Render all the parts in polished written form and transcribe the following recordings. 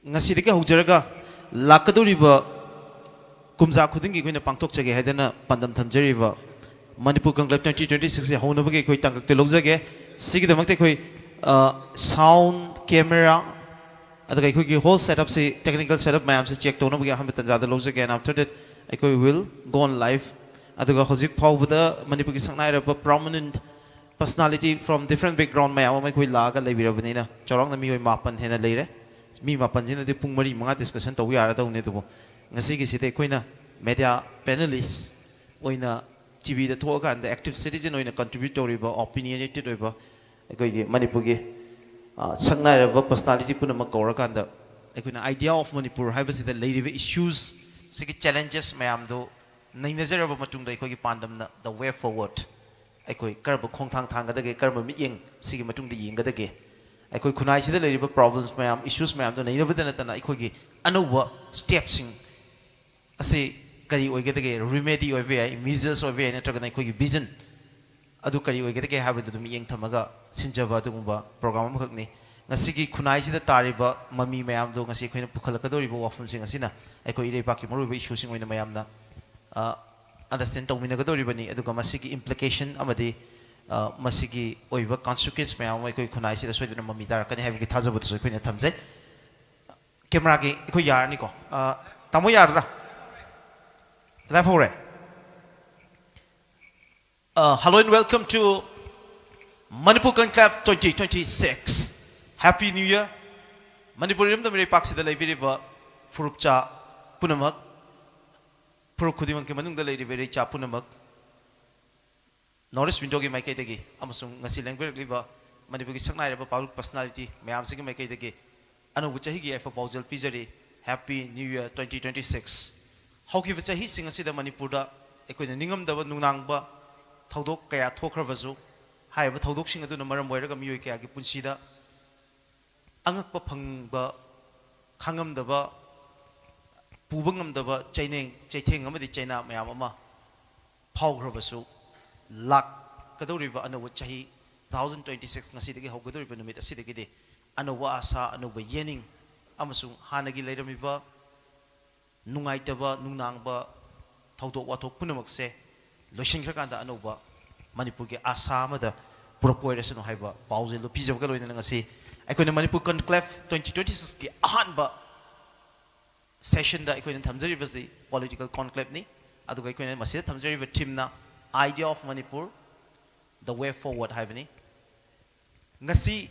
ngasi dike hujaraga lakadoriba kumza khudingi koina pangthokchage haidana pandam thamjariba Manipur Conclave 2026 se honabage koi tangak te logjage sigidamakte koi sound camera adaga koi whole setup se technical setup mayam se check tona bage hamta jada logjage and after that koi will go on live adaga hojik phawbada Manipur ki sangnai raba prominent personality from different background mayam mai koi laga leibirabani chorong na mi hoi mapan hena leire mi mapan jina de pung mari manga discussion taw yara taw ne tubo ngasi gi site koina media panelists oina TV da thoga and active citizen oina contribute toriba opinionated oiba koi Manipur gi sangnai raba personality puna ma kora kanda koina idea of Manipur haibasi da leiriba issues sigi challenges mayam do nainazaraba matung da koi pandam na the way forward koi karba khongthang thang ga da karba mi yeng sigi matung da yeng ga da ge koi khunai sida leiriba problems mayam issues mayam do nainabada na tana koi gi anuba steps sing ase kari oigedage remedy oibe ai measures oibe ai natragana koi vision adu kari oigedage habadu dum yeng thamaga sinjaba dugumba program am khakni ngasigi khunai sida tariba mami mayam do ngasi khoina pukhalakadoriba wafum sing asina koi ire baki moruba issue sing oina mayam na understand tawminagadoriba ni aduga masigi implication amadi masigi oiba consequence mayam koi khunai sida soidana mami tarakani habigi thajabut so khoina thamjai camera gi koi yarni ko tamo yarra that all right. Hello and welcome to Manipur Conclave 2026. Happy New Year. Manipur rim the mere paksi the leibiriba furupcha punamak purukudiman ke manung the lady very cha punamak Norris window gi mai kai tegi amasung ngasi language liba Manipur gi saknai reba public personality mayam sigi mai kai tegi anu buchahi gi for baujal pizari Happy New Year 2026. Hauki vacha hi sing asida Manipur da ekoina ningam daba nungnang ba thodok kaya thokrabasu haiba thodok sing aduna maram boiraga miyoi kaya gi punsida angakpa phangba khangam daba pubangam daba chaineng chaitheng amadi chaina mayam ama phawgrabasu lak kadoriba anawa chahi 2026 ngasi dagi haugadoriba numit asidagi de anawa asa anawa yening amasung hanagi leiramiba nungaitaba nungnangba thodok wathok punamakse loisingkhrakanda anoba Manipur ge asa amada purapoirasano haiba pause lo pijabga loina ngasi aikoina Manipur Conclave 2026 ki ahanba session da aikoina thamjari basi political conclave ni aduga aikoina masida thamjari ba team na idea of Manipur the way forward haibani ngasi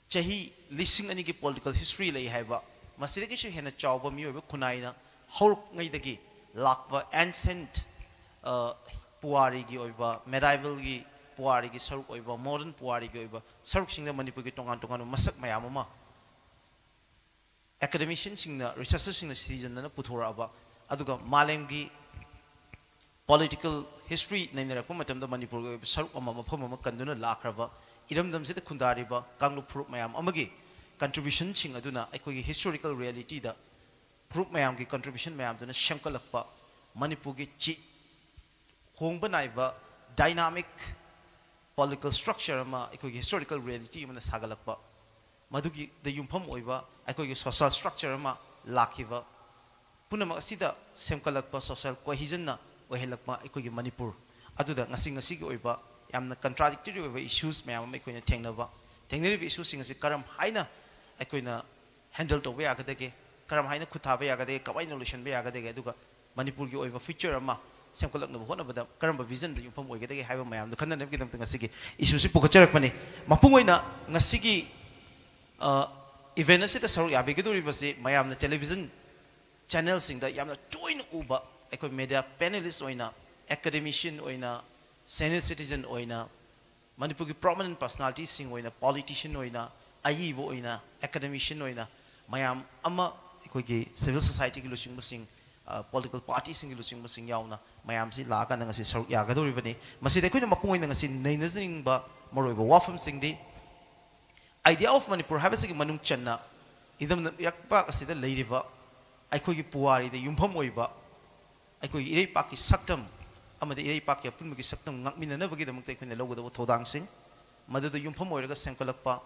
chahi lising ani ki political history lei haiba Masiriki shi hena chawba mi oiba khunaina horuk ngai dagi lakwa ancient puari gi oiba medieval gi puari gi saruk oiba modern puari gi oiba saruk singda Manipur gi tongan tongan masak mayam ama academician singna researchers singna citizen na puthora aba aduga malem gi political history nainara ko matam da Manipur gi saruk ama mafam ama kanduna lakraba iramdam se khundari ba kanglu phuruk mayam amagi contribution sing aduna aikoi historical reality da proof mayam ki contribution mayam duna shamkalakpa Manipur gi chi hongba naiba dynamic political structure ama aikoi historical reality mana sagalakpa madugi the yumpham oiba aikoi social structure ama lakhiba punama asida semkalakpa social cohesion na ohelakpa aikoi Manipur aduda ngasi gi oiba yamna contradictory oiba issues mayam aikoi na thengnaba thengnari issues sing asi karam haina aikoina handle to be agadege karam haina khuthabe agadege kawai solution be agadege aduga Manipur gi oiba feature ama semkolak no hona bada karamba vision da yumpham oigedege haiba mayam do khanna nemki damta ngasigi issue si pukacharak pani mapung oina ngasigi event asita saru yabe ge dori basi mayam na television channel sing da yamna join uba aikoi media panelist oina academician oina senior citizen oina Manipur gi prominent personalities sing oina politician oina ayibo oina academician oina mayam ama aikogi civil society gi lusing basing political parties sing gi lusing basing yauna mayam si laga na ngasi saruk yagadori bani masida koina mapung oina ngasi nainazing ba moroiba wafam sing di idea of Manipur habasigi manung channa idam yakpa asida leiriba aikogi puari de yumpham oiba aikogi irei paki saktam amade irei paki apun gi saktam ngakmina na bagi damak koina logoda thodang sing maduda yumpham oiraga semkalakpa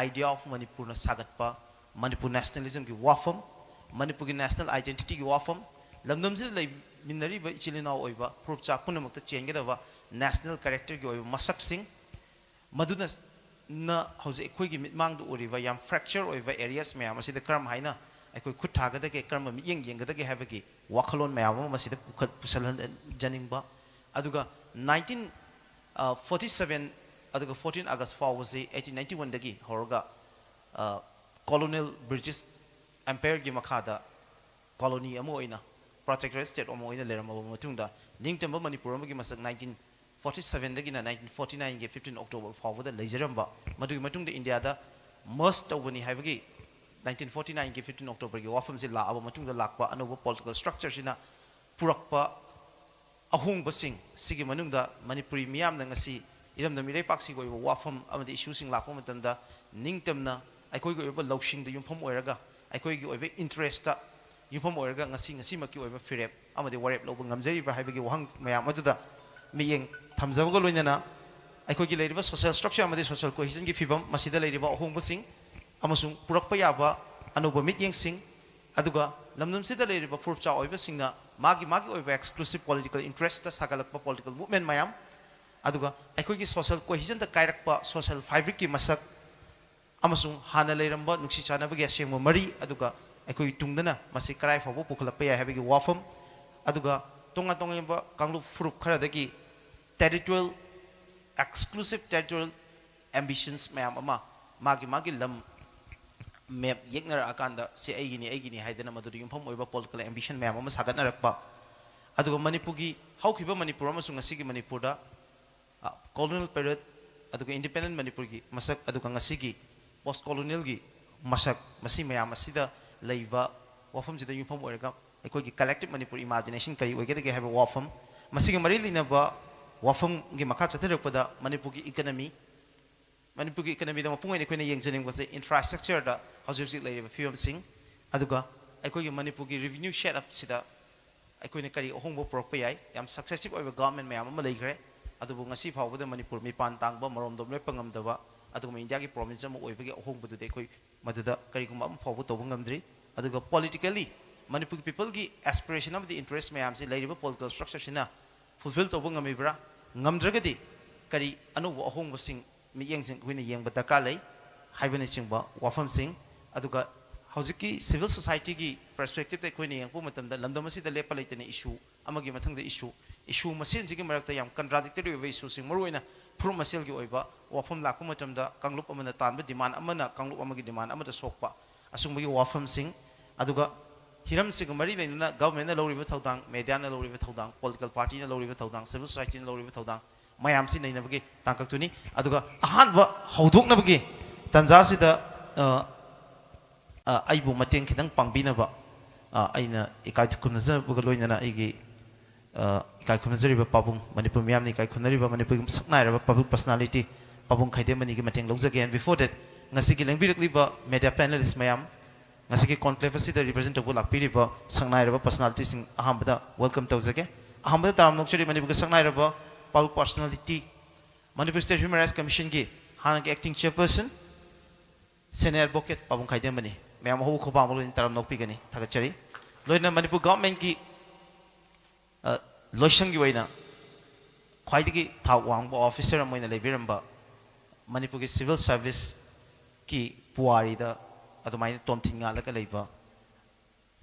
idea of Manipur na sagatpa Manipur nationalism ki wafam Manipur ki national identity ki wafam lamdam se lay minari ba ichilina oiba proof cha puna makta change da ba national character ki oiba masak sing maduna na hause ekhoi gi mitmang du oriba yam fracture oiba areas me am asida karam haina ekhoi khut thaga da ke karam mi yeng yeng da ke have ki wakhalon me am masida pusal janing ba aduga 1947 aduga 14 August 4 was 1891 dagi horoga colonial British empire gi makhada colony amo oina protectorate state amo oina leram abo matungda ningtamba manipur amagi masak 1947 dagi na 1949 ge 15 October fawda leijaramba madu matungda India da most of wani habagi 1949 ge 15 October ge wafam se la abo matungda lakpa anoba political structure sina purakpa ahungba sing sigi manungda manipuri miyam na ngasi iramda mirai paksi go wafam amadi issue sing lakpa matamda ningtamna aikoi go oiba lawsing da yumpham oiraga aikoi gi oiba interest ta yumpham oiraga ngasi maki oiba firep amadi warep loba ngamjari ba haibagi wahang mayam aduda miyeng thamjabaga loinana aikoi gi leiriba social structure amadi social cohesion gi fibam masida leiriba ahungba sing amasung purakpa yaba anuba mityeng sing aduga lamnam sida leiriba furcha oiba singna magi oiba exclusive political interest ta sagalakpa political movement mayam aduga aikoi gi social cohesion da kairakpa social fabric ki masak amasung hana leiramba nuksi chanabagi asengma mari aduga aikoi tungdana masi karai fabo pukhalakpa ya habagi wafam aduga tonga ba kanglu furuk khara dagi territorial exclusive territorial ambitions mayam ama magi lam map yeknar akanda se aigini haidana madu yumpham oiba political ambition mayam ama sagatnarakpa aduga manipugi hawkhiba manipur amasung ngasigi manipur da colonial period aduga independent manipur gi masak aduga ngasigi post colonial gi masak masi mayam asida leiba wafam jida yumpham oiraga aikoi gi collective manipur imagination kari oigede ge have wafam masigi mari lina ba wafam gi makha chathirakpada manipur gi economy da mapungai ne koina yengjening was infrastructure da hausi leiba film sing aduga aikoi gi manipur gi revenue share up sida aikoi ne kari ohongbo prokpa yai yam successive oiba government mayam ama leigre adubu ngasi fawbada manipur mi pan tangba marom dom le pangam daba aduga india gi province ama oibagi ohongbu de koi maduda kari gum am fawbu tobu ngamdri aduga politically manipur people gi aspiration of the interest mayam si leiriba political structure sina fulfill tobu ngamibra ngamdragadi kari anubu ohongbu sing mi yengsing kuina yengba daka lei haibani singba wafam sing aduga hojiki civil society gi perspective te kuina yengpu matamda lamdamasi da lepa leitene issue amagi mathangda issue masin sigi marakta yam contradictory oiba issue sing maruina pru masel gi oiba wafam lakpu matamda kanglup amana tanba demand amana kanglup amagi demand amada sokpa asungbi wafam sing aduga hiram sing mari leina government na loriba thaudang media na loriba thaudang political party na loriba thaudang civil society na loriba thaudang mayam si nei nabagi tangkaktuni aduga ahan ba haudok nabagi tanza sida aibu mateng khidang pangbina ba aina ikai thumna buga loina aigi ikai khumnajariba pabung manipur miyam ni ikai khunariba manipur saknairaba public personality pabung khaidemani gi mateng lojage and before that ngasi gi lengbirakliba media panelists mayam ngasi gi conclave asida represent tobu lakpiriba saknairaba personality sing ahambada welcome tawjage ahambada taram nokchari manipur saknairaba public personality manipur state human rights commission gi hana gi acting chairperson senior advocate pabung khaidemani mayam ho khoba amulin taram nokpigani thagachari loina manipur government gi loisang gi waina khwaidigi thak wangba officer amoina lebiramba manipur gi civil service ki puari da adumai tomthinga laka leiba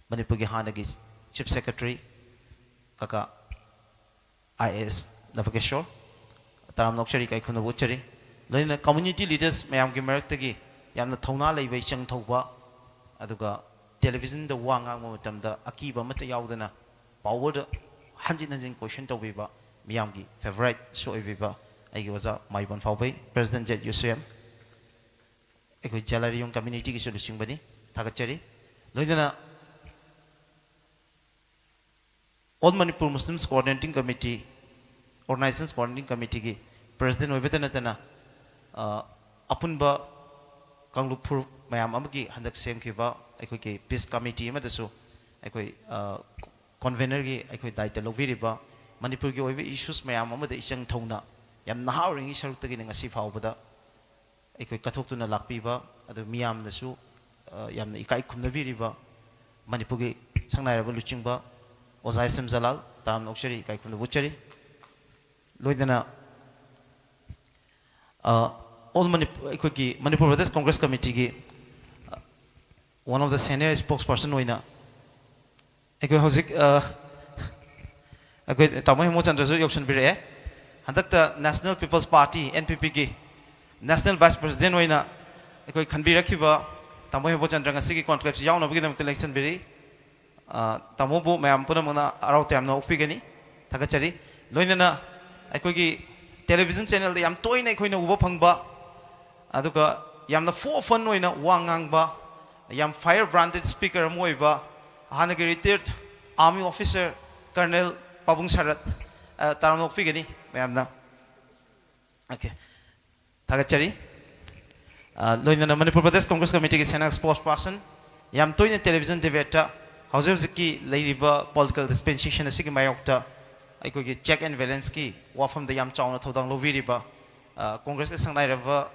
manipur gi hana gi chief secretary kaka IAS Navageshwar taram nokchari kai khuna bochari loina community leaders mayam gi maraktagi yamna thona leibai chang thoba aduga television da wangang matamda akiba mata yaudana power da hanjin question to biba miyamgi favorite show biba aigi waza maibon fawbai president jet yusem ekoi jalari yung community ki solution bani thagachari loidana all manipur muslims coordinating committee organizations coordinating committee ki president oibetana tana apunba kanglupur mayam amagi handak semkhiba ekoi ki peace committee ma dasu ekoi convener gi ekoi daita lobiriba manipur gi oibe issues mayam amada isang thongna yam nahauring isaruk tagi ngasi fawbada ekoi kathok tuna lakpiba adu miyam dasu yamna ikai khumnabiriba Manipuri Sangnai Luchingba Ozai Simzalal Taram Nokshari Ikai Khumnabuchari Loidana all Manipur Pradesh Congress Committee one of the senior spokesperson Noina Eko Hozik Tamoy Mochandrazu Yokshan Bire Handakta National People's Party NPP National Vice President Noina Eko Kanbira Kiba Tamoy Mochandrang Siki Conclaves Young of the election Biri Tamobo Mam Punamana Arautam no Pigani Takachari Loinana Eko television channel the Yam Toy Nakoina Wopangba Aduka Yam the 4 fun Noina Wangangba Yam fire branded speaker Moiba Hanagi retired army officer Colonel Pabung Sarat Taramok Pigani Mayamna Okay Takachari Loinana Manipur Pradesh Congress Committee Senate spokesperson Yam Toy television deveta Hauseki Ladybird political dispensation Siki Mayokta I could get check and balance key walk from the Yam Chowna Todang Loviriba Congress is a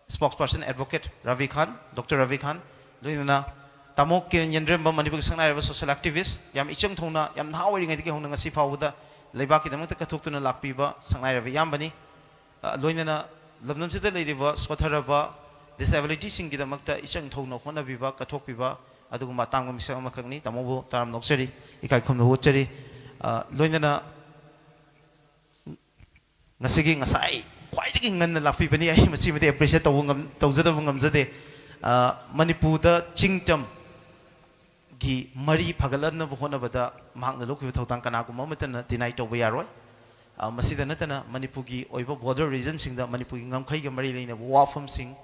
spokesperson advocate Ravi Khan, Dr. Ravi Khan, Luina Tamok Kiran Yandremba Manipur Sangai social activist, Yam Ichang Tona, Yam Howing at the Honanga Sifa, Lebaki the Mutaka Tokuna Lakpiba, Sangai Ravi Yambani, Luina Lubnam Sita Ladybird, Swataraba, disability Singi the Makta Ichang Tona, Honabiba, Katopiba, Aduma Tangam Samakani, Tamobo, Taram Noxeri, Ikai come the Wuteri. Loinana Nasigi Nasai, quite a ngan la pipani, I must see with the appreciate of Tozadavungam Zade, Manipuda, Chingtam, Gi, Marie Pagalana, Honabada, Mark the look with Tankanaku moment and the night of Yaroi, Masida Natana, Manipugi, over border reasons in the Manipugam Kaiga Marie, Wafam Sing,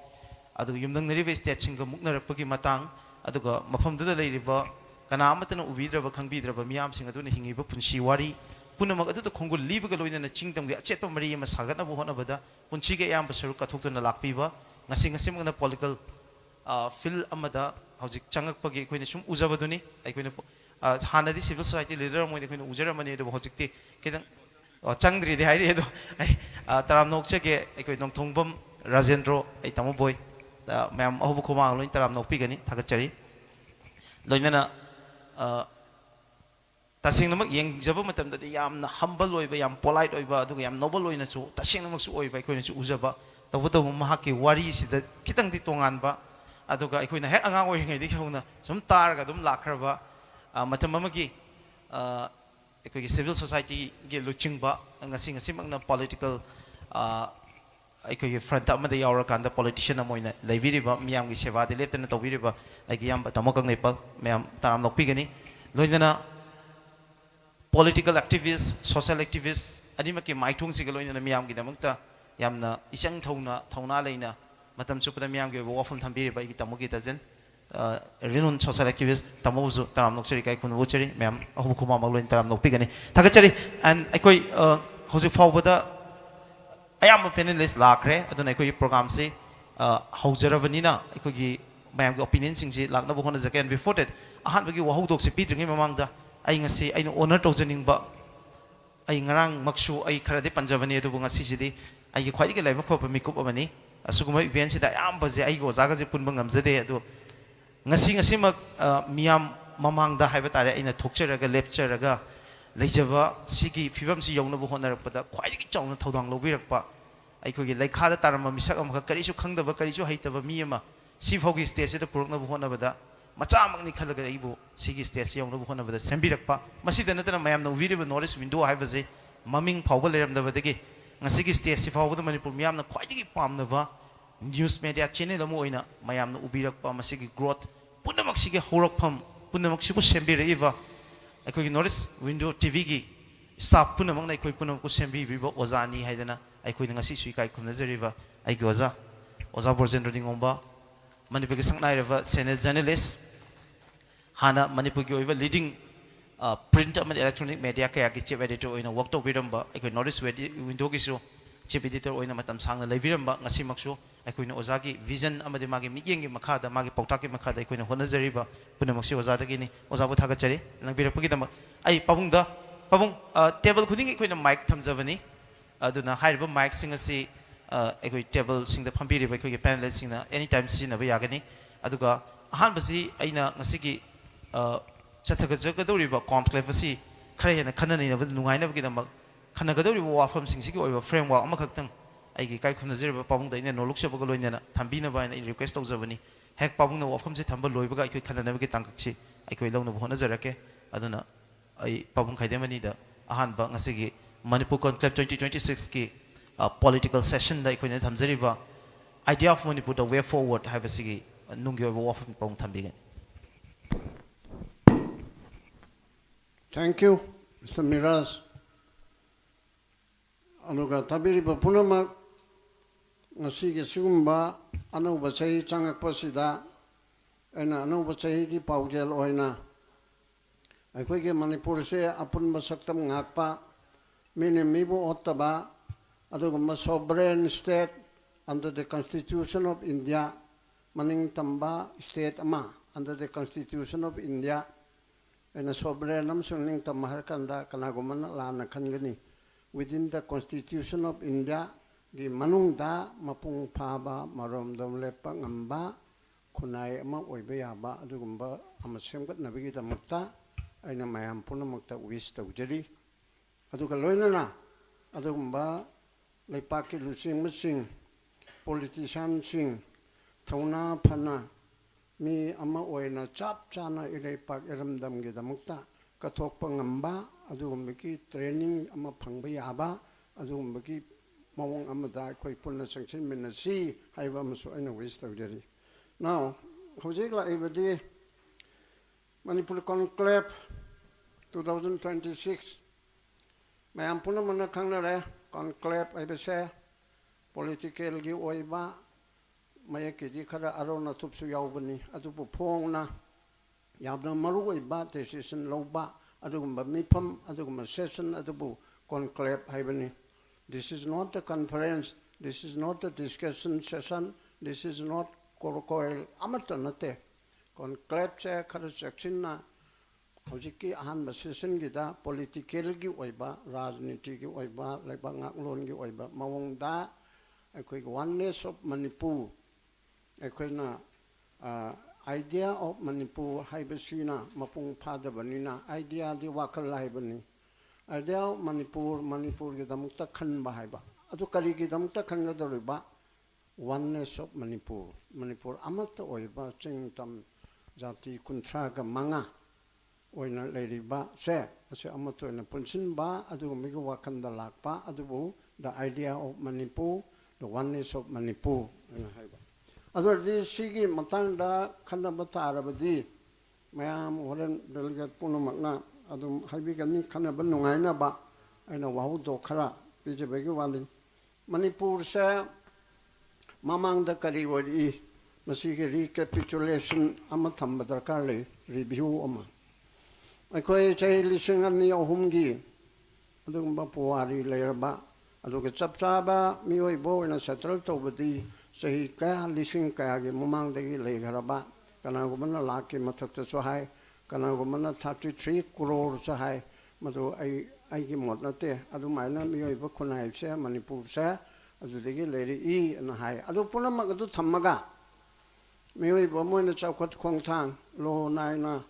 Adu Yumdang River Staching, Mukna Pugi Matang, Aduga, Mapam de the Lady Kanamatan Ubidra Kangvidra Miam Sing Aduna Hingiba Punshiwari Punamaka to Congo Libigal in the Chingdom, the Chepa Maria Masagana Bonabada, Punchiga Yambasaruka Tokana Lakpiva, Nasing a similar political Phil Amada, Hauzik Changak Pagi, Quinishum Uzabaduni, I can Hanadi civil society leader when the Queen Uzaramani, the Hozikti, Kidan or Changri, the idea Taram Nokseke, I could not Tongbum, Razendro, a Tamoboy, Mam Obukoma, Taram no Pigani, Takachari. Loinana Tasing namak yang jaba matam tadi yam humble oi ba yam polite oi ba adu yam noble oi na su tasing namak su oi ba ikoi na su uzaba tabu tabu mahaki wari sida kitang di tongan ba adu ga ikoi na hek angang oi ngai di kauna sum tar ga dum lakhar ba matam mamaki ikoi civil society ge luching ba ngasi ngasi magna political ikoi front amada yaura kanda politician amoina leibiriba miyam gi seva de leptana tawiriba ai yam tamokang nepal miyam taram lokpi gani loinana political activists social activists animaki maitung sig loinana miyam gi damakta yamna isang thona leina matam chupada miyam gi wafum thambiriba gi tamogi tazen renun social activists tamozu taram nokchari kai khun wuchari miyam ahu khuma magloin taram nokpi gani thagachari and ikoi hojik fawbada I am a panelist lakre, I don't know program say Hauservanina, I my opinions in Laknabon again before that. I had to hold dogs repeating him among the I say I know honor tozening but I rang Makshu, I carry Panjavani to Bunga City. I quite a level of Mikup of money. As Sukuma events that I am, but I go Zagazi Punbangam Zade do Nasing a sima Miam Mamang the Havatara in a Tokcheraga lecture. Lejava, Siki, Fivam si young Honor, but quite a chong Todang Lobirpa. I could get like Hadatarama, Misakam Karishu Kanga, Karishu Haitava Miyama, Sifogi stays at the Purna Honavada, Machamani Kalagaibo, Siki stays young Honavada, Sembirapa, Masidanata, I am no video notice window, I was a mumming power lamb the Vadegi, Nasiki stays if over the Manipumiam, quite a palm Nava, news media channel Moina, Mayam Ubirapa, Masiki growth, Punamaxiki Horopum, Punamaxibu Sembiriva. I could notice window TV stop Punamang, I could put Sembi, Vivo, Ozani, Haidana, I couldn't see Sukai Kunazariva, I goza, Ozabors and Rodingomba, Manipugasang Naira, Senate journalist, Hana Manipugo, leading print and electronic media, Kayaki editor in a walked over Vidamba, I could notice where window is chip editor in a Matam Sang, Leviramba, Nasimaksu, I couldn't Ozaki, Vision Amadimagi, Migi Makada, Magi Potaki Makada, I couldn't Honazariva, Punamaxi Ozatagini, Ozabutagachari, and Birapugidama. I Pabunda, Pabung, table couldn't equate a mic Tamzavani, do not hide mic sing a say, a table sing the Pampiri, a panelist singer, anytime seen a Yagani, aduga ahan basi aina ngasigi chathagadoriba conclave asi khare hena khanani na nungai na bagi khanagadoriba wafam singsigi oiba framework ama khaktang aigi kai khumna jeriba pabung daina no lukchabaga loina thambina ba ina request tawjabani hek pabung na wafam se thamba loibaga ikoi khanana bagi tangkchi ikoi lawna bhona jarake aduna ai pabung khaidemani da ahan ba ngasigi Manipur Conclave 2026 ki political session da ikoi na thamjariba idea of Manipur the way forward have a sigi nungi oiba wafam pabung thambigan. Thank you, Mr. Miraz. Anuga tabiri ba punama ngasi ke sigumba anu ba chahi changak pasida ena anu ba chahi ki paujel oina aikoi ke Manipur se apun ba saktam ngakpa mini mibo ottaba aduga ma sovereign state under the Constitution of India maning tamba state ama under the Constitution of India ena sovereign nam sungning tamahar kanda kanagumana lana khangani within the Constitution of India gi manungda mapung phaba maromdom lepa ngamba khunai ama oiba yaba adugumba ama semgat nabigi damakta aina mayam punamakta wish tawjari aduga loinana adugumba leipaki lusing masing politician sing thauna phana mi ama oina chap chana ileipak eramdam gi damakta kathokpa ngamba adugumki training ama phangba yaba adugumki mawong amada khoi punna sangchin minasi haiba maso aina wish tawjari now hojik la ibadi Manipur Conclave 2026 mayam puna mana khangnare conclave aibase political gi oiba mayaki di khara arona tupsu yaubani adubu phongna yabna maru oiba decision loba adugumba mipam adugumba session adubu conclave haibani. This is not a conference, this is not a discussion session, this is not korokoil amatanate conclave se khara sectionna hojiki ahan session gida political gi oiba rajniti gi oiba laiba ngaklon gi oiba mawongda aikoi oneness of Manipur aikoina idea of Manipur haibasina mapung phadabanina idea di wakal haibani idea of Manipur gi damukta khanba haiba adu kari gi damukta khangadoriba oneness of Manipur amata oiba chingtam jati kunthra ga manga oina leiriba se ase amato oina punsinba adu mi ga wakanda lakpa adu the idea of Manipur the oneness of Manipur ena haiba adu di sigi matangda khanaba tarabadi mayam horen delegate punamakna adum haibigani khanaba nungaina ba aina wahudo khara bijebegi walin Manipur se mamangda kari wari masigi recapitulation ama thamba darkar le review ama aikoi chai lising ani ahumgi adugumba puari leirba aduga chapchaba mioi bo na settle tobadi sahi ka lising ka gi mamangdagi leigharaba kanagumana lakki mathakta chahai kanagumana 33 crore chahai madu ai gi modnate adumaina mioi bo khunai se Manipur se adudagi leiri I na hai adu punamag adu thammaga mioi bo moina chawkhat khongthang lo naina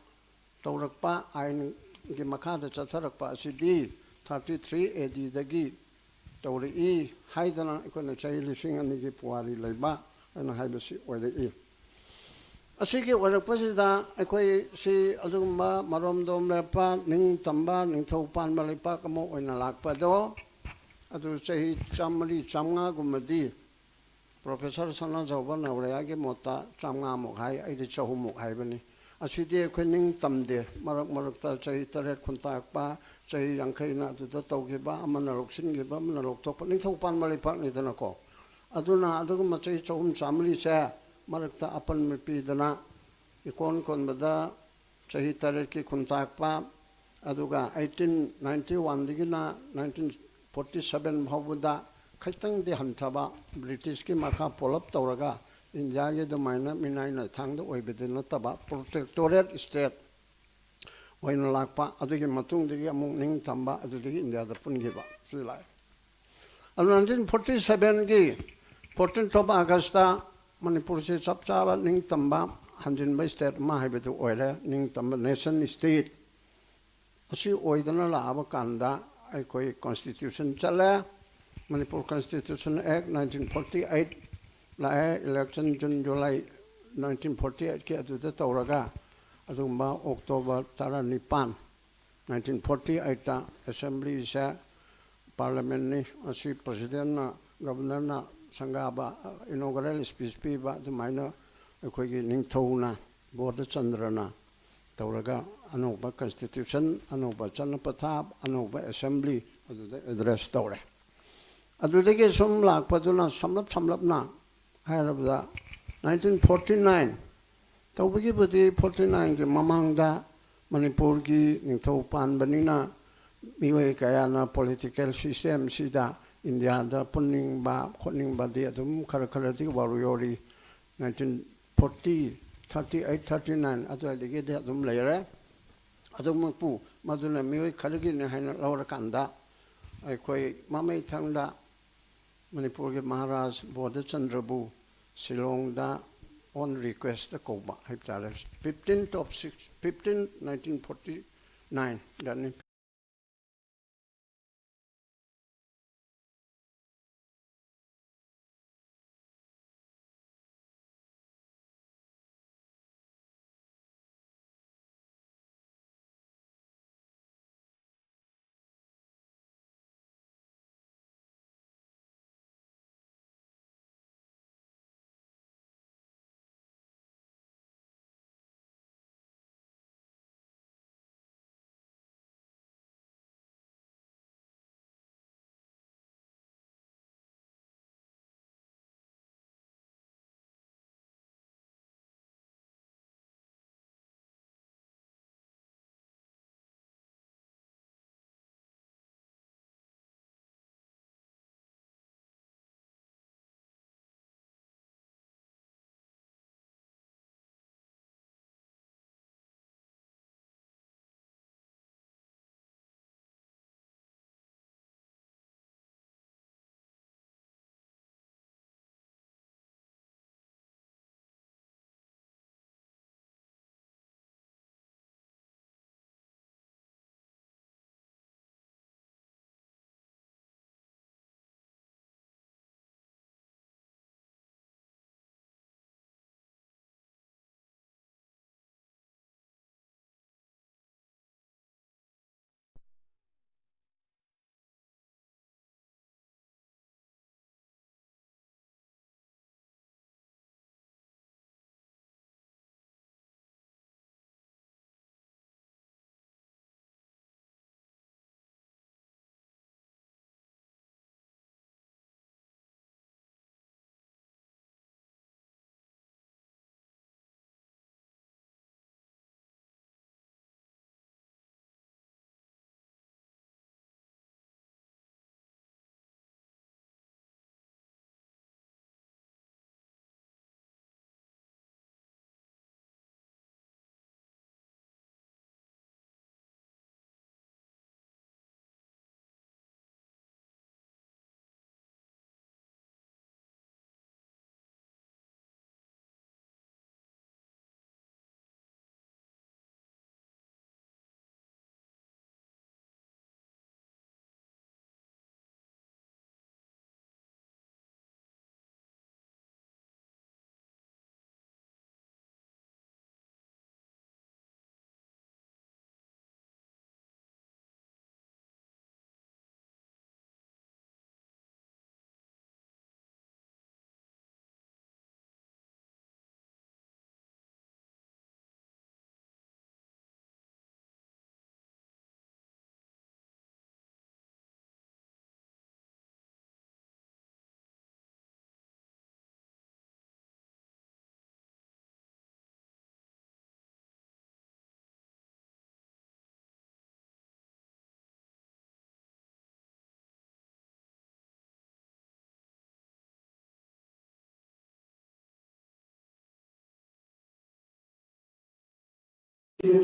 tawrakpa ain gi makhada chatharakpa asidi 33 AD dagi tawri haidana ikona chai lising ani gi puari leiba ana haibasi oirei asigi oirakpasida aikoi si adugumba maromdom lepa ning tamba ning thaupan malipa kamo oina lakpa do adu chai chamri chamnga gumadi Professor Sana Jawba Nauraya gi mota chamnga mokhai aidi chahumuk haibani asidi aikoi ning tamde marakta chai taret khuntakpa chai yangkhaina aduda tawgiba amana loksingiba amana loktokpa ning thaupan malipa ni danako aduna adugumma chai chahum chamri che marakta apan mipi dana ikon konbada chahi taret ki khuntakpa aduga 1891 digina 1947 bhawda khaitang de hanthaba British ki makha polap tawraga India ge domaina minaina thangda oibedena taba protectorate state oina lakpa adugi matung digi amung ning tamba adudigi India da pungiba sulai 1947 gi 14th of August Manipur se chap chaba ning tamba hanjin by state ma haibetu oire ning tamba nation state asi oidana la aba kanda ai koi constitution chala Manipur Constitution Act 1948 la election June July 1948 ke adu da tauraga adumba October tara nipan 1948 ta assembly sa parliament ni asi president na governor na sangaba inaugural speech pi ba dumaina koi gi ning thona board chandrana tauraga anuba constitution anuba chanapatha anuba assembly adu address taure adudagi sum lakpaduna samlap na hairabda 1949 tawbagi budi 49 ge mamangda Manipur gi ningthau panbanina miwai kaya na political system sida India da punning ba khotning ba de adum khara di waruyori 1940 38 39 adudagi de adum leire adum pu maduna miwai kharagi ne haina lawra kanda ai koi mamai thangda Manipur ke Maharaj Bodha Chandrabu Shillong da on request the Koba 15th of 1949 dan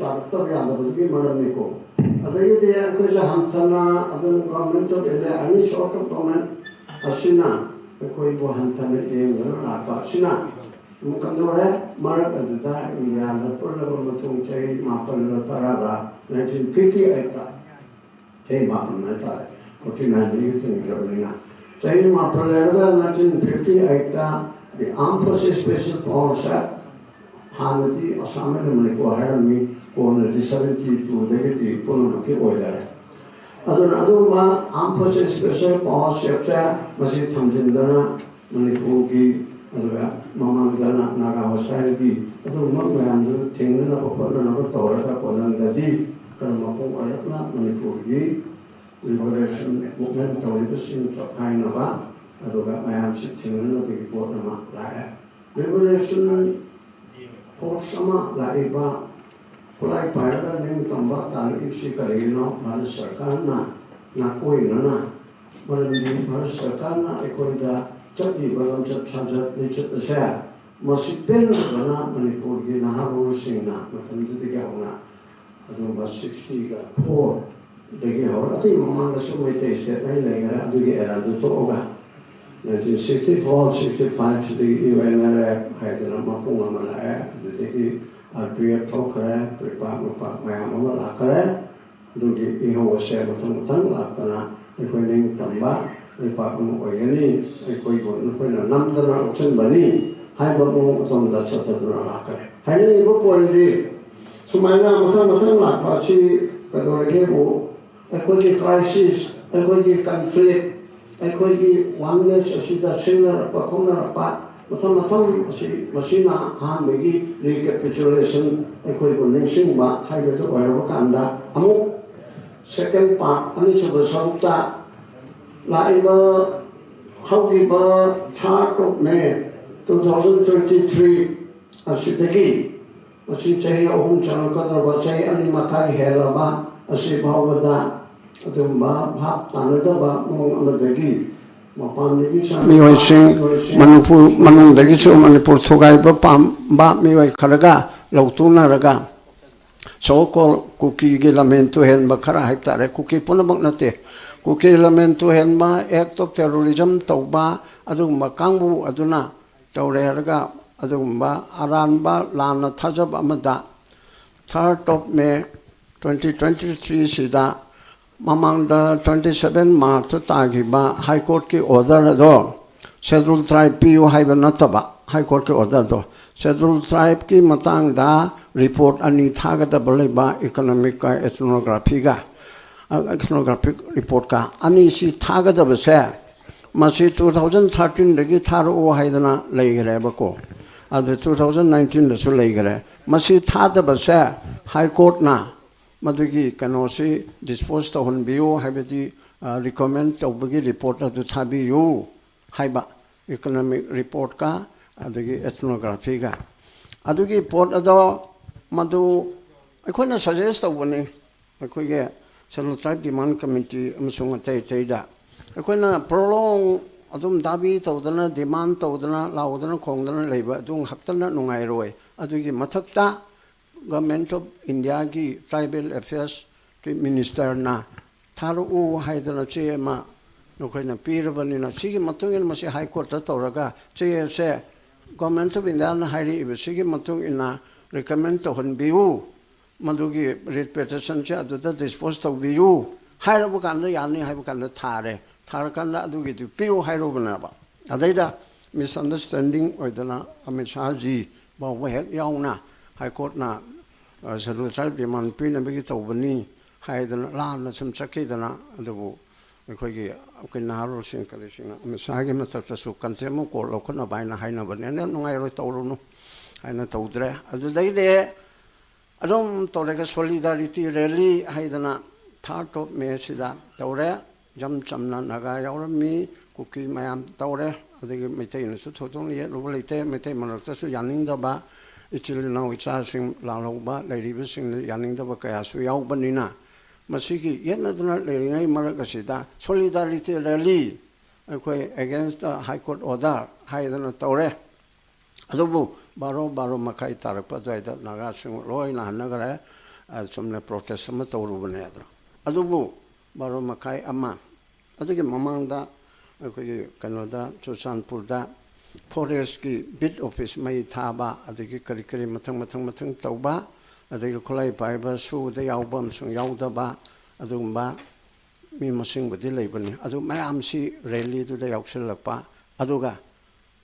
taraftar yandabugi maramniko. Adayuti kuja hamtana adun government of India any sort of government asina koi bo hamtana yengana apa asina Mukandore, Marak Aduda, India, the Pulabatung Chay, Mapan Taraga, 1958. Chay Mapan, 49 years in Germany. Chay Mapan, 1958, the Armed Forces Special Force, Hanati, Assam and Manipur had me on the 72 deputy Pulabuki order. Adunaduma, Armed Forces Special Force, Masjid Tamjindana, Manipur. Mamangana Naga Society, I don't know where I'm doing things about another Torah, Ponandadi, Karamapong Ayatna, Manipuri, Liberation Movement, Talibasin, Chakainava, I am sitting in the report of Laya. Liberation for Sama, Laiba, Polai Pirate, named Tamba, Tali, Sikarino, Marisakana, Nakoinana, Marandi, Marisakana, Equida. Jadi balam cat lecet saya masih benar karena Manipur di Naharu Singna macam itu tiga orang ada masih 60 kan poor degi orang itu memang semua itu setiap hari lagi ada degi era itu orang 1964 65 di UNLF ada nama punga mana jadi RPF program prepare macam mana kerja degi ihong saya macam lah karena ekonomi tambah Pak Mungkoyani, Koybo, Nukoyna, Namdana, Ocenbani, Haibamu, Tonda, Chatadana, Hani, Bopoli, Sumana, Matan, Pachi, Padorego, Equity crisis, Equity conflict, Equity oneness, Asita Singer, Pacona, Matan, Masina, Hamigi, recapitulation, Equity nation, Haibato, Orokanda, Amu, second part, Anichaba Sauta. Laiba, Haugiba, 3rd of May 2023, Asidagi, Asichay Ohum Chanakadaba, Chay Animakai Helaba, Asibawada, Adumba, Hap, Tanadaba, Mong Amadagi, Mapandagi, Miway Manipur, Manundagi, Manipur, Togaiba, Pam, Ba, Miway Karaga, Lautuna Raga. So-called cookie gilamento hen bakara hectare, cookie punabagnate. Kuki lamento henma act of terrorism tauba adumba kangbu aduna taureraga adumba aranba lana thajab amada 3rd of May 2023 sida mamangda 27 March tagiba High Court ki order do scheduled tribe PU haiba nataba High Court ki order do scheduled tribe ki matangda report ani thagada baleba economic ka ethnography ga ethnographic report ka ani si thagada base masi 2013 lagi tharo haidana leigre bako adu 2019 su leigre masi thada base High Court na madugi kanosi dispose to hon biu habiti recommend to bagi report adu thabi yu haiba economic report ka adugi ethnography ga adugi report ado madu akhona suggest to bani akhoge Channel Tribe Demand Committee amasung tay da akhona prolong adum dabi tawdana demand tawdana laudana khongdana leiba dung haktana nungai roi adugi mathakta Government of India ki Tribal Affairs Minister na tharu u haidana chema nokhona pirabani na sigi matung in masi High Court ta tawraga che se Government of India na hairi sigi matung ina recommend to hon biu madugi writ petition cha aduda dispose to biu hairabu kanda yani haibu kanda thar kanda adugi tu biu hairu na ba adaida misunderstanding oidana Amit Shah ji ba wa hek yauna High Court na Scheduled Tribe Demand Pin bagi tawbani haidana lana sum chakidana adubu akhoi Naharu Singh kalisina Amit Shah gi matakta su kantemo ko lokona baina haina bane nungai ro tawrunu haina tawdre adudaide adom torega solidarity rally haidana 3rd of May sida tawre jam chamna naga yaurami kuki mayam tawre adigi meitei na su thotong ye lobalite meitei manakta su yaning da ba ichil na icha sing laloba leiribe sing yaning da ba kaya su yaubanina masigi yenaduna leiringai maraka sida solidarity rally akhoi against the High Court order haidana tawre adobu baro makai tarakpa doida naga sing loi na nagara somne protest sama tawru bane adra adubu baro makai ama adugi mamangda akoi kanoda Churchandpur da forest ki bit office mai thaba adagi kari kari mathang tauba adagi khulai paiba su da yaubam sung yaudaba adugumba mi masing budi leibani adu mayam si rally du da yauksilakpa aduga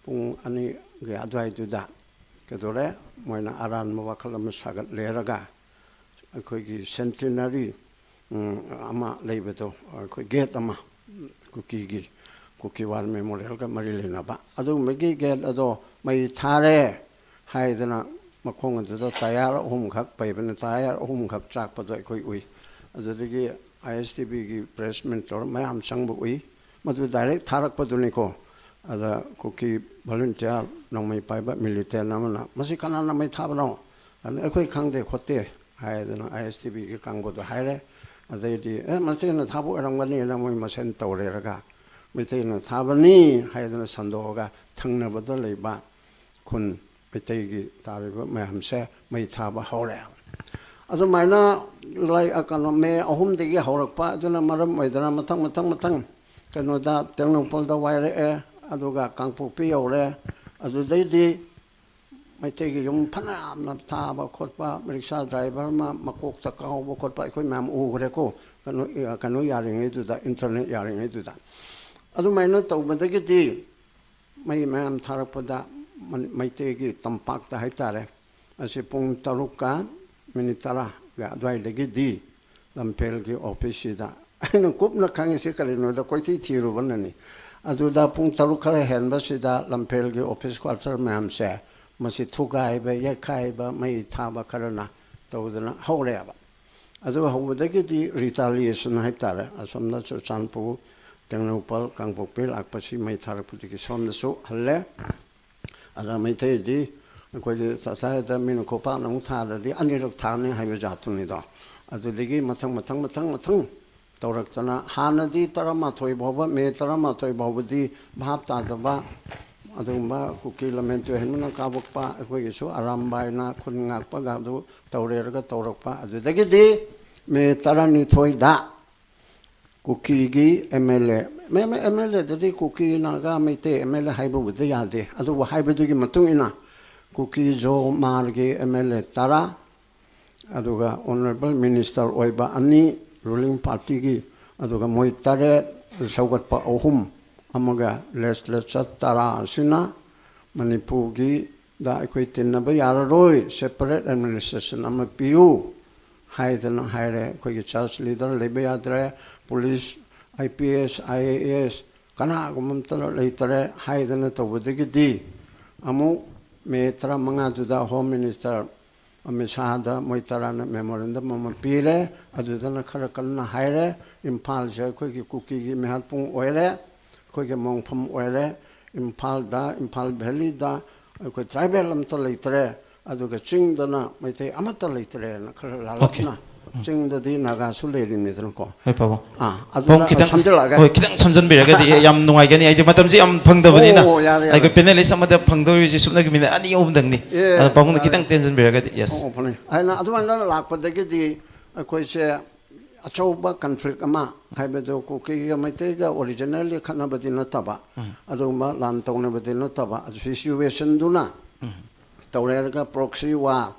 pung ani ge adwai du da kedore moina aran mawakal masagat leraga akhoi centenary ama leibedo akhoi gate ama kuki war memorial ka marilena ba adu megi gate ado mai thare haidana makhong adu tayar hum khak paibana tayar hum khak chak pado akhoi ui adudagi ISTB gi press mentor mayam sangbu ui madu direct tharak paduni ko ada kuki volunteer nongmai paiba military namana masi kana namai thabano an akhoi khangde khote haidana ISTB gi kangbo do haire adedi matena thabu rangani na moi masen tawre raga mitena thabani haidana sandoga thangnabada leiba kun mitegi tariba mayamse mai thaba hore adu maina lai akano me ahum degi horakpa aduna maram maidana matang kano da tengnopol da waire aduga kangpopi yore adu deidi maitegi yum phana na thaba khotpa rickshaw driver ma makok ta kaw khotpa khoi mam ugre ko kano yaring edu da internet yaring edu da adu maina tawbadagi di mai mam tharakpada maitegi tampak ta haitare asi pung taruka minitara ga adwai legi di lampel gi office da ina kupna khangi se kalino da koiti thiru banani adu da pung taru khare hen ba sida lampel gi office quarter mam se masi thugai ba yekai ba mai thaba karana tawdana hore ba adu hawdagi di retaliation haitare asomna chanpu tengnopal kangpokpil akpasi mai tharapudi ki somna su halle ada mai te di ko je sa da min ko pa nang thara di anirok thane haiba jatuni da adu ligi mathang tawrak tana hanadi tarama thoi bhaba me tarama thoi bhabudi bhap ta daba adumba kuki lamento henna ka bokpa ko yesu arambai na khun ngak pa ga du tawre ga tawrakpa adu dagi di me tarani thoi da kuki gi MLA dadi kuki na ga me te MLA haiba budi yade adu haiba du gi matung ina kuki jo margi MLA tara aduga honorable minister oiba ani ruling party gi aduga moi tare saugat pa ohum amaga legislature tara sina manipur gi da ekhoi tinna ba yararoi separate administration ama piu haidana haire khoi gi church leader lebe yadre police IPS IAS kana gumam tara leitare haidana tawdagi di amu me tara manga duda home minister Amishada Moitarana memorandum mama pile adudana kharakalna haire impal je khoi ki kuki gi mehalpung oile khoi ge mongpham oile impal valley da khoi tribal am to leitre aduga chingdana maite amata leitre na khalalakna chingdadi naga suleri nidran ko hoi pabo aduna chamdelaga hoi kidang chamjanbiraga di yam nungai gani ai matamsi am phangdabani na ai ko panelist amada phangdori ji subna gimi ani omdang ni pabung kidang tension biraga di yes aina aduna lakpadagi di koi se achauba conflict ama haibedo ko ki maite ga originally khanabadi na taba aduma lan tawnabadi na taba situation duna tawrega proxy war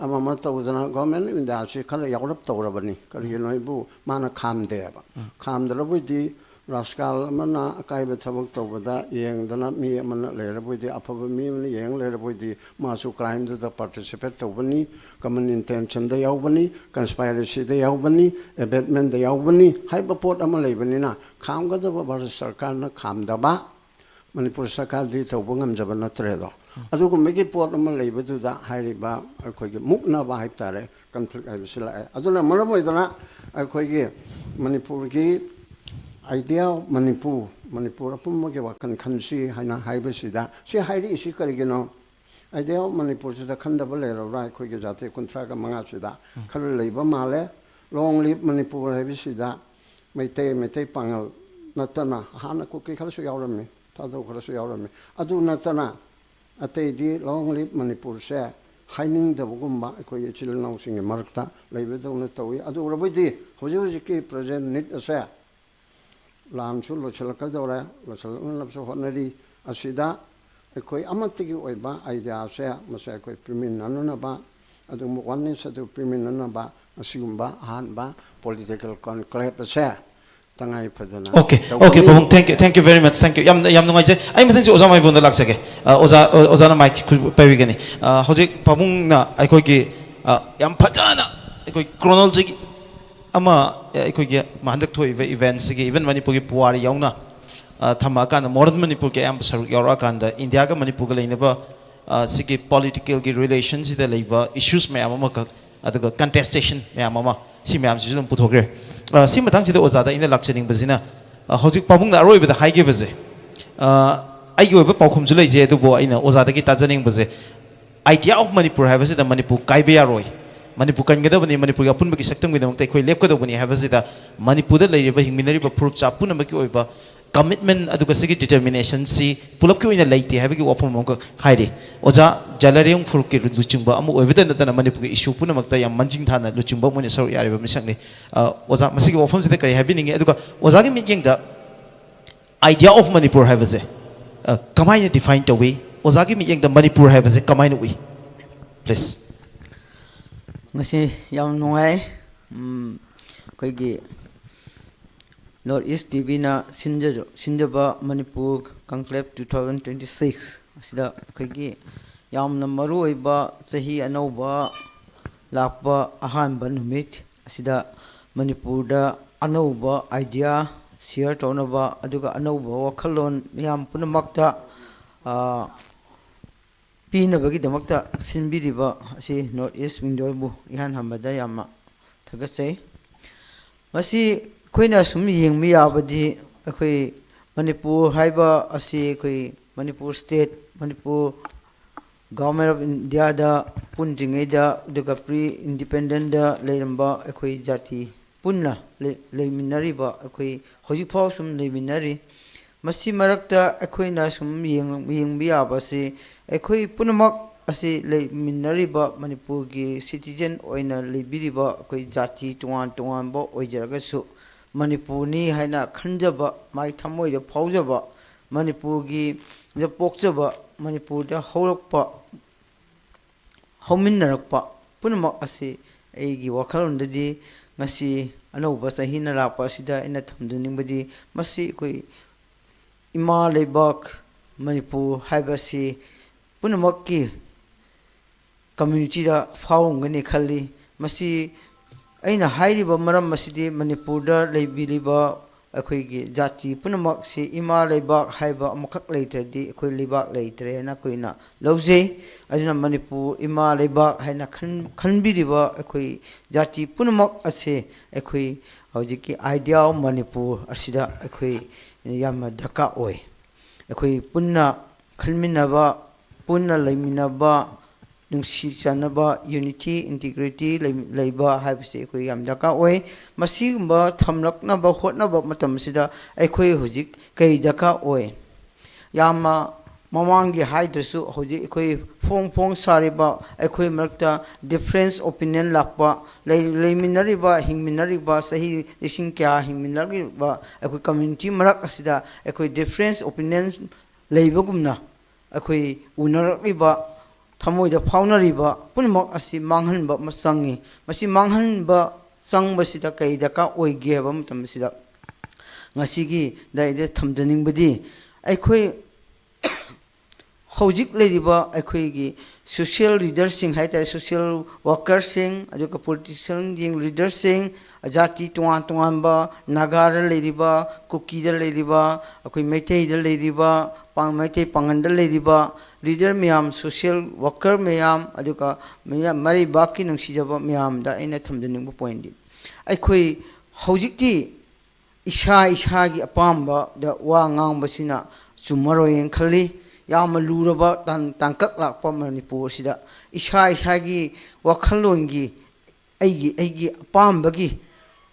amama tawdana government inda chi khala yaurap tawrabani kari noibu mana khamde ba khamdarabu di raskal amana akaiba thabak tawbada yengdana mi amana lerabu di afaba mi amana yeng lerabu di masu crime da participate tawbani common intention da yaubani conspiracy da yaubani abatement da yaubani haiba pot ama leibani na khamga da bharat sarkar na khamdaba manipur sarkar di tawbangam jabana tredo adugo megi pot ama leibedu da hairiba akoigi mukna ba haitare conflict aibisila aduna maramoidana akoigi manipur gi idea manipur apumage wakan khansi haina haibisida si hairi isi karigino idea manipur sida khandaba lero ra akoigi jate kuntra ga manga sida khal leiba male long live manipur haibisida mete pangal natana hana ko ki khalsu yawrami tado khalsu yawrami adu natana atei di long live manipur se haining da bugumba ko ye chil nong sing markta leibedo na tawi adu rabudi hoji ki present need ase lam chu lo chal ka dora lo chal un lab so honari asida ꯑꯩꯈꯣꯏ ꯑꯃꯠꯇꯒꯤ ꯑꯣꯏꯕ ꯑꯥꯏꯗꯤꯌꯥꯁꯦ ꯃꯁꯦ ꯑꯩꯈꯣꯏ ꯄꯤꯃꯤꯟꯅꯅꯕ ꯑꯗꯨꯒꯨꯝꯕ oneness ꯑꯗꯨ ꯄꯤꯃꯤꯟꯅꯅꯕ ꯑꯁꯤꯒꯨꯝꯕ ꯑꯍꯥꯟꯕ political ꯀꯟꯀ꯭ꯂꯦꯕ ꯑꯁꯦ ꯇꯉꯥꯏ ꯐꯗꯅ Okay, okay, Pabung, thank you very much. Thank you. Yam nungai je. Ai mathang si oza mai bunda laksake. Oza na mic pawi gani. Hojik Pabung na aikoi ki yam phajana aikoi chronology ama aikoi ki mahandak thoi events ki even Manipur ki puari yauna thama kan modern Manipur ke am saruk yaura kan da India ka Manipur ka leinaba sigi political ki relations ida leiba issues me ama ka aduga contestation me ama si me am si dum puthogre si mathang si da oza da ina lakchaning bazina hojik Pabung na aroi ba haige baze ai gi oiba paukhum ju leije adubo aina oza da ki tajaning baze idea of Manipur have is the Manipur kaibe yaroi Manipur kan gadabani Manipur ga punba ki saktam gi damakta khoi lep kadobani have is the Manipur da leiriba hingminari ba proof cha punama ki oiba commitment aduga sigi determination si pulap ki oina leite have ki wapom mong hairi oja jalariung furuk ki luchingba amu oibida na Manipur ki issue punamakta yam manjing thana luchingba moni saru yariba misakni oja masigi wapom sida kari have ninge aduga oja gi meeting da idea of Manipur have is kamai define the way oza gi meeting da Manipur have is kamai ui please ngasi yam nungai koi gi North East TV na Sinjaba Manipur Conclave 2026 asida koi gi yam na maru oiba chahi anauba lakpa ahanba numit asida Manipur da anauba idea share tonaba aduga anauba wakhalon yam punamakta pinabagi damakta sinbiriba asi North East Wingdoibu ihan hamada yama thagase masi koina sum yengmi yabadi akhoi Manipur haiba asi akhoi Manipur state Manipur government of India da punjingai da duga pre independent da leiramba akhoi jati punna leiminariba akhoi hojipau sum leiminari masi marakta akhoi sum yengmi yabasi akhoi punamak asi leiminariba Manipur gi citizen oina leibiriba akhoi jati tuan bo oijaragasu Manipur ni haina khanjaba mai thamoi da phaujaba Manipur gi da pokjaba Manipur da haurakpa hauminnarakpa punamak asi eigi wakhalondadi ngasi anauba sahina lakpa sida ina thamduningbadi masi koi ima leibak Manipur haibasi punamak ki community da faungani khalli masi aina hairiba maram masidi Manipur da leibiriba akhoi gi jati punamak si ima leibak haiba amukhak leitadi akhoi leibak leitre na koina lojei ajuna Manipur ima leibak haina khanbiriba akhoi jati punamak ase akhoi hojiki idea of Manipur asida akhoi yamma dhaka oi akhoi punna khalminaba punna leiminaba nungsi chanaba unity integrity leiba haibse akhoi yam dhaka oi masigumba thamlaknaba hotnaba matam sida akhoi hojik kai dhaka oi yamma mamangi haidasu hojik akhoi phong sariba akhoi marakta difference opinion lakpa leiminariba hingminariba sahi lising kya hingminariba akhoi community marak asida akhoi difference opinions leibagumna akhoi unariba thamoi da faunariba punamak asi manghanba masangi masi manghanba sangbasida kai daka oige haba matam sida ngasigi daide thamjaningbadi akhoi hojik leiriba akhoi gi social leaders sing haita social workers sing ajuka politicians ding leaders sing ajati tuan ba nagara leiriba kuki da leiriba akhoi meitei da leiriba meitei panganda leiriba leader miyam social worker miyam ajuka miyam mari baki nungsijaba miyam da aina thamjaningba point di akhoi hojikti isha gi apamba da wa ngangbasina chumaroyen khali yama luraba tangkak lakpa Manipur sida isha gi wakhalongi aigi apambagi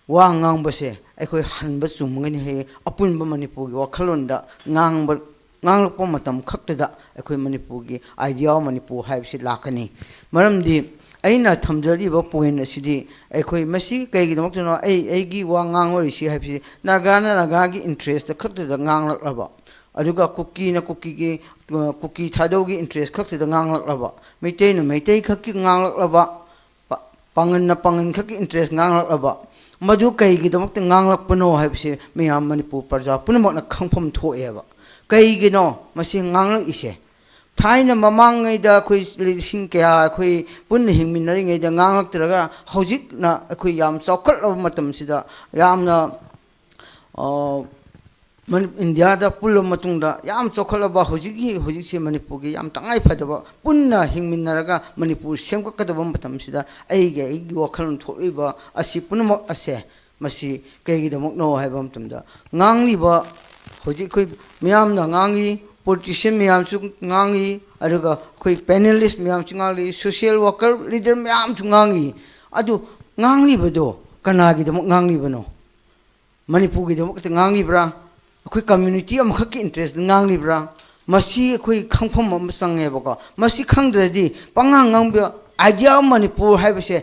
wa ngangbase akhoi hanba chumngani he apunba Manipur gi wakhalonda nganglakpa matam khaktada akhoi Manipur gi idea Manipur haibsi lakani maramdi aina thamjariba point asidi akhoi masi kaigi damakna aigi wa ngangori si haibsi naga gi interest khaktada nganglakaba aduga kuki na kuki thadau gi interest khak te ngang lak laba meitei na meitei khak ki ngang lak laba pangan na pangan khak ki interest ngang lak laba madu kai gi damak te ngang lak pano hai se miyam manipur parja punamak na khangpham thoe ba kai gi no masi ngang lak ise thaina mamang ngai da khoi sing kya khoi pun hingminari ngai da ngang lak traga hojik na khoi yam chawkal laba matam sida yamna India da pulo matungda yam chokhalaba hojik se manipur gi yam tangai phadaba punna hingminaraga manipur semkakadaba matam sida ai wakhal thoriba asi punamak ase masi kaigi damok no haiba matamda ngangli ba hojik khoi miyam na ngangi politician miyam chu ngangi aruga khoi panelist miyam chu ngangi social worker leader miyam chu ngangi adu ngangli bado kanagi damok ngangli bano manipur gi damok te ngangi bra अखोई community अमखक की interest ngang libra masi अखोई खंगफम अम संगे बको masi खंगद्रदि पंगांग ngang idea manipur haibase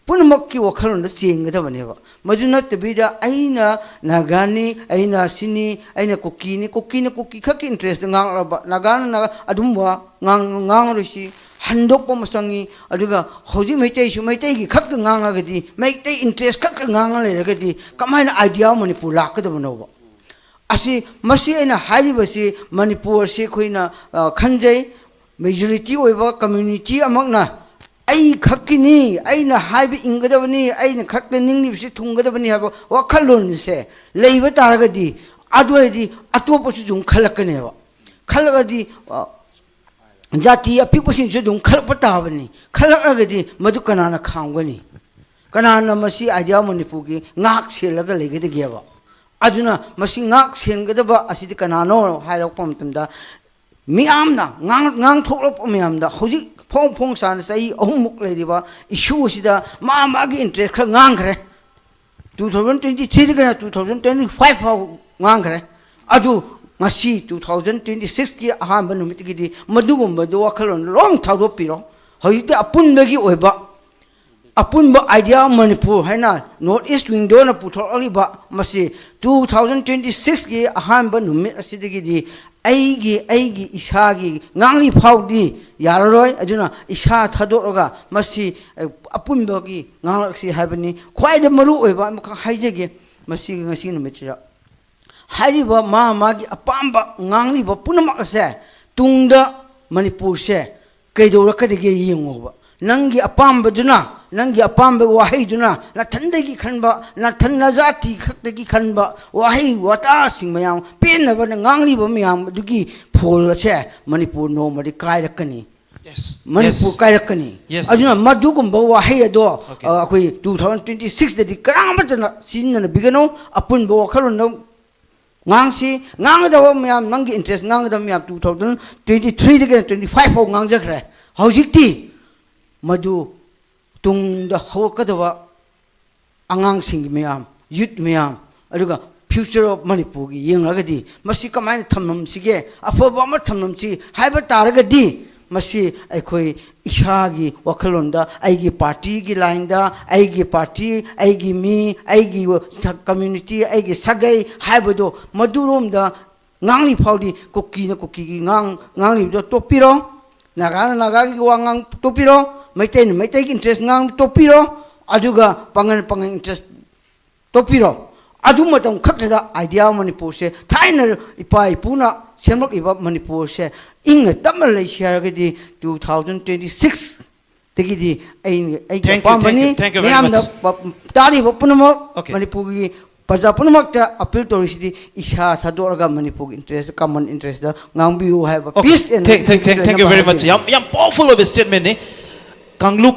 punmak ki wakhal na ching da bane ba maduna tebida aina nagani aina sini aina kuki khak interest ngang ba nagana na adumwa ngang rusi handok pa masangi aduga hoji meitai su meitai gi khak ngang agadi meitai interest khak ngang le ragadi kamaina idea manipur lak da bano ba asi masi aina hali basi manipur se khoina khanjai majority oiba community amakna ai khakini aina haibi ingadabani aina khakle ningni bisi thungadabani haba wakhalon se leiba taragadi adwedi atoposu jung khalakane ba khalagadi jati apiposin ju jung khalpatabani khalagadi madu kanana khangani kanana masi idea manipur gi ngak selaga legede geba aduna masi ngak senggadaba asidi kanano hairak pamtanda miyamna ngang thoklop miyamda hoji phong san sai ahumuk leriba issue sida magi interest kha ngang khre 2023 ga 2025 ngang khre adu ngasi 2026 ki ahamba numit gi di madugum badu wakhalon long thado piro hoji apun bagi oiba apunba idea manipur haina north east window na puthor aliba masi 2026 gi ahamba numit asidigi di aigi isagi ngangli phawdi yararoi aduna isa thadoroga masi apunba gi nganglaksi habani khwaida maru oiba amka haijege masi ngasi numit ja hariba magi apamba ngangli ba punamak se tungda manipur se kaidora kadege yengoba nangi apamba duna nangi apamba wahi duna na thandagi khanba na thanna jati khakdagi khanba wahi wata sing mayam penaba na ngangli ba mayam dugi phol se manipur no mari kairakani yes manipur kairakani ajuna madugum ba wahi ado akoi 2026 dadi karamata sinna bigano apun ba wakhalon na ngangsi ngangda mayam nangi interest ngangda mayam 2023 dagi 25 ho ngangjakre hojikti madu tungda hawakadaba angang sing miyam youth miyam aduga future of manipur gi yengragadi masi kamaina thamnam sige afaba ma thamnam chi haiba taragadi masi aikhoi ishagi wakhalonda aigi party gi line da aigi party aigi mi aigi community aigi sagai haibado maduromda ngangli phawdi kokki gi ngangli do topiro naga gi wangang topiro maitai ki interest ngang topiro aduga pangan interest topiro adu matam khakda idea manipur se thaina ipai puna semlok iba manipur se ing tamal lai share ga di 2026 tegi di ai pamani niam da tari punamo manipur gi parja punamak ta appeal to risidi isha thadorga manipur interest common interest da ngangbiu have peace and thank you very much yam powerful of a statement ne Kanglup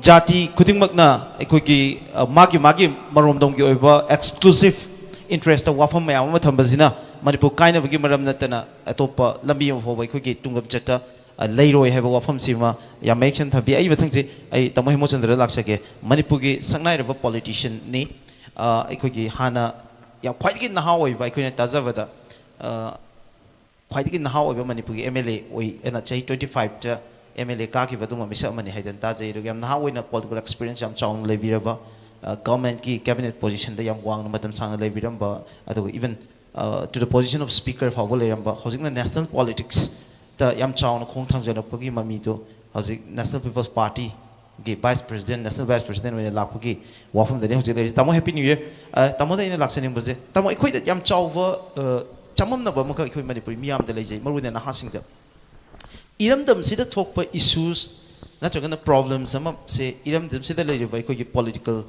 jati kudingmakna ekoki magi maromdom gi oiba exclusive interest of wafam mayam thambazina manipur kaina bagi maram natana atopa lambi hobai khoki tungam chata leiroi haba wafam sima ya mention thabi ai bathangse ai tamai mochandra laksake manipur gi sangnai raba politician ni ekoki hana ya khwaidgi naha oiba ekoina tajavada khwaidgi naha oiba manipur gi MLA oi ena chai 25 ta MLA kaki baduma misa mani haidan tajai rugam naha oina political experience yam chaung lebiraba government ki cabinet position da yam wang matam sang lebiramba adu even to the position of speaker fawba leiramba hojikna national politics ta yam chawna khong thangjanapagi mami do hojik national people's party ge vice president national vice president we lakpagi wafam da ne hojik leir tamo happy new year tamo da ina laksaning baje tamo ekhoi da yam chawwa chamam na ba maka ekhoi manipuri miyam da leijai marune na hasing da iramdam sida thokpa issues natragana problems ama se iramdam sida leiriba ekhoi political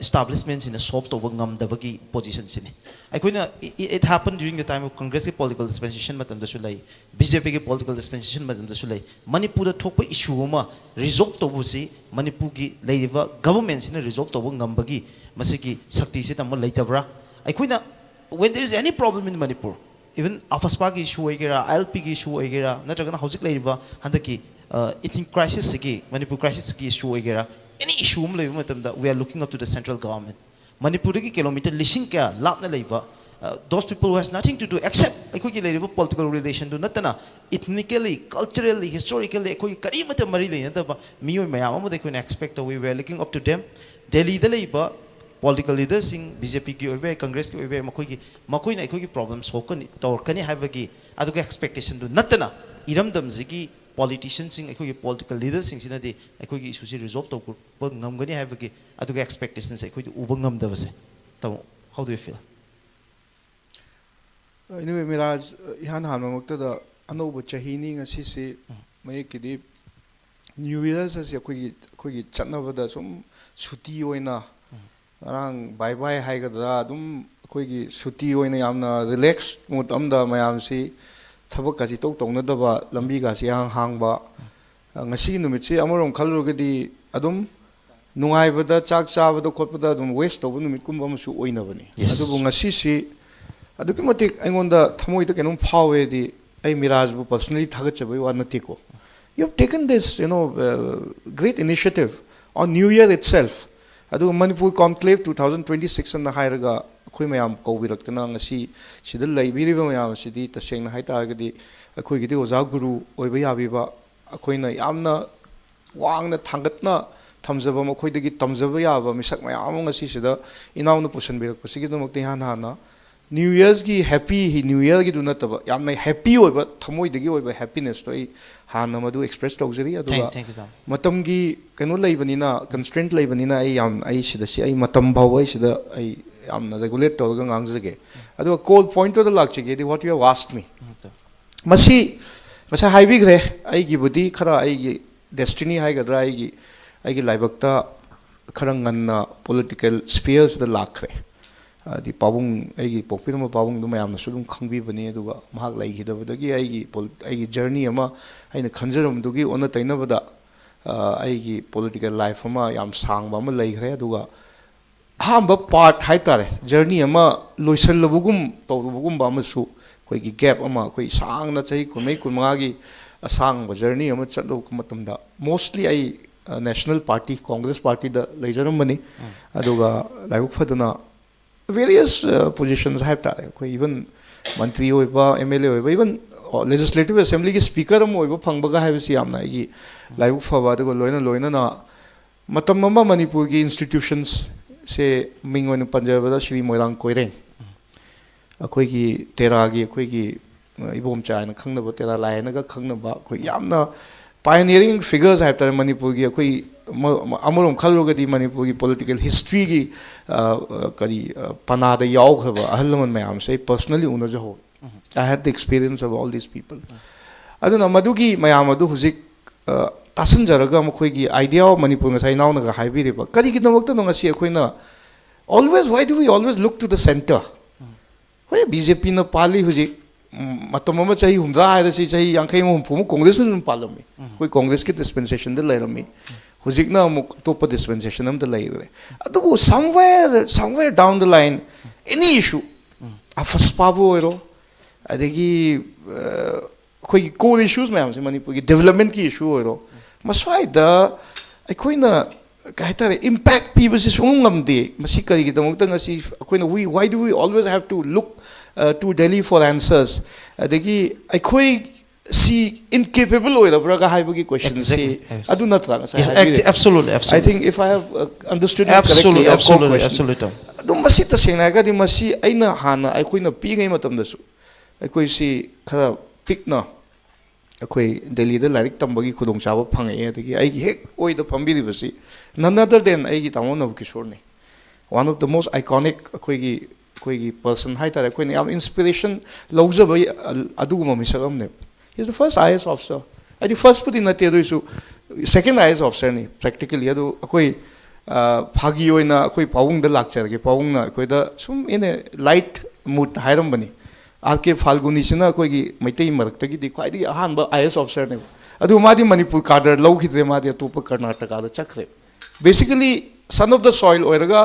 establishments in a solve to ngam dabagi position sine aikoina it happened during the time of congress ki political dispensation matam da sulai bjp ki political dispensation matam da sulai manipur da thokpa issue ma resolve to busi manipur ki leiriba government sine resolve to ngam bagi masiki sakti se tam leitabra aikoina when there is any problem in manipur even afaspa ki issue oigera ilp ki issue oigera natragana hojik leiriba handaki eating crisis ki manipur crisis ki issue oigera any issue we are looking up to the central government. Manipur ki kilometer lishing kya lapna leiba those people who has nothing to do except ekoi ki leiba political relation do natana ethnically, culturally, historically ekoi kari mata mari le na ba miyoi mayam am de ko expect we were looking up to them. Delhi da leiba political leaders sing BJP ki oibe Congress ki oibe makoi na ekoi ki problems hokani tor kani habagi adu ka expectation do natana iramdam zigi politicians sing ekoi political leaders sing sina de ekoi issue se resolve to ko ngamgani habagi adu ka expectations ekoi uba ngamdabase tamo how do you feel anyway miraj ihan hanmakta da anobu chahini ngasi se mai kidi new year sa se ekoi chatnaba da sum suti oina arang bye bye haigadra dum ekoi suti oina yamna relax mood amda mayam si thaba kasi tok tongna daba lambi ga si hang ba ngasi numit si amarom khalrugadi adum nungai bada chak cha bada khot bada dum waste to numit kum bam su oina bani adu ngasi si adu ki matik aingonda thamoi da kenum phawe di ai miraj bu personally thagat chabai wa nati ko you have taken this great initiative on new year itself adu manipur conclave 2026 and the hairaga khoi mayam ko birakna ngasi sida laibiriba mayam sidi tasengna haita gadi khoi gidi oja guru oiba yabiba khoina yamna wangna thangatna thamjaba makhoi dagi tamjaba yaba misak mayam ngasi sida inauna pusan birak pasigi domokte hana new years gi happy new year gi duna taba yamna happy oiba thamoi dagi oiba happiness to I hana madu express tawjari aduga matam gi kanu laibani na constraint laibani na ai sida si ai matam bawai sida ai amna regulate to ga ngangjage adu call point to the lakchige di what you have asked me masa high big re ai gi budi khara ai gi destiny hai ga dra ai gi laibakta kharang nganna political spheres the lakre di pabung ai gi pokpirma pabung du mayam na sulum khangbi bani aduga mahak lai gi dabadagi ai gi journey ama aina khanjaram dugi ona taina bada ai gi political life ama yam sang ba ma lai khre aduga hamba part haitare journey ama loisal lobugum tawbugum ba masu koi gi gap ama koi sang na chai kunmai kunma gi asang ba journey ama chatlo matamda mostly ai national party congress party da leijaram mani aduga laibuk fadana various positions have tare koi even mantri oiba mla oiba even legislative assembly gi speaker am oiba phangbaga haibisi amna gi laibuk faba aduga loina na matam mama manipur gi institutions se mingwan panjabada shri moirang koireng akoi gi tera gi akoi gi ibom chaina khangnaba tera laina ga khangnaba koi yamna pioneering figures have tare manipur gi akoi amurom khalroga di manipur gi political history gi kari panada yaw khaba ahalman mayam say personally unaja ho I had the experience of all these people aduna madugi mayam adu huzik tasan jaraga mkhoi gi idea of manipur ngasai naw na ga haibi riba kari gi nawakta no ngasi akhoina always why do we always look to the center why BJP na pali huji matomama chahi humra haida si chahi yankai mo phumu congress nu palami koi congress ki dispensation de lairami hujik na mu top dispensation am de laire adu somewhere down the line any issue afas pabu ero adegi koi core issues mayam se manipur ki development ki issue ero maswai da aikoina kaitare impact people is ungamde masi kari gi damok tang asi akoina why do we always have to look to Delhi for answers adegi akoi si incapable oira braga haibugi question si adu natra absolutely I think if I have understood it correctly absolutely ꯑꯗꯨꯝ ꯃꯁꯤ ꯇꯁꯦꯡꯅ ꯍꯥꯏꯔꯒꯗꯤ ꯃꯁꯤ ꯑꯩꯅ ꯍꯥꯟꯅ ꯑꯩꯈꯣꯏꯅ ꯄꯤꯛꯏꯉꯩ ꯃꯇꯝꯗꯁꯨ ꯑꯩꯈꯣꯏꯁꯤ ꯈꯔ ꯄꯤꯛꯅ ꯑꯩꯈꯣꯏ ꯗꯦꯜꯂꯤꯗ ꯂꯥꯏꯔꯤꯛ ꯇꯝꯕꯒꯤ ꯈꯨꯗꯣꯡꯆꯥꯕ ꯐꯪꯉꯛꯑꯦ ꯑꯗꯒꯤ ꯑꯩꯒꯤ ꯍꯦꯛ ꯑꯣꯏꯗ ꯐꯝꯕꯤꯔꯤꯕꯁꯤ ꯅꯟ ꯑꯗꯔ ꯗꯦꯟ ꯑꯩꯒꯤ ꯇꯥꯃꯣ ꯅꯕꯀꯤꯁꯣꯔꯅꯤ ꯋꯥꯟ ꯑꯣꯐ ꯗ ꯃꯣꯁט ꯑꯥꯏꯀꯣꯅꯤꯛ ꯑꯩꯈꯣꯏꯒꯤ ꯄꯔꯁꯟ ꯍꯥꯏꯇꯥꯔꯦ ꯑꯩꯈꯣꯏꯅ ꯌꯥꯝ ꯏꯟꯁꯄꯤꯔꯦꯁꯟ ꯂꯧꯖꯕ ꯑꯗꯨꯒꯨꯝꯕ ꯃꯤꯁꯛ ꯑꯃꯅꯦꯕ ꯍꯤ ꯏꯁ ꯗ ꯐꯥꯔꯁ IAS ꯑꯣꯐꯤꯁꯔ ꯍꯥꯏꯗꯤ ꯐꯥꯔꯁꯄꯨꯗꯤ ꯅꯠꯇꯦ ꯑꯗꯨꯑꯣꯏꯁꯨ ꯁꯦꯀꯦꯟ IAS ꯑꯣꯐꯤꯁꯔꯅꯤ ꯄ꯭ꯔꯦꯛꯇꯤꯀꯦꯂꯤ ꯑꯗꯨ ꯑꯩꯈꯣꯏ ꯐꯥꯒꯤ ꯑꯣꯏꯅ ꯑꯩꯈꯣꯏ ꯄꯥꯕꯨꯡꯗ ꯂꯥꯛꯆꯔꯒꯦ ꯄꯥꯕꯨꯡꯅ ꯑꯩꯈꯣꯏꯗ ꯁꯨꯝ ꯏꯟ ꯑꯦ ꯂꯥꯏꯠ ꯃꯨꯗ ꯍꯥꯏꯔꯝꯕꯅꯤ R.K. ꯐꯥꯜꯒꯨꯅꯤꯁꯤꯅ ꯑꯩꯈꯣꯏꯒꯤ ꯃꯩꯇꯩ ꯃꯔꯛꯇꯒꯤꯗꯤ ꯈ꯭ꯋꯥꯏꯗꯒꯤ ꯑꯍꯥꯟꯕ IAS ꯑꯣꯐꯤꯁꯔꯅꯦꯕ ꯑꯗꯨꯒ ꯃꯥꯗꯤ ꯃꯅꯤꯄꯨꯔ ꯀꯥꯗꯔ ꯂꯧꯈꯤꯗ꯭ꯔꯦ ꯃꯥꯗꯤ ꯑꯇꯣꯞꯄ ꯀꯔꯅꯥꯇꯀꯥꯗ ꯆꯠꯈ꯭ꯔꯦ ꯕꯦꯁꯤꯀꯦꯂꯤ ꯁꯟ ꯑꯣꯐ ꯗ ꯁꯣꯏꯜ ꯑꯣꯏꯔꯒ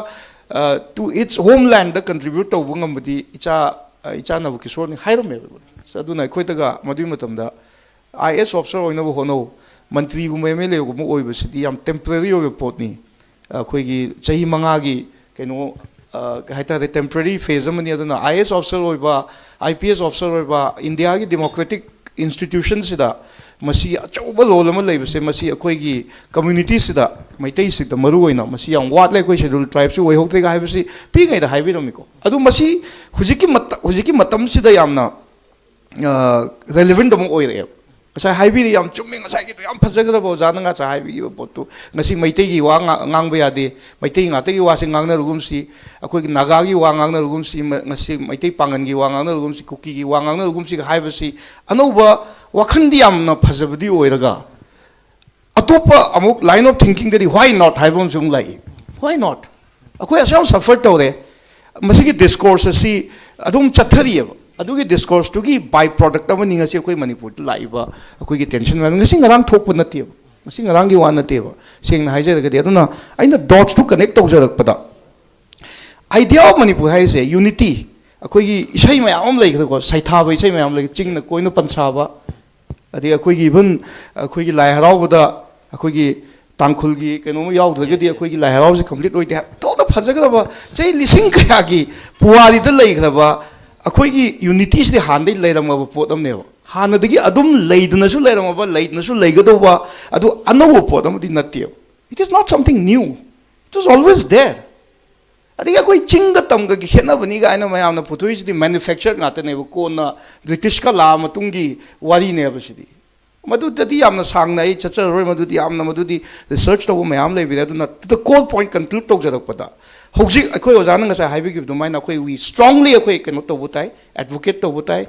ꯇꯨ ꯏꯠꯁ ꯍꯣꯝꯂꯦꯟꯗ ꯀꯟꯇ꯭ꯔꯤꯕ꯭ꯌꯨꯠ ꯇꯧꯕ ꯉꯝꯕꯗꯤ ꯏꯆꯥ ꯅꯕꯀꯤꯁꯣꯔꯅꯤ ꯍꯥꯏꯔꯝꯃꯦꯕ ꯑꯗꯨꯅ ꯑꯩꯈꯣꯏꯗꯒ ꯃꯗꯨꯒꯤ ꯃꯇꯝꯗ IAS ꯑꯣꯐꯤꯁꯔ ꯑꯣꯏꯅꯕ ꯍꯣꯠꯅꯧ ꯃꯟꯇ꯭ꯔꯤꯒꯨꯝꯕ MLA ꯒꯨꯝꯕ ꯑꯣꯏꯕꯁꯤꯗꯤ ꯌꯥꯝ ꯇꯦꯝꯄꯔꯔꯤ ꯑꯣꯏꯕ ꯄꯣꯠꯅꯤ ꯑꯩꯈꯣꯏꯒꯤ ꯆꯍꯤ 5ꯒꯤ ꯀꯩꯅꯣ ꯀꯩ ꯍꯥꯏꯇꯥꯔꯦ ꯇꯦꯝꯄꯔꯔꯤ ꯐꯦꯖ ꯑꯃꯅꯤ ꯑꯗꯨꯅ IAS ꯑꯣꯐꯤꯁꯔ ꯑꯣꯏꯕ IPS ꯑꯣꯐꯤꯁर ꯑꯣꯏꯕ ꯏꯟꯗꯤꯌꯥꯒꯤ ꯗꯦꯃꯣꯀ꯭ꯔꯦꯇꯤꯛ ꯏꯟꯁꯇꯤꯇ꯭ꯌꯨꯁꯟꯁꯤꯗ ꯃꯁꯤ ꯑꯆꯧꯕ ꯂꯣꯜ ꯑꯃ ꯂꯩꯕꯁꯦ ꯃꯁꯤ ꯑꯩꯈꯣꯏꯒꯤ ꯀꯝꯃ꯭ꯌꯨꯅꯤꯇꯤꯁꯤꯗ ꯃꯩꯇꯩꯁꯤꯗ ꯃꯔꯨꯑꯣꯏꯅ ꯃꯁꯤ ꯌꯥꯝ ꯋꯥꯠꯂꯦ ꯑꯩꯈꯣꯏ ꯁꯦꯗꯨꯜ ꯇ꯭ꯔꯥꯏꯕꯁꯤ ꯑꯣꯏꯍꯧꯗ꯭ꯔꯦꯒ ꯍꯥꯏꯕꯁꯤ ꯄꯤꯛꯏꯉꯩꯗ ꯍꯥꯏꯕꯤꯔꯝꯃꯤꯀꯣ ꯑꯗꯨ ꯃꯁꯤ ꯍꯧꯖꯤꯛꯀꯤ ꯃꯇꯝꯁꯤꯗ ꯌꯥꯝꯅ ꯔꯦꯂꯤꯚꯦꯟꯠ ꯑꯃ ꯑꯣꯏꯔꯛꯑꯦꯕ ngasa haibiri yam chummi ngasa gi yam phajagra bo jana nga cha haibi bo potu ngasi maitai gi wa ngang ba yade maitai nga te gi wa se ngang na rugum si akoi gi naga gi wa ngang na rugum si ngasi maitai pangan gi wa ngang na rugum si kuki gi wa ngang na rugum si haiba si anoba wakhan di yam na phajabdi oiraga atopa amuk line of thinking dari why not haibom sung lai why not akoi asam suffer tore masigi discourse si adum chathari adugi discourse tugi by product ama ninga si akoi manipur laiba akoi gi tension ma ngasi ngarang thokpa nate ngasi ngarang gi wan nate sing na haije ga de aduna aina dots to connect tau jarak pada idea of manipur hai se unity akoi gi isai mayam lai ko saitha ba isai mayam lai ching na koino pansa ba adi akoi gi even akoi gi lai harau da akoi gi tangkhul gi keno yaw daga di akoi gi lai harau se complete oi de to da phajaga ba chei lising kya gi puari da lai khaba अखोई unity से हान लेरम pot हानदगी लेदनसु लेरम लेदनसु लेगदोबा अदु अनव पोट नते it is not something new it was always there अदगी अखोई चिंग तमग की खेनबनी गायना मयामना पुथुइसिदि मैन्युफैक्चर नातनेब कोना ब्रिटिश का ला मतुंगी वारी नेबसिदि मदुदि यामना सांगना आई चचरोय मदुदि यामना मदुदि रिसर्च तब मयाम लेबिरे अदुना द कोल पॉइंट कंक्लूड तौजरकपदा हौजिक अखोई ओजाना ngasa हाइबिगिब दुमाइना अखोई वी स्ट्रांगली अखोई कनो तबुताई एडवोकेट तबुताई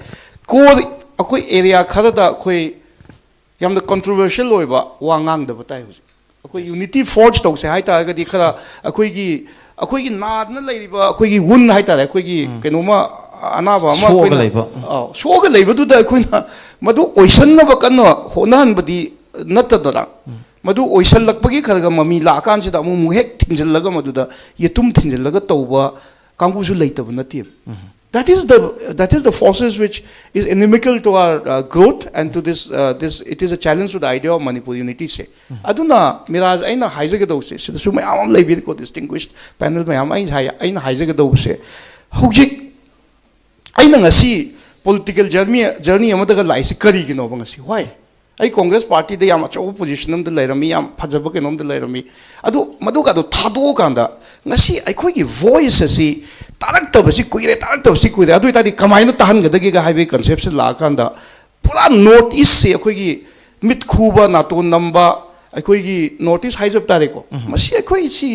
कोर अखोई एरिया खरदा अखोई यामना कंट्रोवर्शियल ओइबा वांगांग दबताई हौजिक अखोई यूनिटी फोर्ज तौसे हाइता गदि खरा अखोई की नादना लेरिबा अखोई की वुन हाइता अखोई की कनोमा अनाबा अमा अखोई सोगा लेबदुदा अखोइना मदु ओइसनबा कनो होनहनबदी नतदरा मधु ओइसलपगी खरगा ममी लाकान से अमु हेक थिंजलगा मधुदा यतुम थिंजलगा तौबा कांगुसु लेतब नति that is the forces which is inimical to our growth and to this it is a challenge to the idea of Manipur unity se aduna miraj aina haijage do se sidasu mayam lebi ko distinguished panel mayam aina haijage do se hojik aina ngasi political journey amadaga laisi kari gino ngasi why I Congress Party de yam acho position am de lairami yam phajaba kenom de lairami adu maduga do thado kanda ngasi akhoi gi voice asi tarak tabasi kuire adu itadi kamaina tahan gadagi ga highway concept se la kanda pura north east se akhoi gi mit khuba naton namba akhoi gi north east haijab tare ko masi akhoi si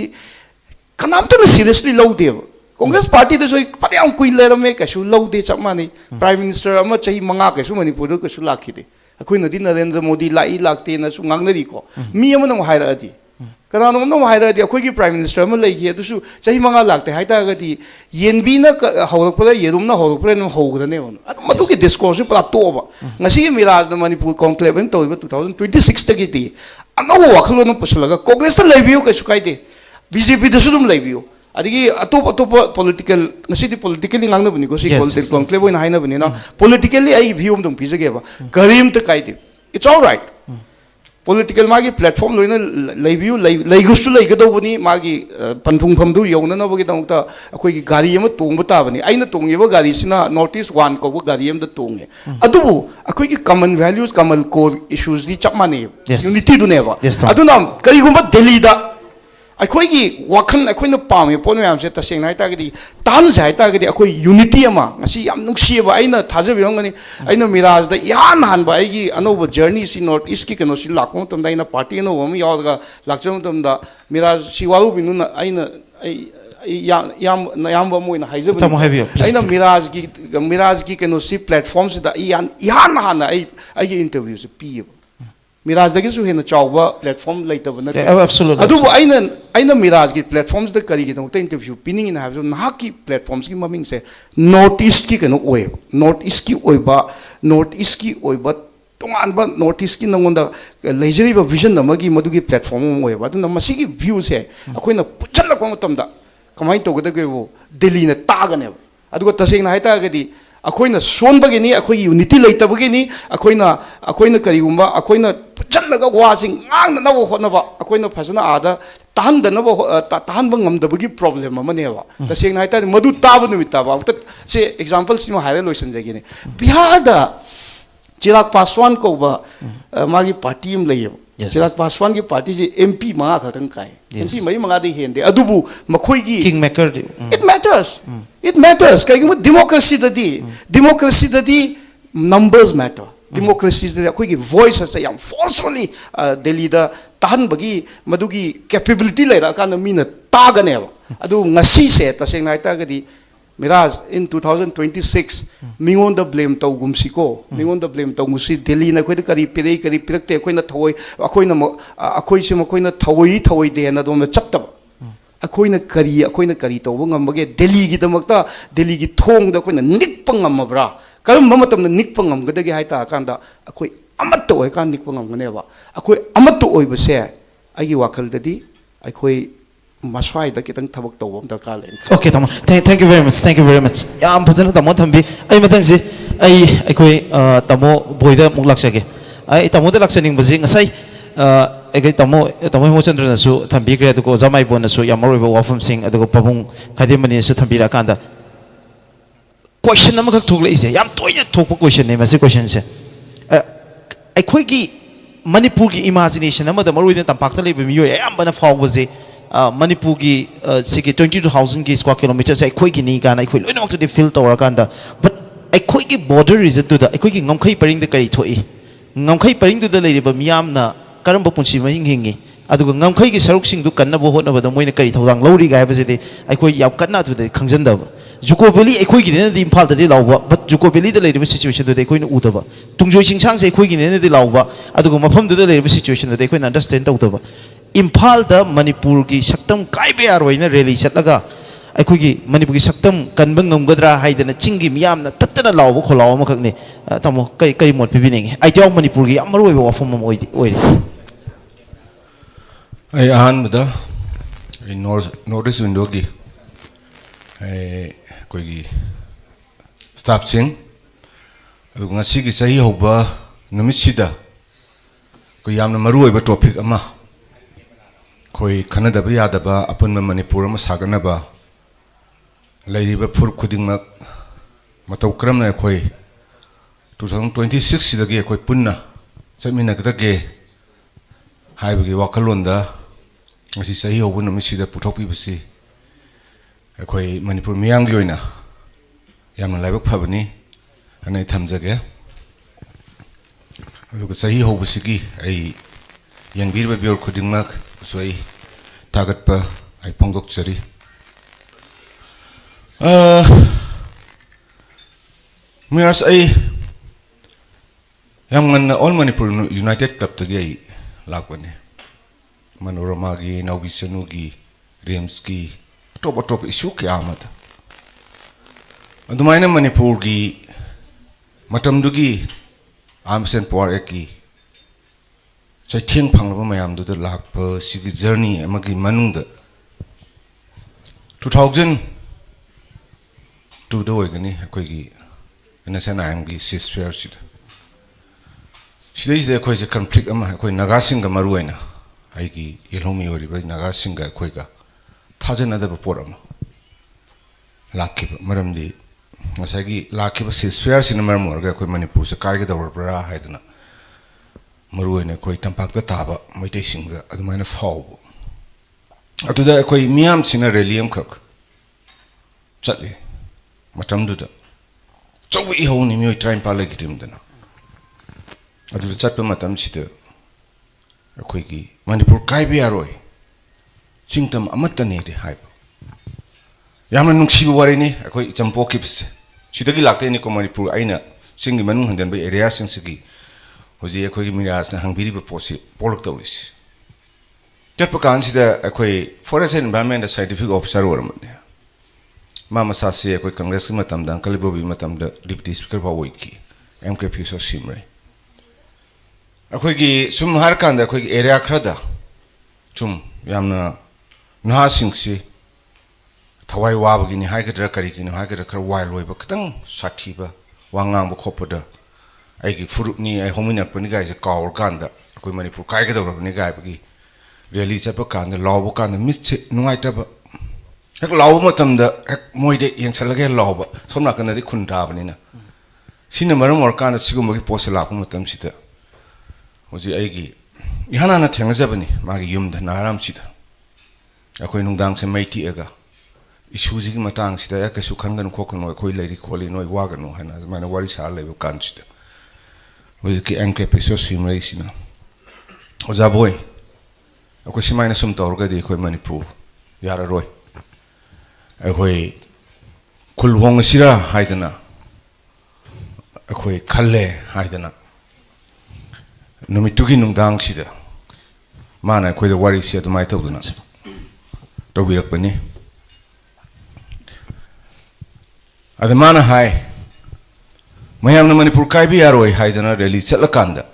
kanamta na seriously low de Congress Party de soi pariam kui lairame ka su low de chamani prime minister ama chahi manga ka su manipur ka su lakhide अखोई नदी नरेंद्र मोदी लाई लाते न सु ngangnari ko mi amana mo haira adi kana no no haira adi अखोई की prime minister म लई गे दुसु चही मंगा लागते हाइता गति येनबी न हौरक पला येरुम न हौरक पला न हौगदने वन मदु की डिस्कोर्स पला तोबा ngasi मिराज न मणिपुर कॉन्क्लेव न तोइबा 2026 तकी दी अनो वखलो न पुसलगा कांग्रेस त लइबियो कछु काइदे बीजेपी दसु दुम लइबियो अदगी अतोप political ngasi politically ngangna buni ko si political conclave oina haina buni na politically ai view dum pizage ba garim ta kaide it's all right political magi platform loina leibiu leigustu leiga do buni magi panthung pham du yona na bogi tamta akoi gi gari ama tongba ta bani aina tongiba gari sina notice one ko gari am da tonge adubu akoi gi common values common core issues di chapmani unity du neba aduna kari gumba delhi da ꯑꯩꯈꯣꯏꯒꯤ ꯋꯥꯈꯜ ꯑꯩꯈꯣꯏꯅ ꯄꯥꯝꯃꯤꯕ ꯄꯣꯠ ꯃꯌꯥꯝꯁꯦ ꯇꯁꯦꯡꯅ ꯍꯥꯏꯇꯥꯔꯒꯗꯤ ꯇꯥꯟꯅꯁꯦ ꯍꯥꯏꯇꯥꯔꯒꯗꯤ ꯑꯩꯈꯣꯏ ꯌꯨꯅꯤꯇꯤ ꯑꯃ ꯉꯁꯤ ꯌꯥꯝ ꯅꯨꯡꯁꯤꯕ ꯑꯩꯅ ꯊꯥꯖꯕꯤꯔꯝꯒꯅꯤ ꯑꯩꯅ ꯃꯤꯔꯥꯖꯗ ꯏꯍꯥꯟ ꯍꯥꯟꯕ ꯑꯩꯒꯤ ꯑꯅꯧꯕ ꯖꯔꯅꯤꯁꯤ ꯅꯣꯔꯠ ꯏꯁꯀꯤ ꯀꯩꯅꯣꯁꯤ ꯂꯥꯛꯄ ꯃꯇꯝꯗ ꯑꯩꯅ ꯄꯥꯔꯇꯤ ꯑꯅꯧꯕ ꯑꯃ ꯌꯥꯎꯔꯒ ꯂꯥꯛꯆꯕ ꯃꯇꯝꯗ ꯃꯤꯔꯥꯖ ꯁꯤ ꯋꯥꯔꯨꯕꯤꯅꯨꯅ ꯌꯥꯝꯕ ꯑꯃ ꯑꯣꯏꯅ ꯍꯥꯏꯖꯕꯅꯤ ꯑꯩꯅ ꯃꯤꯔꯥꯖꯒꯤ ꯀꯩꯅꯣꯁꯤ ꯄ꯭ꯂꯦꯠꯐꯣꯝꯁꯤꯗ ꯏꯍꯥꯟ ꯍꯥꯟꯅ ꯑꯩꯒꯤ ꯏꯟꯇꯔꯚ꯭ꯌꯨꯁꯤ ꯄꯤꯌꯦꯕ ꯃꯤꯔꯥꯖꯗꯒꯤꯁꯨ ꯍꯦꯟꯅ ꯆꯥꯎꯕ ꯄ꯭ꯂꯦꯠꯐꯣꯝ ꯂꯩꯇꯕ ꯅꯠꯇꯦ ꯑꯗꯨꯕꯨ ꯑꯩꯅ ꯃꯤꯔꯥꯖꯒꯤ ꯄ꯭ꯂꯦꯠꯐꯣꯝꯁꯤꯗ ꯀꯔꯤꯒꯤꯗꯃꯛꯇ ꯏꯟꯇꯔꯚ꯭ꯌꯨ ꯄꯤꯅꯤꯡꯉꯤꯅ ꯍꯥꯏꯕꯁꯨ ꯅꯍꯥꯛꯀꯤ ꯄ꯭ꯂꯦꯠꯐꯣꯝꯁꯤꯒꯤ ꯃꯃꯤꯡꯁꯦ ꯅꯣꯔꯠ ꯏꯁꯀꯤ ꯀꯩꯅꯣ ꯑꯣꯏꯌꯦꯕ ꯅꯣꯔꯠ ꯏꯁꯀꯤ ꯑꯣꯏꯕ ꯇꯣꯉꯥꯟꯕ ꯅꯣꯔꯠ ꯏꯁꯀꯤ ꯅꯉꯣꯟꯗ ꯂꯩꯖꯔꯤꯕ ꯚꯤꯖꯟ ꯑꯃꯒꯤ ꯃꯗꯨꯒꯤ ꯄ꯭ꯂꯦꯠꯐꯣꯝ ꯑꯃ ꯑꯣꯏꯌꯦꯕ ꯑꯗꯨꯅ ꯃꯁꯤꯒꯤ ꯚ꯭ꯌꯨꯁꯦ ꯑꯩꯈꯣꯏꯅ ꯄꯨꯟꯁꯤꯜꯂꯛꯄ ꯃꯇꯝꯗ ꯀꯃꯥꯏꯅ ꯇꯧꯒꯗꯒꯦꯕꯨ ꯗꯦꯜꯂꯤꯅ ꯇꯥꯒꯅꯦꯕ ꯑꯗꯨꯒ ꯇꯁꯦꯡꯅ ꯍꯥꯏꯇꯥꯔꯒꯗꯤ ꯑꯩꯈꯣꯏꯅ ꯁꯣꯟꯕꯒꯤꯅꯤ ꯑꯩꯈꯣꯏꯒꯤ ꯌꯨꯅꯤꯇꯤ ꯂꯩꯇꯕꯒꯤꯅꯤ ꯑꯩꯈꯣꯏꯅ ꯀꯔꯤꯒꯨꯝꯕ ꯑꯩꯈꯣꯏꯅ ꯄꯨꯟꯁꯤꯜꯂꯒ ꯋꯥꯁꯤ ꯉꯥꯡꯅꯅꯕ ꯍꯣꯠꯅꯕ ꯑꯩꯈꯣꯏꯅ ꯐꯖꯅ ꯑꯥꯗ ꯇꯥꯍꯟꯕ ꯉꯝꯗꯕꯒꯤ ꯄ꯭ꯔꯣꯕ꯭ꯂꯦꯝ ꯑꯃꯅꯦꯕ ꯇꯁꯦꯡꯅ ꯍꯥꯏꯇꯥꯔꯗꯤ ꯃꯗꯨ ꯇꯥꯕ ꯅꯨꯃꯤꯠꯇꯕ ꯑꯃꯨꯛꯇ ꯁꯦ ꯑꯦꯛꯖꯥꯝꯄꯜꯁꯤꯃ ꯍꯥꯏꯔ ꯂꯣꯏꯁꯤꯟꯖꯒꯦꯅꯦ ꯕꯤꯍꯥꯔꯗ ꯆꯤꯔꯥꯛ ꯄꯥꯁꯋꯥꯟ ꯀꯧꯕ ꯃꯥꯒꯤ ꯄꯥꯔꯇꯤ ꯑꯃ ꯂꯩꯌꯦꯕ ꯆꯤꯔꯥꯛ ꯄꯥꯁꯋꯥꯟꯒꯤ ꯄꯥꯔꯇꯤꯁꯤ MP 5 ꯈꯛꯇꯪ ꯀꯥꯏ MP 3-4ꯗꯤ ꯍꯦꯟꯗꯦ ꯑꯗꯨꯕꯨ ꯃꯈꯣꯏꯒꯤ it matters ꯀꯩꯒꯨꯝꯕ ꯗꯦꯃꯣꯀ꯭ꯔꯦꯁꯤꯗꯗꯤ numbers matter ꯗꯦꯃꯣꯀ꯭ꯔꯦꯁꯤꯗꯗꯤ ꯑꯩꯈꯣꯏꯒꯤ ꯚꯣꯏꯁ ꯑꯁꯦ ꯌꯥꯝ ꯐꯣꯔꯁꯐꯨꯜꯂꯤ ꯗꯦꯜꯂꯤꯗ ꯇꯥꯍꯟꯕꯒꯤ ꯃꯗꯨꯒꯤ ꯀꯦꯄꯦꯕꯤꯂꯤꯇꯤ ꯂꯩꯔꯛꯑꯀꯥꯟꯗ ꯃꯤꯅ ꯇꯥꯒꯅꯦꯕ ꯑꯗꯨ ꯉꯁꯤꯁꯦ ꯇꯁꯦꯡꯅ ꯍꯥꯏꯇꯥꯔꯒꯗꯤ ꯃꯤꯔꯥꯖ in 2026 ꯃꯤꯉꯣꯟꯗ ꯕ꯭ꯂꯦꯝ ꯇꯧꯒꯨꯝꯁꯤꯀꯣ ꯃꯤꯉꯣꯟꯗ ꯕ꯭ꯂꯦꯝ ꯇꯧꯒꯨꯝꯁꯤ ꯗꯦꯜꯂꯤꯅ ꯑꯩꯈꯣꯏꯗ ꯀꯔꯤ ꯄꯤꯔꯛꯏ ꯀꯔꯤ ꯄꯤꯔꯛꯇꯦ ꯑꯩꯈꯣꯏꯅ ꯑꯩꯈꯣꯏꯁꯦ ꯃꯈꯣꯏꯅ ꯊꯧꯑꯣꯏꯗꯦ ꯍꯥꯏꯅ ꯑꯗꯣꯝꯗ ꯆꯠꯇꯕ ꯑꯩꯈꯣꯏꯅ ꯀꯔꯤ ꯇꯧꯕ ꯉꯝꯕꯒꯦ ꯗꯦꯜꯂꯤꯒꯤꯗꯃꯛꯇ ꯗꯦꯜꯂꯤꯒꯤ ꯊꯣꯡꯗ ꯑꯩꯈꯣꯏꯅ ꯅꯤꯛꯄ ꯉꯝꯃꯕ꯭ꯔꯥ ꯀꯔꯝꯕ ꯃꯇꯝꯗ ꯅꯤꯛꯄ ꯉꯝꯒꯗꯒꯦ ꯍꯥꯏ ꯇꯥꯔꯀꯥꯟꯗ ꯑꯩꯈꯣꯏ ꯑꯃꯠꯇ ꯑꯣꯏꯔꯀꯥꯟꯗ ꯅꯤꯛꯄ ꯉꯝꯒꯅꯦꯕ ꯑꯩꯈꯣꯏ ꯑꯃꯠꯇ ꯑꯣꯏꯕꯁꯦ ꯑꯩꯒꯤ ꯋꯥꯈꯜꯗꯗꯤ ꯑꯩꯈꯣꯏ maswai da kitang thabak tawam darkar len okay tamo thank you very much yam phajana tamo thambi ai matang si ai koi tamo boida muk laksage ai tamo da laksaning baji ngasai ai kai tamo mo chandra na su thambi kre adu ko jamai bon na su yamar ba wafam sing adu ko pabung khadimani su thambi ra kanda question nama khak thuk leise yam toina thokpa question ne masi question se ai khoi gi manipur gi imagination ama da maruina tampakta lebe miyo ayambana fawbaje Manipur ki sigi 22,000 ki square kilometers ai khoi ki ni kana ai khoi loina makta de fill tawra kanda but ai khoi ki border region tu da ai khoi ki ngamkhai paring de kari thoi ngamkhai paring tu da leiriba miyam na karamba punchi ma hingi aduga ngamkhai ki saruk sing du kanna bo hotna ba da moina kari thawdang lori ga ba jede ai khoi yam kanna tu de khangjan da Juko Valley ai khoi ki ne di Imphal da de lawba but Juko Valley da leiriba situation tu de khoi na udaba tungjoi singchang se khoi ki ne de lawba aduga mafam da leiriba situation da de khoi na understand tawdaba Imphal da Manipur ki saktam kaibe arwaina rally chatlaga aikugi Manipur ki saktam kanbang ngamgadra haidana chingi miyam na tattana lawba kholaw ma khakne tamo kai mot pibining ai jaw Manipur ki amroi ba wafam am oide ai ahan bada ai notice window ki ai koigi staff sing adu ngasi ki sahi hoba numit sida ko yamna maroi ba topic ama koi khanadaba yadaba apunma Manipur ma saganaba lairiba phur khudingmak matau kramna koi 2026 sidagi koi punna chamina kadage haibagi wakalonda ngasi sahi hobun mi sida puthopi basi koi Manipur miyang loina yamna laibak phabani anai thamjage aduga sahi hobusigi ai yangbirba bior khudingmak Soi target pa ai pongdok chari miras ai yang ngan all Manipur United Club to gai lakwane Manorama gi Naubisanu gi Rems gi top issue ki amata adumaina Manipur gi matam dugi amsen power eki Sai thieng phanglaba mayam du da lakpa sigi journey amagi manungda 2002 da oigani akoigi NSNIM gi ceasefire sida sidai akhoi je conflict ama akhoi Nagasinga maruaina aigi yelhomi oriba Nagasinga akhoiga thajana da por ama lakhiba maramdi ngasagi lakhiba ceasefire sina maram orga akhoi Manipur se kaiga da orbra haidana Maruina koi tampak da taba moitei singda adumaina fau ꯑꯗꯨꯗ ꯑꯩꯈꯣꯏ ꯃꯤꯌꯥꯝꯁꯤꯅ rally ꯑꯃꯈꯛ ꯆꯠꯂꯤ ꯃꯇꯝꯗꯨꯗ ꯑꯆꯧꯕ ꯏꯍꯧꯅꯤ ꯃꯤꯑꯣꯏ 35 ꯂꯩꯈꯤꯗ꯭ꯔꯤꯃꯗꯅ ꯑꯗꯨꯗ ꯆꯠꯄ ꯃꯇꯝꯁꯤꯗ ꯑꯩꯈꯣꯏꯒꯤ ꯃꯅꯤꯄꯨꯔ ꯀꯥꯏꯕ ꯌꯥꯔꯣꯏ ꯆꯤꯡꯇꯝ ꯑꯃꯠꯇꯅꯦꯗꯤ ꯍꯥꯏꯕ ꯌꯥꯝꯅ ꯅꯨꯡꯁꯤꯕ ꯋꯥꯔꯤꯅꯤ ꯑꯩꯈꯣꯏ ꯏꯆꯝ ꯄꯣꯛꯈꯤꯕꯁꯦ ꯁꯤꯗꯒꯤ ꯂꯥꯛꯇꯣꯏꯅꯤꯀꯣ ꯃꯅꯤꯄꯨꯔ ꯑꯩꯅ ꯆꯤꯡꯒꯤ ꯃꯅꯨꯡ ꯍꯟꯖꯟꯕ ꯑꯦꯔꯤꯌꯥꯁꯤꯡꯁꯤꯒꯤ ꯍꯧꯖꯤꯛ ꯑꯩꯈꯣꯏꯒꯤ ꯃꯤꯔꯥꯖꯅ ꯍꯪꯕꯤꯔꯤꯕ ꯄꯣꯠꯁꯤ ꯄꯣꯛꯂꯛꯇꯧꯔꯤꯁꯤ ꯆꯠꯄ ꯀꯥꯟꯁꯤꯗ ꯑꯩꯈꯣꯏ ꯐꯣꯔꯦꯁ ꯑꯦꯟ ꯏꯟꯚꯥꯏꯔꯟꯃꯦꯟꯗ ꯁꯥꯏꯟꯇꯤꯐꯤꯛ ꯑꯣꯐꯤꯁꯥꯔ ꯑꯣꯏꯔꯝꯕꯅꯦ ꯃꯥ ꯃꯁꯥꯁꯤ ꯑꯩꯈꯣꯏ ꯀꯪꯒ꯭ꯔꯦꯁꯀꯤ ꯃꯇꯝꯗ ꯑꯪꯀꯜ ꯏꯕꯣꯕꯤ ꯃꯇꯝꯗ ꯗꯤꯄꯨꯇꯤ ꯁ꯭ꯄꯤꯀꯔ ꯐꯥꯎ ꯑꯣꯏꯈꯤ MK ꯐꯤꯁꯣ ꯁꯤꯝꯔꯩ ꯑꯩꯈꯣꯏꯒꯤ ꯁꯨꯝ ꯍꯥꯏꯔꯀꯥꯟꯗ ꯑꯩꯈꯣꯏꯒꯤ ꯑꯦꯔꯤꯌꯥ ꯈꯔꯗ ꯁꯨꯝ ꯌꯥꯝꯅ ꯅꯍꯥꯁꯤꯡꯁꯤ ꯊꯋꯥꯏ ꯋꯥꯕꯒꯤꯅꯤ ꯍꯥꯏꯒꯗ꯭ꯔꯥ ꯀꯔꯤꯒꯤꯅꯣ ꯍꯥꯏꯒꯗ꯭ꯔꯥ ꯈꯔ ꯋꯥꯏꯜ ꯑꯣꯏꯕ ꯈꯤꯇꯪ ꯁꯥꯊꯤꯕ ꯋꯥ ꯉꯥꯡꯕ ꯈꯣꯠꯄꯗ ꯑꯩꯒꯤ ꯐꯨꯔꯨꯞꯅꯤ ꯑꯩ ꯍꯧꯃꯤꯟꯅꯔꯛꯄꯅꯤ ꯒꯥꯏꯁꯦ ꯀꯥꯎꯔꯀꯥꯟꯗ ꯑꯩꯈꯣꯏ ꯃꯅꯤꯄꯨꯔ ꯀꯥꯏꯒꯗꯧꯔꯕꯅꯤ ꯒꯥꯏꯕꯒꯤ ꯔꯦꯂꯤ ꯆꯠꯄ ꯀꯥꯟꯗ ꯂꯥꯎꯕ ꯀꯥꯟꯗ ꯃꯤꯠꯁꯦ ꯅꯨꯡꯉꯥꯏꯇꯕ ꯍꯦꯛ ꯂꯥꯎꯕ ꯃꯇꯝꯗ ꯍꯦꯛ ꯃꯣꯏꯗ ꯌꯦꯡꯁꯜꯂꯒ ꯍꯦꯛ ꯂꯥꯎꯕ ꯁꯣꯝ ꯅꯥꯀꯟꯗꯗꯤ ꯈꯨꯟ ꯇꯥꯕꯅꯤꯅ ꯁꯤꯅ ꯃꯔꯝ ꯑꯣꯏꯔꯀꯥꯟꯗ ꯁꯤꯒꯨꯝꯕꯒꯤ ꯄꯣꯠꯁꯦ ꯂꯥꯛꯄ ꯃꯇꯝꯁꯤꯗ ꯍꯧꯖꯤꯛ ꯑꯩꯒꯤ ꯏꯍꯥꯟ ꯍꯥꯟꯅ ꯊꯦꯡꯅꯖꯕꯅꯤ ꯃꯥꯒꯤ ꯌꯨꯝꯗ ꯅꯥꯔꯥꯝꯁꯤꯗ ꯑꯩꯈꯣꯏ ꯅꯨꯡꯗꯥꯡꯁꯦ ꯃꯩ ꯇꯤꯛꯑꯒ ꯏꯁꯨꯁꯤꯒꯤ ꯃꯇꯥꯡꯁꯤꯗ ꯀꯩꯁꯨ ꯈꯟꯒꯅꯨ ꯈꯣꯠꯀꯅꯨ ꯑꯩꯈꯣꯏ ꯂꯩꯔꯤ ꯈꯣꯠꯂꯤ ꯅꯣꯏ ꯋꯥꯒꯅꯨ ꯍꯥꯏꯅ ꯑꯗꯨꯃꯥꯏꯅ ꯋꯥꯔꯤ ꯁꯥꯔ ꯂꯩꯕ ꯀꯥꯟꯁꯤꯗ ꯍꯧꯖꯤꯛꯀꯤ MK ꯐꯤꯁꯣ ꯁꯤꯝꯔꯩꯁꯤꯅ ꯑꯣꯖꯥ ꯕꯣꯏ ꯑꯩꯈꯣꯏ ꯁꯨꯃꯥꯏꯅ ꯁꯨꯝ ꯇꯧꯔꯒꯗꯤ ꯑꯩꯈꯣꯏ ꯃꯅꯤꯄꯨꯔ ꯌꯥꯔꯔꯣꯏ ꯑꯩꯈꯣꯏ ꯈꯨꯜ ꯍꯣꯡꯉꯁꯤꯔꯥ ꯍꯥꯏꯗꯅ ꯑꯩꯈꯣꯏ ꯈꯜꯂꯦ ꯍꯥꯏꯗꯅ ꯅꯨꯃꯤꯠꯇꯨꯒꯤ ꯅꯨꯡꯗꯥꯡꯁꯤꯗ ꯃꯥꯅ ꯑꯩꯈꯣꯏꯗ ꯋꯥꯔꯤꯁꯤ ꯑꯗꯨꯃꯥꯏꯅ ꯇꯧꯗꯅ ꯇꯧꯕꯤꯔꯛꯄꯅꯤ ꯑꯗ ꯃꯥꯅ ꯍꯥꯏ ꯃꯌꯥꯝꯅ ꯃꯅꯤꯄꯨꯔ ꯀꯥꯏꯕ ꯌꯥꯔꯣꯏ ꯍꯥꯏꯗꯅ ꯔꯦꯂꯤ ꯆꯠꯂꯀꯥꯟꯗ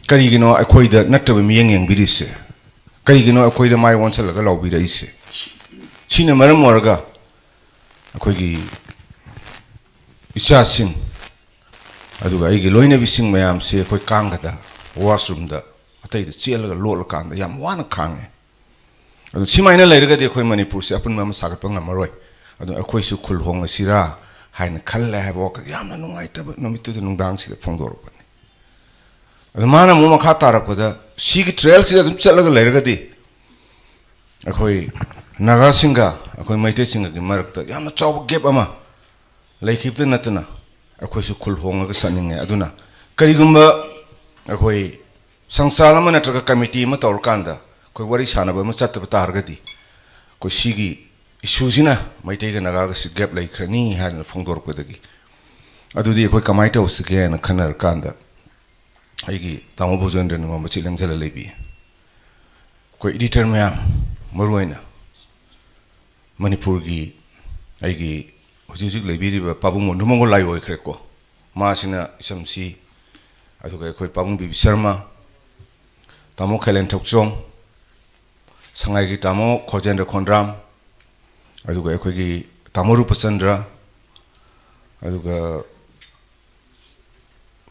ꯀꯔꯤꯒꯤꯅꯣ ꯑꯩꯈꯣꯏꯗ ꯅꯠꯇꯕ ꯃꯤꯠꯌꯦꯡ ꯌꯦꯡꯕꯤꯔꯤꯁꯦ ꯀꯔꯤꯒꯤꯅꯣ ꯑꯩꯈꯣꯏꯗ ꯃꯥꯏ ꯑꯣꯟꯁꯜꯂꯒ ꯂꯥꯎꯕꯤꯔꯛꯏꯁꯦ ꯁꯤꯅ ꯃꯔꯝ ꯑꯣꯏꯔꯒ ꯑꯩꯈꯣꯏꯒꯤ ꯏꯆꯥꯁꯤꯡ ꯑꯗꯨꯒ ꯑꯩꯒꯤ ꯂꯣꯏꯅꯕꯤꯁꯤꯡ ꯃꯌꯥꯝꯁꯦ ꯑꯩꯈꯣꯏ ꯀꯥꯡꯒꯗ ꯋꯥꯁꯔꯨꯝꯗ ꯑꯇꯩꯗ ꯆꯦꯜꯂꯒ ꯂꯣꯠꯂꯀꯥꯟꯗ ꯌꯥꯝ ꯋꯥꯅ ꯈꯥꯡꯉꯦ ꯑꯗꯨ ꯁꯤꯃꯥꯏꯅ ꯂꯩꯔꯒꯗꯤ ꯑꯩꯈꯣꯏ ꯃꯅꯤꯄꯨꯔꯁꯦ ꯑꯄꯨꯟꯕ ꯑꯃ ꯁꯥꯒꯠꯄ ꯉꯝꯃꯔꯣꯏ ꯑꯗꯨ ꯑꯩꯈꯣꯏꯁꯨ ꯈꯨꯜ ꯍꯣꯡꯉꯁꯤꯔꯥ ꯍꯥꯏꯅ ꯈꯜꯂꯦ ꯍꯥꯏꯕ ꯋꯥꯈꯜ ꯌꯥꯝꯅ ꯅꯨꯡꯉꯥꯏꯇꯕ ꯅꯨꯃꯤꯠꯇꯨꯗ ꯅꯨꯡꯗꯥꯡꯁꯤꯗ ꯐꯣꯡꯗꯣꯔꯛꯄꯅꯤ ꯑꯗꯨ ꯃꯥꯅ ꯑꯃꯨꯛ ꯃꯈꯥ ꯇꯥꯔꯛꯄꯗ ꯁꯤꯒꯤ ꯇ꯭ꯔꯦꯜꯁꯤꯗ ꯑꯗꯨꯝ ꯆꯠꯂꯒ ꯂꯩꯔꯒꯗꯤ ꯑꯩꯈꯣꯏ ꯅꯥꯒꯥꯁꯤꯡꯒ ꯑꯩꯈꯣꯏ ꯃꯩꯇꯩꯁꯤꯡꯒꯒꯤ ꯃꯔꯛꯇ ꯌꯥꯝꯅ ꯆꯥꯎꯕ ꯒꯦꯞ ꯑꯃ ꯂꯩꯈꯤꯕꯇ ꯅꯠꯇꯅ ꯑꯩꯈꯣꯏꯁꯨ ꯈꯨꯜ ꯍꯣꯡꯉꯒ ꯆꯠꯅꯤꯡꯉꯦ ꯑꯗꯨꯅ ꯀꯔꯤꯒꯨꯝꯕ ꯑꯩꯈꯣꯏ ꯁꯪꯁꯊꯥꯟ ꯑꯃ ꯅꯠꯇ꯭ꯔꯒ ꯀꯃꯤꯇꯤ ꯑꯃ ꯇꯧꯔꯀꯥꯟꯗ ꯑꯩꯈꯣꯏ ꯋꯥꯔꯤ ꯁꯥꯟꯅꯕ ꯑꯃ ꯆꯠꯇꯕ ꯇꯥꯔꯒꯗꯤ ꯑꯩꯈꯣꯏ ꯁꯤꯒꯤ ꯏꯁꯨꯁꯤꯅ ꯃꯩꯇꯩꯒ ꯅꯥꯒꯥꯒꯁꯤ ꯒꯦꯞ ꯂꯩꯈ꯭ꯔꯅꯤ ꯍꯥꯏꯗꯅ ꯐꯣꯡꯗꯣꯔꯛꯄꯗꯒꯤ ꯑꯗꯨꯗꯤ ꯑꯩꯈꯣꯏ ꯀꯃꯥꯏꯅ ꯇꯧꯁꯤꯒꯦ ꯍꯥꯏꯅ ꯈꯟꯅꯔꯀꯥꯟꯗ ꯑꯩꯒꯤ ꯇꯥꯃꯣ ꯚꯨꯖꯦꯟꯗ꯭ꯔꯅ ꯑꯩꯉꯣꯟꯗ ꯆꯤꯠ ꯂꯪꯖꯜꯂ ꯂꯩꯕꯤ ꯑꯩꯈꯣꯏ ꯏꯗꯤꯇꯔ ꯃꯌꯥꯝ ꯃꯔꯨꯑꯣꯏꯅ ꯃꯅꯤꯄꯨꯔꯒꯤ ꯑꯩꯒꯤ ꯍꯧꯖꯤꯛ ꯍꯧꯖꯤꯛ ꯂꯩꯕꯤꯔꯤꯕ ꯄꯥꯕꯨꯡ ꯅꯨꯃꯪꯒꯣꯜ ꯂꯥꯏ ꯑꯣꯏꯈ꯭ꯔꯦꯀꯣ ꯃꯥꯁꯤꯅ ꯏꯆꯝꯁꯤ ꯑꯗꯨꯒ ꯑꯩꯈꯣꯏ ꯄꯥꯕꯨꯡ ꯕꯤꯕꯤ ꯁꯔꯃ ꯇꯥꯃꯣ ꯈꯩꯂꯦꯟ ꯊꯣꯛꯆꯣꯡ ꯁꯉꯥꯏꯒꯤ ꯇꯥꯃꯣ ꯈꯣꯖꯦꯟꯗ꯭ꯔ ꯈꯣꯟꯗ꯭ꯔꯥꯝ ꯑꯗꯨꯒ ꯑꯩꯈꯣꯏꯒꯤ ꯇꯥꯃꯣ ꯔꯨꯄꯆꯟꯗ꯭ꯔ ꯑꯗꯨꯒ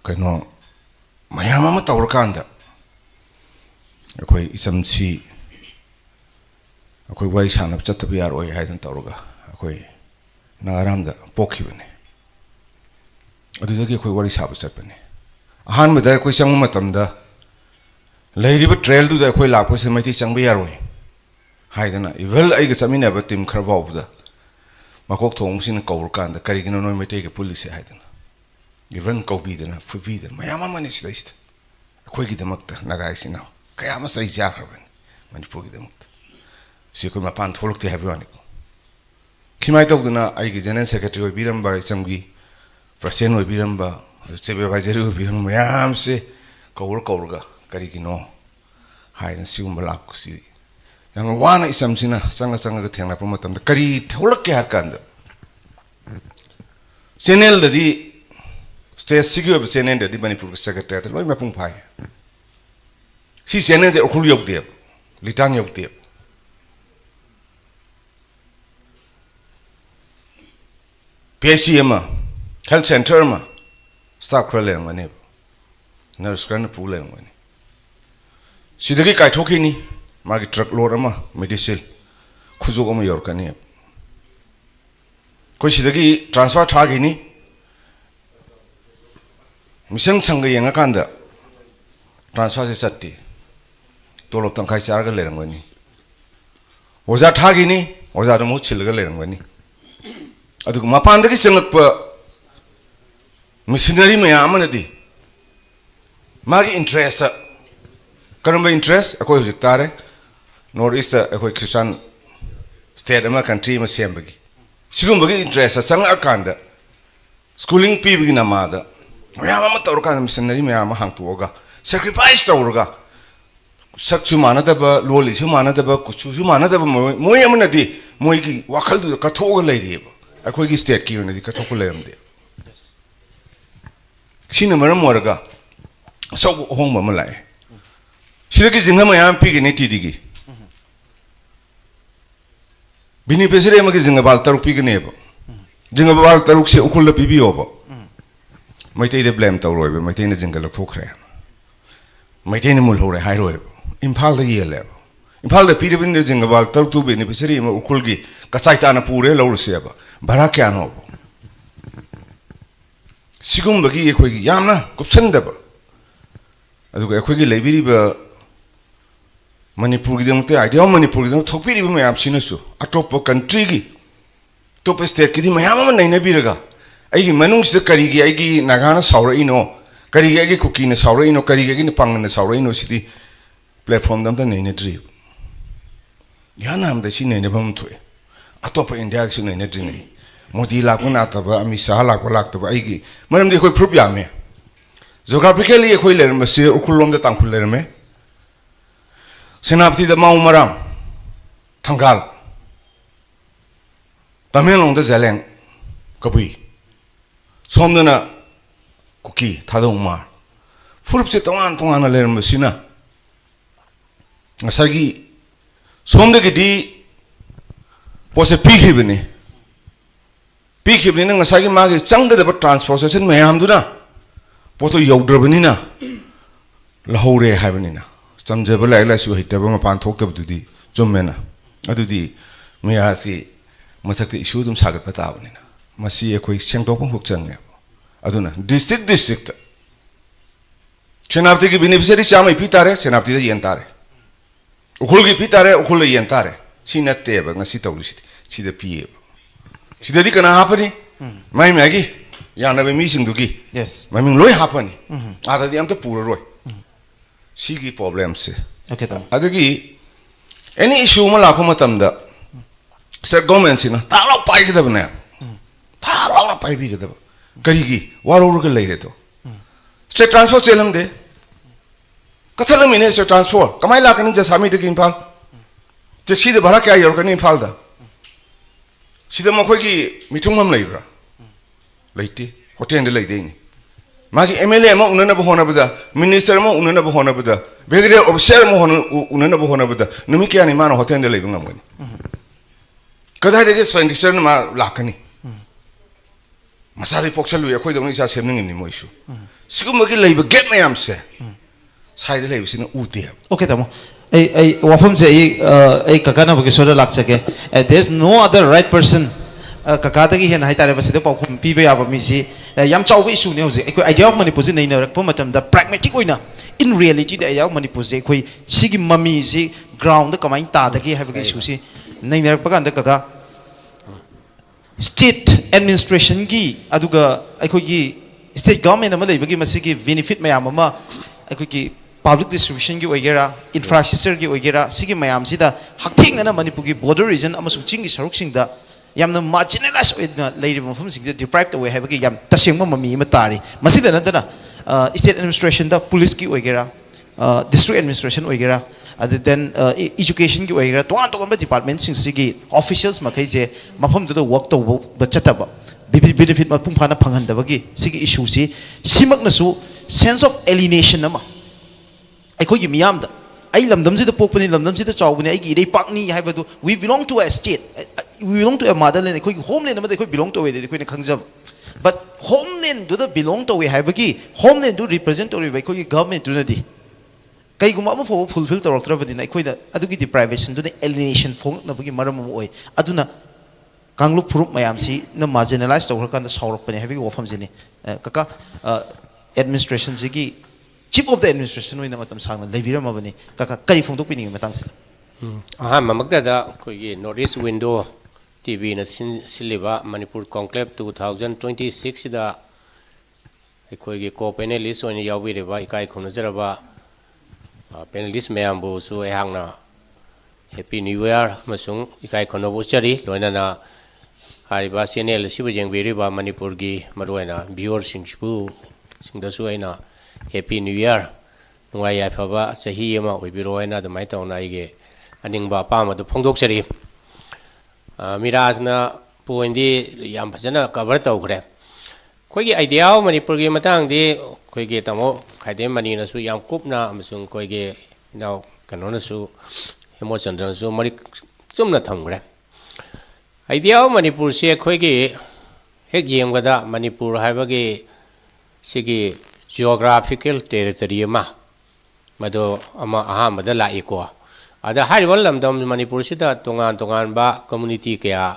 ꯀꯩꯅꯣ ꯃꯌꯥꯝ ꯑꯃ ꯇꯧꯔꯀꯥꯟꯗ ꯑꯩꯈꯣꯏ ꯏꯆꯝꯁꯤ ꯑꯩꯈꯣই ꯋꯥꯔꯤ ꯁꯥꯟꯅꯕ ꯆꯠꯇꯕ ꯌꯥꯔꯣꯏ ꯍꯥꯏꯗꯅ ꯇꯧꯔꯒ ꯑꯩꯈꯣꯏ ꯅꯥꯒꯥꯔꯥꯝꯗ ꯄꯣꯛꯈꯤꯕꯅꯤ ꯑꯗꯨꯗꯒꯤ ꯑꯩꯈꯣꯏ ꯋꯥꯔꯤ ꯁꯥꯕ ꯆꯠꯄꯅꯤ ꯑꯍꯥꯟꯕꯗ ꯑꯩꯈꯣꯏ ꯆꯪꯕ ꯃꯇꯝꯗ ꯂꯩꯔꯤꯕ ꯇ꯭ꯔꯦꯜꯗꯨꯗ ꯑꯩꯈꯣꯏ ꯂꯥꯛꯄꯁꯦ ꯃꯩꯇꯩ ꯆꯪꯕ ꯌꯥꯔꯣꯏ ꯍꯥꯏꯗꯅ ꯏꯚꯜ ꯑꯩꯒ ꯆꯠꯃꯤꯟꯅꯕ ꯇꯤꯝ ꯈꯔ ꯐꯥꯎꯕꯗ ꯃꯀꯣꯛ ꯊꯣꯡꯕꯁꯤꯡꯅ ꯀꯧꯔꯀꯥꯟꯗ ꯀꯔꯤꯒꯤꯅꯣ ꯅꯣꯏ ꯃꯩꯇꯩꯒ ꯄꯨꯜꯂꯤꯁꯦ ꯍꯥꯏꯗꯅ ꯏꯚꯟ ꯀꯧꯕꯤꯗꯅ ꯐꯨꯕꯤꯗꯅ ꯃꯌꯥꯝ ꯑꯃꯅꯤ ꯁꯤꯗꯩꯁꯤꯗ ꯑꯩꯈꯣꯏꯒꯤꯗꯃꯛꯇ ꯅꯥꯒꯥ ꯏꯆꯤꯟ ꯏꯅꯥꯎ ꯀꯌꯥ ꯑꯃ ꯆꯩ ꯆꯥꯈ꯭ꯔꯕꯅꯤ ꯃꯅꯤꯄꯨꯔꯒꯤꯗꯃꯛꯇ ꯁꯤ ꯑꯩꯈꯣꯏ ꯃꯄꯥꯟ ꯊꯣꯛꯂꯛꯇꯦ ꯍꯥꯏꯕ ꯋꯥꯅꯤꯀꯣ ꯁꯨꯃꯥꯏꯅ ꯇꯧꯗꯅ ꯑꯩꯒꯤ ꯖꯦꯅꯔꯦꯜ ꯁꯦꯀ꯭ꯔꯦꯇꯔꯤ ꯑꯣꯏꯕꯤꯔꯝꯕ ꯏꯆꯝꯒꯤ ꯄ꯭ꯔꯁꯤꯗꯦꯟ ꯑꯣꯏꯕꯤꯔꯝꯕ ꯆꯤꯐ ꯑꯦꯗꯚꯥꯏꯖꯔꯤ ꯑꯣꯏꯕꯤꯔꯝꯕ ꯃꯌꯥꯝꯁꯦ ꯀꯧꯔꯒ ꯀꯔꯤꯒꯤꯅꯣ ꯍꯥꯏꯅ ꯁꯤꯒꯨꯝꯕ ꯂꯥꯛꯄꯁꯤ ꯌꯥꯝꯅ ꯋꯥꯅ ꯏꯆꯝꯁꯤꯅ ꯆꯪꯉꯒ ꯊꯦꯡꯅꯔꯛꯄ ꯃꯇꯝꯗ ꯀꯔꯤ ꯊꯣꯛꯂꯛꯀꯦ ꯍꯥꯏꯔ ꯀꯥꯟꯗ ꯆꯦꯅꯦꯜꯗꯗꯤ ꯁ꯭ꯇꯦꯠꯁꯤꯒꯤ ꯑꯣꯏꯕ ꯆꯦꯅꯦꯜꯗꯗꯤ ꯃꯅꯤꯄꯨꯔꯒꯤ ꯁꯦꯀ꯭ꯔꯦꯇꯔꯤꯌꯦꯠꯇ ꯂꯣꯏ ꯃꯄꯨꯡ ꯐꯥꯏ ꯁꯤ ꯆꯦꯅꯦꯜꯁꯦ ꯎꯈ꯭ꯔꯨꯜ ꯌꯧꯗꯦꯕ ꯂꯤꯇꯥꯟ ꯌꯧꯗꯦꯕ PHC ꯑꯃ ꯍꯦꯜꯊ ꯁꯦꯟꯇꯔ ꯑꯃ ꯁ꯭ꯇꯥꯐ ꯈꯔ ꯂꯩꯔꯝꯒꯅꯦꯕ ꯅꯔꯁ ꯈꯔꯅ ꯄꯨ ꯂꯩꯔꯝꯒꯅꯤ ꯁꯤꯗꯒꯤ ꯀꯥꯏꯊꯣꯛꯈꯤꯅꯤ ꯃꯥꯒꯤ ꯇ꯭ꯔꯛ ꯂꯣꯗ ꯑꯃ ꯃꯦꯗꯤꯁꯤꯟ ꯈꯨꯖꯣꯛ ꯑꯃ ꯌꯧꯔꯛꯀꯅꯦꯕ ꯑꯩꯈꯣꯏ ꯁꯤꯗꯒꯤ ꯇ꯭ꯔꯥꯟꯁꯐꯔ ꯊꯥꯈꯤꯅꯤ ꯃꯤꯁꯪ ꯁꯪꯒ ꯌꯦꯡꯉꯀꯥꯟꯗ ꯇ꯭ꯔꯥꯟꯁꯐꯔꯁꯦ ꯆꯠꯇꯦ ꯇꯣꯂꯣꯞ ꯇꯪꯈꯥꯏ ꯆꯥꯔꯒ ꯂꯩꯔꯝꯒꯅꯤ 오자 타기니 오자도 못 칠러가 내는 거니 아두고 마판다기 생각봐 미셔너리 매야만디 마기 인트레스트 그런 인트레스트 아고 휴직 따래 노르이스트 아고 크리스천 스테이트 아마 컨트리 마셈버기 지금 버기 인트레스트 장악한다 스쿨링 피비기 나마다 매야만 떠오르까 미셔너리 매야만 항투어가 sacrifice 떠오르가 saksu manadaba loli su manadaba kuchu su manadaba moy amanadi moy ki wakal du ka thoga lai ri ba akoi ki state ki onadi ka thokul lai amde sina maram warga so hong ma malai sira ki jinga ma yam pi ki ne ti digi bini pesere ma ki jinga bal taruk pi ki ne ba jinga bal taruk se ukul la pi bi oba mai te de blame taw roi ba mai te ne jinga la thok re mai te ne mul ho re hai roi Impal the year level. Impal the Peter Winder Jingabal, Turtu beneficiary, Ukulgi, Kasaitana Pure, Loruseba, Barakiano. Sigum Bagi, Yamna, Kupsendaba. As a quick lady, Manipurgam, the idea of Manipurgam, Topi may have seen us, a top of Kantrigi, Top Estate, Mayama, Nainabiraga. I manungs the Karigi, Agi, Nagana Saurino, Karigi cooking, Saurino, Karigi, Pang, and Saurino City. Platform them the nene trip. Yanam the Chine never to it. A top in the action in a dream. Modi Lagunataba, Misa Lakulakta, Igi. Madam de Quiprubiame. Zographically, a quiller, Monsieur Ukulum the Tankulerme. Senapti the Maumaram. Tangal. Tamelon the Zelen. Kapi. Somnana Cookie, Tadumar. Furupsit on Tongana Lermesina. Asagi somde gidi pose pikibni nang asagi magi changda da transportation mayam duna poto yaudrabni na lahore haibni na chamjeba laila su hitaba ma pan thoktab dudi jummena adudi meya si mathak issue dum sagat patabni na masi ekoi sengtopang hukchang aduna district chenapti ki beneficiary chamai pitare chenapti da yentare Ukulgi pitare, ukul yentare. Sina teba, ngasi tau lusit. Sida piye. Sida di kana hapani. Mai magi. Yang nabe meeting dugi. Yes. Mai ming loy hapani. Ada di am to pura roy. Sigi problem se. Okay tam. Adagi any issue mala ko matamda. State government sina. Talo pai kita bana. Talo pai bi kita. Karigi warur ke lai to. State transfer chelam de. Kathalam Minister Transport, Kamaila can just Hamid Impal. To see the Baraka Yorgan Impalda. See the Mokogi, Mitumam Labra. Lady, Hotel the Lady. Magi MLA Unanabohonabada, Minister Unanabohonabada, Brigadier of Shermo Unanabohonabada, Numiki and Imano Hotel the Living Amway. Because I did this when the Chernama Lakani. Masari Poxalu, a quite only as happening in the Moishu. Sigumaki labor, get my amse. Side the labels in Utia. Okay, Tamo. A wafum say a Kakana Bokisoda Laksake. There's no other right person. Kakataki and Haitara Vasita from PB Abamisi, Yam Chow issue news. I doubt Manipuzin in a pomatum, the pragmatic winner. In reality, the Ayam Manipuse, Sigi Mamisi, ground the Kamain Tadaki have a issue. Nainer Paganda Kaka. State administration gi, Aduga, Akogi, state government, Amalay, Masiki, benefit Mayamama, Akogi. Public distribution ki oigera infrastructure ki oigera sigi mayam sida hakthing na Manipur border region amasung ching ki saruk sing da yamna marginalized oina leiri mafam sing da deprived away have ki yam tasengma mami ma tari masida na dana state administration da police ki oigera district administration oigera other than education ki oigera to department sing sigi officials makai je mafam da work to ba chataba benefit ma pung phana phanghan da bagi sigi issue si simak na su sense of alienation nama Aikogi Miamda. I Lamdamsi the Pope in Lamdamsi the Chow when I get a Pakni Havadu. We belong to a state. We belong to a motherland. A quick homeland, they could belong to a Queen Kangzam. But homeland do the belong to a Habaki. Homeland do represent or a government unity. Kaiguma fulfill the Rotterdam. I quit Aduki deprivation to the alienation for Nabaki Maramoi. Aduna Kanglu Prup Mayamsi, no marginalized or kind of Saurok and having orphans in it. Kaka administration Ziggy. Chief of the administration we know what I'm saying. Levira Mabani, Kaka Karifung to Pinning Matangsi. ꯑꯍꯥꯟꯕꯃꯛꯇꯗ ꯑꯩꯈꯣꯏꯒꯤ north east window ꯇꯤꯚꯤꯅ ꯁꯤꯜꯂꯤꯕ Manipur ꯀꯣꯟꯀ꯭ꯂꯦꯕ 2026ꯁꯤꯗ ꯑꯩꯈꯣꯏꯒꯤ ꯀꯣ panelist ꯑꯣꯏꯅ ꯌꯥꯎꯕꯤꯔꯤꯕ ꯏꯀꯥꯏ ꯈꯨꯝꯅꯖꯔꯕ panelist ꯃꯌꯥꯝꯕꯨꯁꯨ ꯑꯩꯍꯥꯛꯅ happy new year ꯑꯃꯁꯨꯡ ꯏꯀꯥꯏ ꯈꯨꯝꯅꯕ ꯎꯠꯆꯔꯤ ꯂꯣꯏꯅꯅ ꯍꯥꯏꯔꯤꯕ ꯆꯦꯅꯦꯜ ꯑꯁꯤꯕꯨ ꯌꯦꯡꯕꯤꯔꯤꯕ ꯃꯅꯤꯄꯨꯔꯒꯤ ꯃꯔꯨꯑꯣꯏꯅ ꯚꯤꯌꯨꯋꯔꯁꯤꯡꯗꯁꯨ ꯑꯩꯅ ꯍꯦꯄꯤ ꯅ꯭ꯌꯨ ꯏꯌꯥꯔ ꯅꯨꯡꯉꯥꯏ ꯌꯥꯏꯐꯕ ꯆꯍꯤ ꯑꯃ ꯑꯣꯏꯕꯤꯔꯣ ꯍꯥꯏꯅ ꯑꯗꯨꯃꯥꯏꯅ ꯇꯧꯅ ꯑꯩꯒꯤ ꯑꯅꯤꯡꯕ ꯑꯄꯥꯝꯕꯗꯨ ꯐꯣꯡꯗꯣꯛꯆꯔꯤ ꯃꯤꯔꯥꯖꯅ ꯄꯣꯏꯟꯗꯤ ꯌꯥꯝ ꯐꯖꯅ ꯀꯚꯔ ꯇꯧꯈ꯭ꯔꯦ ꯑꯩꯈꯣꯏꯒꯤ ꯑꯥꯏꯗꯤꯌꯥ ꯑꯣꯐ ꯃꯅꯤꯄꯨꯔꯒꯤ ꯃꯇꯥꯡꯗꯤ ꯑꯩꯈꯣꯏꯒꯤ ꯇꯥꯃꯣ ꯈꯥꯏꯗꯦꯝ ꯃꯅꯤꯅꯁꯨ ꯌꯥꯝ ꯀꯨꯞꯅ ꯑꯃꯁꯨꯡ ꯑꯩꯈꯣꯏꯒꯤ ꯏꯅꯥꯎ ꯀꯩꯅꯣꯅꯁꯨ ꯍꯦꯃꯣꯆꯟꯗ꯭ꯔꯅꯁꯨ ꯃꯔꯤꯛ ꯆꯨꯝꯅ ꯊꯝꯈ꯭ꯔꯦ ꯑꯥꯏꯗꯤꯌꯥ ꯑꯣꯐ ꯃꯅꯤꯄꯨꯔꯁꯤ ꯑꯩꯈꯣꯏꯒꯤ ꯍꯦꯛ ꯌꯦꯡꯕꯗ ꯃꯅꯤꯄꯨꯔ ꯍꯥꯏꯕꯒꯤ ꯁꯤꯒꯤ ꯖꯤꯑꯣꯒ꯭ꯔꯥꯐꯤꯀꯦꯜ ꯇꯦꯔꯤꯇꯣꯔꯤ ꯃꯗꯨ ꯑꯍꯥꯟꯕꯗ ꯂꯥꯛꯏꯀꯣ ꯑꯗ ꯍꯥꯏꯔꯤꯕ ꯂꯝꯗꯝ ꯃꯅꯤꯄꯨꯔꯁꯤꯗ ꯇꯣꯉꯥꯟ ꯇꯣꯉꯥꯟꯕ ꯀꯝꯃꯨꯅꯤꯇꯤ ꯀꯌꯥ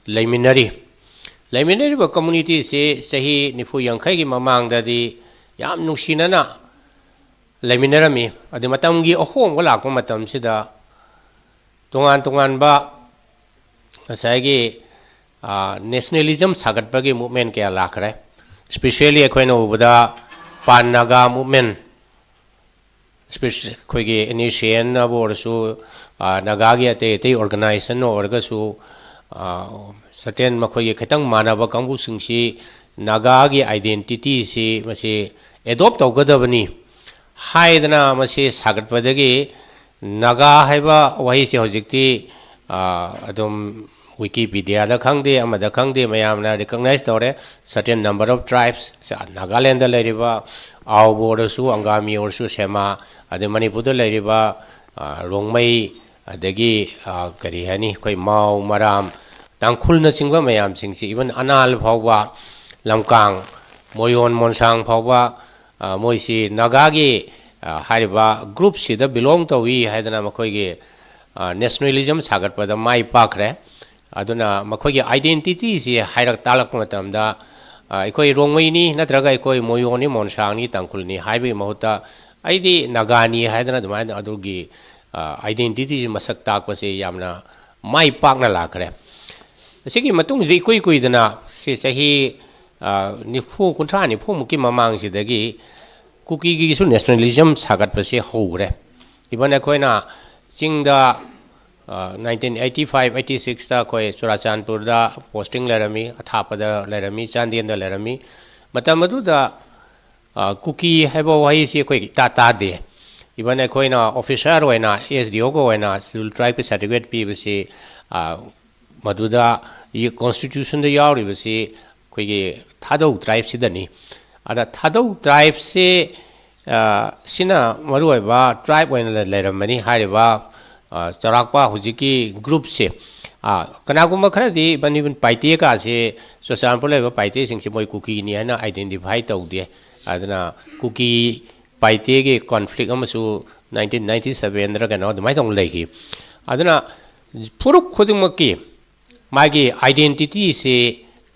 ꯂꯩꯃꯤꯟꯅꯔꯤꯕ ꯀꯝꯃꯨꯅꯤꯇꯤꯁꯤ ꯆꯍꯤ 40-50ꯒꯤ ꯃꯃꯥꯡꯗꯗꯤ ꯌꯥꯝ ꯅꯨꯡꯁꯤꯅꯅ ꯂꯩꯃꯤꯟꯅꯔꯝꯃꯤ ꯑꯗꯨ ꯃꯇꯝꯒꯤ ꯑꯍꯣꯡꯕ ꯂꯥꯛꯄ ꯃꯇꯝꯁꯤꯗ ꯇꯣꯉꯥꯟ ꯇꯣꯉꯥꯟꯕ ꯉꯁꯥꯏꯒꯤ ꯅꯦꯁꯅꯦꯂꯤꯖꯝ ꯁꯥꯒꯠꯄꯒꯤ ꯃꯨꯚꯃꯦꯟ ꯀꯌꯥ ꯂꯥꯛꯈ꯭ꯔꯦ ꯁ꯭ꯄꯦꯁꯤꯌꯦꯜꯂꯤ ꯑꯩꯈꯣꯏꯅ ꯎꯕꯗ ꯄꯥꯟ ꯅꯥꯒꯥ ꯃꯨꯚꯃꯦꯟ ꯑꯩꯈꯣꯏꯒꯤ NACNꯕꯨ ꯑꯣꯏꯔꯁꯨ ꯅꯥꯒꯥꯒꯤ ꯑꯇꯩ ꯑꯣꯔꯒꯅꯥꯏꯖꯦꯁꯟ ꯑꯣꯏꯔꯒꯁꯨ ꯁꯔꯇꯦꯟ ꯃꯈꯣꯏꯒꯤ ꯈꯤꯇꯪ ꯃꯥꯟꯅꯕ ꯀꯥꯡꯕꯨꯁꯤꯡꯁꯤ ꯅꯥꯒꯥꯒꯤ ꯑꯥꯏꯗꯦꯟꯇꯤꯇꯤꯁꯤ ꯃꯁꯤ ꯑꯦꯗꯣꯞ ꯇꯧꯒꯗꯕꯅꯤ ꯍꯥꯏꯗꯅ ꯃꯁꯤ ꯁꯥꯒꯠꯄꯗꯒꯤ ꯅꯥꯒꯥ ꯍꯥꯏꯕ ꯋꯥꯍꯩꯁꯤ ꯍꯧꯖꯤꯛꯇꯤ ꯑꯗꯨꯝ ꯋꯤꯀꯤꯄꯤꯗꯤꯌꯥꯗ ꯈꯪꯗꯦ ꯑꯃꯗ ꯈꯪꯗꯦ ꯃꯌꯥꯝꯅ ꯔꯤꯀꯛꯅꯥꯏꯖ ꯇꯧꯔꯦ ꯁꯔꯇꯦꯟ ꯅꯝꯕꯔ ꯑꯣꯐ ꯇ꯭ꯔꯥꯏꯕꯁ ꯅꯥꯒꯥꯂꯦꯟꯗ ꯂꯩꯔꯤꯕ ꯑꯥꯎꯕꯨ ꯑꯣꯏꯔꯁꯨ ꯑꯪꯒꯥꯃꯤ ꯑꯣꯏꯔꯁꯨ ꯁꯦꯃꯥ ꯑꯗꯩ ꯃꯅꯤꯄꯨꯔꯗ ꯂꯩꯔꯤꯕ ꯔꯣꯡꯃꯩ ꯑꯗꯒꯤ ꯀꯔꯤ ꯍꯥꯏꯅꯤ ꯑꯩꯈꯣꯏ ꯃꯥꯎ ꯃꯔꯥꯝ ꯇꯥꯡꯈꯨꯜꯅꯆꯤꯡꯕ ꯃꯌꯥꯝꯁꯤꯡꯁꯤ ꯏꯚꯟ ꯑꯅꯥꯜ ꯐꯥꯎꯕ ꯂꯝꯀꯥꯡ ꯃꯣꯌꯣꯟ ꯃꯣꯟꯁꯥꯡ ꯐꯥꯎꯕ ꯃꯣꯏꯁꯤ ꯅꯥꯒꯥꯒꯤ ꯍꯥꯏꯔꯤꯕ ꯒ꯭ꯔꯨꯞꯁꯤꯗ ꯕꯤꯂꯣꯡ ꯇꯧꯏ ꯍꯥꯏꯗꯅ ꯃꯈꯣꯏꯒꯤ ꯅꯦꯁꯅꯦꯂꯤꯖꯝ ꯁꯥꯒꯠꯄꯗ ꯃꯥꯏ ꯄꯥꯛꯈ꯭ꯔꯦ ꯑꯗꯨꯅ ꯃꯈꯣꯏꯒꯤ ꯑꯥꯏꯗꯦꯟꯇꯤꯇꯤꯁꯤ ꯍꯥꯏꯔꯛ ꯇꯥꯛꯂꯛꯄ ꯃꯇꯝꯗ ꯑꯩꯈꯣꯏ ꯔꯣꯡꯃꯩꯅꯤ ꯅꯠꯇ꯭ꯔꯒ ꯑꯩꯈꯣꯏ ꯃꯣꯌꯣꯟꯅꯤ ꯃꯣꯟꯁꯥꯡꯅꯤ ꯇꯥꯡꯈꯨꯜꯅꯤ ꯍꯥꯏꯕꯒꯤ ꯃꯍꯨꯠꯇ ꯑꯩꯗꯤ ꯅꯥꯒꯥꯅꯤ ꯍꯥꯏꯗꯅ ꯑꯗꯨꯃꯥꯏꯅ ꯑꯗꯨꯒꯤ ꯑꯥꯏꯗꯦꯟꯇꯤꯇꯤꯁꯤ ꯃꯁꯛ ꯇꯥꯛꯄꯁꯤ ꯌꯥꯝꯅ ꯃꯥꯏ ꯄꯥꯛꯅ ꯂꯥꯛꯈ꯭ꯔꯦ ꯑꯁꯤꯒꯤ ꯃꯇꯨꯡꯁꯤꯗ ꯏꯀꯨꯏ ꯀꯨꯏꯗꯅ ꯁꯤ ꯆꯍꯤ 40-50-nifuꯃꯨꯛꯀꯤ ꯃꯃꯥꯡꯁꯤꯗꯒꯤ ꯀꯨꯀꯤꯒꯤꯁꯨ ꯅꯦꯁꯅꯦꯂꯤꯖꯝ ꯁꯥꯒꯠꯄꯁꯤ ꯍꯧꯈ꯭ꯔꯦ ꯏꯚꯟ ꯑꯩꯈꯣꯏꯅ ꯆꯤꯡꯗ 1985-86ꯗ ꯑꯩꯈꯣꯏ ꯆꯨꯔꯥꯆꯥꯟꯄꯨꯔꯗ ꯄꯣꯁꯇꯤꯡ ꯂꯩꯔꯝꯃꯤ ꯑꯊꯥꯞꯄꯗ ꯂꯩꯔꯝꯃꯤ ꯆꯥꯟꯗꯦꯜꯗ ꯂꯩꯔꯝꯃꯤ ꯃꯇꯝ ꯑꯗꯨꯗ ꯀꯨꯀꯤ ꯍꯥꯏꯕ ꯋꯥꯍꯩꯁꯤ ꯑꯩꯈꯣꯏ ꯏꯇꯥ ꯇꯥꯗꯦ ꯏꯚꯟ ꯑꯩꯈꯣꯏꯅ ꯑꯣꯐꯤꯁꯥꯔ ꯑꯣꯏꯅ SDOꯒ ꯑꯣꯏꯅ ꯁꯤꯗꯨꯜ ꯇ꯭ꯔꯥꯏꯕꯀꯤ ꯁꯥꯔꯇꯤꯐꯤꯀꯦꯠ ꯄꯤꯕꯁꯤ ꯃꯗꯨꯗ ꯀꯣꯟꯁꯇꯤꯇ꯭ꯌꯨꯁꯟꯗ ꯌꯥꯎꯔꯤꯕꯁꯤ ꯑꯩꯈꯣꯏꯒꯤ ꯊꯥꯗꯧ ꯇ꯭ꯔꯥꯏꯕꯁꯤꯗꯅꯤ ꯑꯗ ꯊꯥꯗꯧ ꯇ꯭ꯔꯥꯏꯕꯁꯤ ꯁꯤꯅ ꯃꯔꯨꯑꯣꯏꯕ ꯇ꯭ꯔꯥꯏꯕ ꯑꯣꯏꯅ ꯂꯩꯔꯝꯕꯅꯤ ꯍꯥꯏꯔꯤꯕ ꯆꯥꯎꯔꯥꯛꯄ ꯍꯧꯖꯤꯛꯀꯤ ꯒ꯭ꯔꯨꯞꯁꯦ ꯀꯅꯥꯒꯨꯝꯕ ꯈꯔꯗꯤ ꯏꯚꯟ ꯄꯥꯏꯇꯦꯀꯥꯁꯦ ꯆꯨꯔꯆꯥꯟꯄꯨꯔ ꯂꯩꯕ ꯄꯥꯏꯇꯦꯁꯤꯡꯁꯦ ꯃꯣꯏ ꯀꯨꯀꯤꯅꯤ ꯍꯥꯏꯅ ꯑꯥꯏꯗꯦꯟꯇꯤꯐꯥꯏ ꯇꯧꯗꯦ ꯑꯗꯨꯅ ꯀꯨꯀꯤ ꯄꯥꯏꯇꯦꯒꯤ ꯀꯣꯟꯐ꯭ꯂꯤꯛ ꯑꯃꯁꯨ 1997ꯗ ꯀꯩꯅꯣ ꯑꯗꯨꯃꯥꯏꯅ ꯇꯧꯅ ꯂꯩꯈꯤ ꯑꯗꯨꯅ ꯐꯨꯔꯨꯞ ꯈꯨꯗꯤꯡꯃꯛꯀꯤ ꯃꯥꯒꯤ ꯑꯥꯏꯗꯦꯟꯇꯤꯇꯤꯁꯤ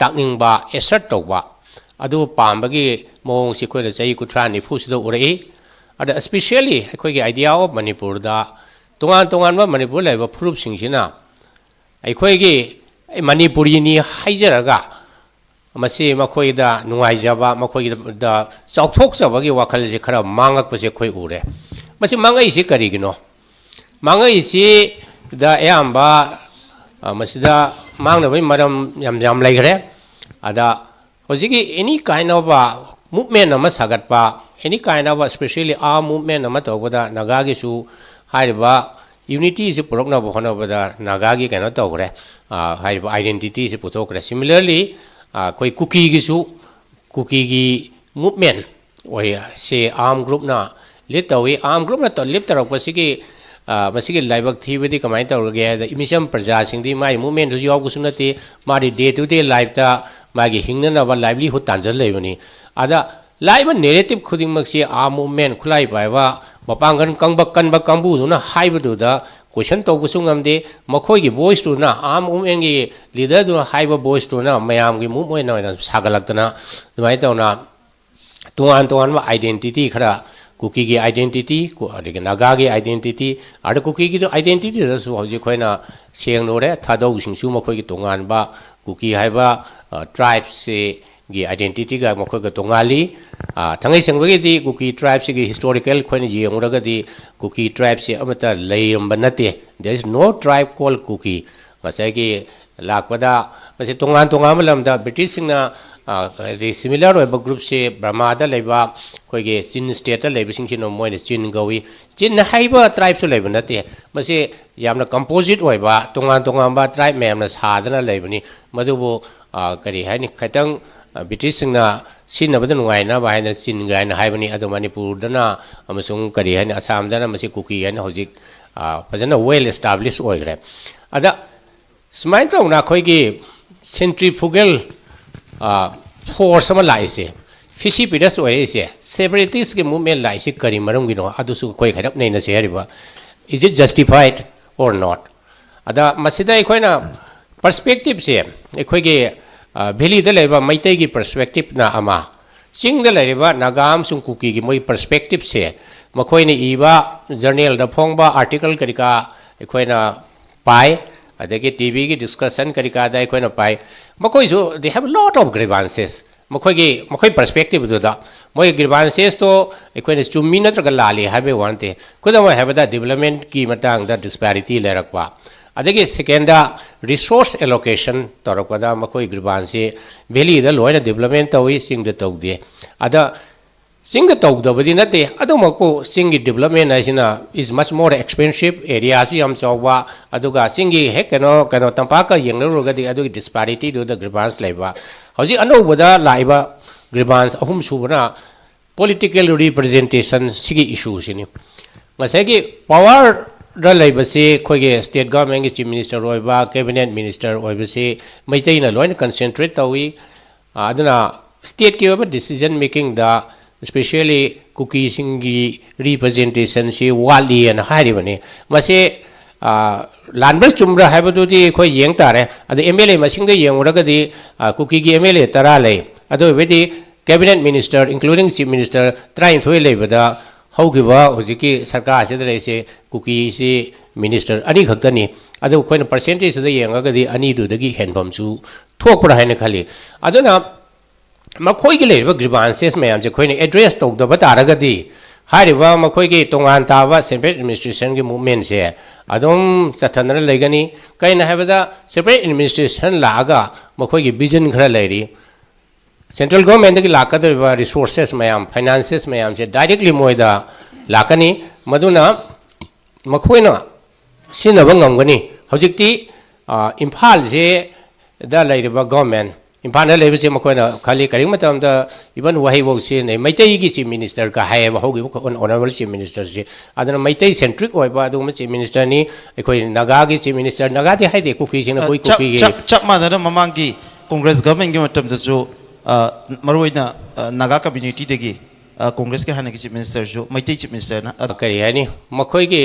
ꯇꯥꯛꯅꯤꯡꯕ ꯑꯦꯁꯔꯠ ꯇꯧꯕ ꯑꯗꯨ ꯄꯥꯝꯕꯒꯤ ꯃꯑꯣꯡꯁꯤ ꯑꯩꯈꯣꯏꯅ ꯆꯍꯤ 30-40ꯁꯤꯗ ꯎꯔꯛꯏ ꯑꯗ ꯁ꯭ꯄꯦꯁꯤꯌꯦꯜꯂꯤ ꯑꯩꯈꯣꯏꯒꯤ ꯑꯥꯏꯗꯤꯌꯥ ꯑꯣꯐ ꯃꯅꯤꯄꯨꯔꯗ ꯇꯣꯉꯥꯟ ꯇꯣꯉꯥꯟꯕ ꯃꯅꯤꯄꯨꯔ ꯂꯩꯕ ꯐꯨꯔꯨꯞꯁꯤꯡꯁꯤꯅ ꯑꯩꯈꯣꯏꯒꯤ ꯃꯅꯤꯄꯨꯔꯤꯅꯤ ꯍꯥꯏꯖꯔꯒ ꯃꯁꯤ ꯃꯈꯣꯏꯗ ꯅꯨꯡꯉꯥꯏꯖꯕ ꯃꯈꯣꯏꯒꯤꯗ ꯆꯥꯎꯊꯣꯛꯆꯕꯒꯤ ꯋꯥꯈꯜꯁꯦ ꯈꯔ ꯃꯥꯡꯉꯛꯄꯁꯦ ꯑꯩꯈꯣꯏ ꯎꯔꯦ ꯃꯁꯤ ꯃꯥꯡꯉꯛꯏꯁꯤ ꯀꯔꯤꯒꯤꯅꯣ ꯃꯥꯡꯉꯛꯏꯁꯤꯗ ꯑꯌꯥꯝꯕ ꯃꯁꯤꯗ ꯃꯥꯡꯅꯕꯒꯤ ꯃꯔꯝ ꯌꯥꯝ ꯂꯩꯈ꯭ꯔꯦ ꯑꯗ ꯍꯧꯖꯤꯛꯀꯤ ꯑꯦꯅꯤ ꯀꯥꯏꯟ ꯑꯣꯐ ꯃꯨꯚꯃꯦꯟ ꯑꯃ ꯁꯥꯒꯠꯄ ꯑꯦꯅꯤ ꯀꯥꯏꯟ ꯑꯣꯐ ꯁ꯭ꯄꯦꯁꯤꯌꯦꯜꯂꯤ ꯃꯨꯚꯃꯦꯟ ꯑꯃ ꯇꯧꯕꯗ ꯅꯥꯒꯥꯒꯤꯁꯨ ꯍꯥꯏꯔꯤꯕ ꯌꯨꯅꯤꯇꯤꯁꯤ ꯄꯨꯔꯛꯅꯕ ꯍꯣꯠꯅꯕꯗ ꯅꯥꯒꯥꯒꯤ ꯀꯩꯅꯣ ꯇꯧꯈ꯭ꯔꯦ ꯍꯥꯏꯔꯤꯕ ꯑꯥꯏꯗꯦꯟꯇꯤꯇꯤꯁꯤ ꯄꯨꯊꯣꯛꯈ꯭ꯔꯦ ꯁꯤꯃꯤꯂꯔꯂꯤ ꯑꯩꯈꯣꯏ ꯀꯨꯀꯤꯒꯤꯁꯨ ꯀꯨꯀꯤꯒꯤ ꯃꯨꯚꯃꯦꯟ ꯁꯤ ꯒ꯭ꯔꯨꯞꯅ ꯂꯤꯗ ꯇꯧꯏ ꯒ꯭ꯔꯨꯞꯅ ꯂꯤꯗ ꯇꯧꯔꯛꯄꯁꯤꯒꯤ ꯃꯁꯤꯒꯤ ꯂꯥꯏꯕꯛ ꯊꯤꯕꯗꯤ ꯀꯃꯥꯏꯅ ꯇꯧꯔꯒꯦ ꯍꯥꯏꯕꯗ ꯃꯤꯆꯝ ꯄ꯭ꯔꯖꯥꯁꯤꯡꯗꯤ ꯃꯥꯒꯤ ꯃꯨꯚꯃꯦꯟꯗꯨꯁꯨ ꯌꯥꯎꯕꯁꯨ ꯅꯠꯇꯦ ꯃꯥꯗꯤ ꯗꯦ ꯇꯨ ꯗꯦ ꯂꯥꯏꯐꯇ ꯃꯥꯒꯤ ꯍꯤꯡꯅꯅꯕ ꯂꯥꯏꯚꯂꯤꯍꯨꯗ ꯇꯥꯟꯖꯜ ꯂꯩꯕꯅꯤ ꯑꯗ ꯂꯥꯛꯏꯕ ꯅꯦꯔꯦꯇꯤꯚ ꯈꯨꯗꯤꯡꯃꯛꯁꯤ ꯃꯨꯚꯃꯦꯟ ꯈꯨꯠꯂꯥꯏ ꯄꯥꯏꯕ ꯃꯄꯥꯡꯒꯜ ꯀꯟꯕ ꯀꯥꯡꯕꯨꯗꯨꯅ ꯍꯥꯏꯕꯗꯨꯗ ꯀꯣꯏꯁꯟ ꯇꯧꯕꯁꯨ ꯉꯝꯗꯦ ꯃꯈꯣꯏꯒꯤ ꯚꯣꯏꯁꯇꯨꯅ ꯃꯨꯚꯃꯦꯟꯒꯤ ꯂꯤꯗꯔꯗꯨꯅ ꯍꯥꯏꯕ ꯚꯣꯏꯁꯇꯨꯅ ꯃꯌꯥꯝꯒꯤ ꯃꯨꯚꯃꯦꯟ ꯑꯣꯏꯅ ꯁꯥꯒꯠꯂꯛꯇꯅ ꯑꯗꯨꯃꯥꯏꯅ ꯇꯧꯅ ꯇꯣꯉꯥꯟ ꯇꯣꯉꯥꯟꯕ ꯑꯥꯏꯗꯦꯟꯇꯤꯇꯤ ꯈꯔ कुकी की आइडेंटिटी नागा की आइडेंटिटी आर कुकी की आइडेंटिटी हौजिखोना सेंगनोरे थादौ सिंसु मखोई की तोंगानबा कुकी हाइबा ट्राइब से की आइडेंटिटी का मखोई का तोंगाली थंगै सेंगबगेदी कुकी ट्राइब से की हिस्टोरिकल खोइन येंगुरगदी कुकी ट्राइब से अमता लेयंबा नते there is no tribe call Kuki मसाई लापदा मसे तोंगान तोंगान मलमदा ब्रिटिश सिंगना सिमिलर ग्रुप से ब्रह्मादा लेबा कोई चिन स्टेट लेबसिंग मोइन चिन गौई चिन हाइब ट्राइब से लेब नते मसे यामना कंपोजिट होइबा तोंगान तोंगानबा ट्राइब मैमना सादना लेबनी मदुबो करी हाइनि खतंग ब्रिटिश सिंगना सिनबद नुगाइना बाइना चिन गाइना हाइबनी अदो मणिपुरदना अमसुंग करी हाइनि असमदना मसे कुकी हाइना हौजिक फजना वेल एस्टाब्लिश होइग्रे अदा स्माइन तौना खोइगी सेंट्रीफ्यूगल फोर्स अमा लाइसे फिसी पिरस ओइसे सेपरेटिस्ट के मूवमेंट लाइसे करी मरमगिनो अदुसु कोइ खैरप नैना से हरिबा इज इट जस्टिफाइड और नॉट अदा मसिदा एखोइना पर्सपेक्टिव से एखोइगे भेली द लेबा मैतै की पर्सपेक्टिव ना अमा चिंग द लेबा नागाम सुं कुकी की मोइ पर्सपेक्टिव से मखोइने इबा जर्नल द फोंगबा आर्टिकल करिका एखोइना पाई अदगी टीवी की डिस्कशन करिका दा एखोइना पाई मखोइसु they have lot of grievances मखोइ पर्सपेक्टिव दुदा मोइ ग्रीवांसेस तो एखोइना चुम्मी नत्रगा लाली हाबे वानते खुदम हैबदा डेवलपमेंट की मतंग दा डिस्पैरिटी लेरकवा अदगी सेकेंडा रिसोर्स एलोकेशन तौरकदा मखोइ ग्रीवांसे वैली दा लोइना डेवलपमेंट तौई सिंग द तौदे अदा सिंग तौदबदी नते अदुमकपो सिंग डेवलपमेंट आइसिना is much more expensive area सु याम चौबा अदुगा सिंग हे कनो तंपाका येंगनरुगदी अदुगी डिस्पैरिटी दु द ग्रीवांस लेबा हौजी अनौबदा लाइबा ग्रीवांस अहुम सुबना पॉलिटिकल रिप्रेजेंटेशन सिगी इशू सिनी मसेगी पावर द लेबसे खोगे स्टेट गवर्नमेंट की चीफ मिनिस्टर होइबा कैबिनेट मिनिस्टर होइबसे मैतैना लोइन कंसंट्रेट तौई अदुना स्टेट के डिसीजन मेकिंग दा स्पेशली कुकी सिंगी रिप्रेजेंटेशन से वाली एन हारिबने मसे लानबर चुम्रा हाइबदुदी खोइ येंग तारे अद एमएलए मसिंग दे येंगुरगदी कुकी की एमएलए तरा ले अदो बेदी cabinet minister including chief minister ट्राइन थोइ लेबदा हौगिबा होजिकी सरकार से लेसे कुकी से मिनिस्टर अनि खक्तनी अदो खोइन परसेंटेज दे येंगगदी अनि दुदगी हेनफमसु थोकपरा हाइने खाली अदना मखोइगी लेरिबा ग्रीवांसेस मैम जे खोइने एड्रेस तौदबा तारगदी हारिबा मखोइगी तोंगान ताबा सेपरेट एडमिनिस्ट्रेशन की मूवमेंट से अदुम चथनर लेगनी कइना हाबदा सेपरेट एडमिनिस्ट्रेशन लागा मखोइगी विजन खरा लेरी सेंट्रल गवर्नमेंट की लाकदबा रिसोर्सेस मैम फाइनेंसेस मैम से डायरेक्टली मोइदा लाकनी मदुना मखोइना सिनबा ngamgani हौजिकती इम्फाल से दा लेरिबा गवर्नमेंट इम्फाल लेबसे मखोइना खाली करिंग मतमदा इवन वहाइबो से नै मैतै की चीफ मिनिस्टर का हाइबा होगी ऑनरेबल चीफ मिनिस्टर से अदना मैतै सेंट्रिक होइबा अदुम चीफ मिनिस्टर नि एखोइ नागा की चीफ मिनिस्टर नागा दे हाइदे कुकी सिंग कोइ कुकी चप मादना ममांग की कांग्रेस गवर्नमेंट के मतम दसु मरोइना नागा कम्युनिटी देगी कांग्रेस के हाने की चीफ मिनिस्टर जो मैतै चीफ मिनिस्टर ना करी हानि मखोइ की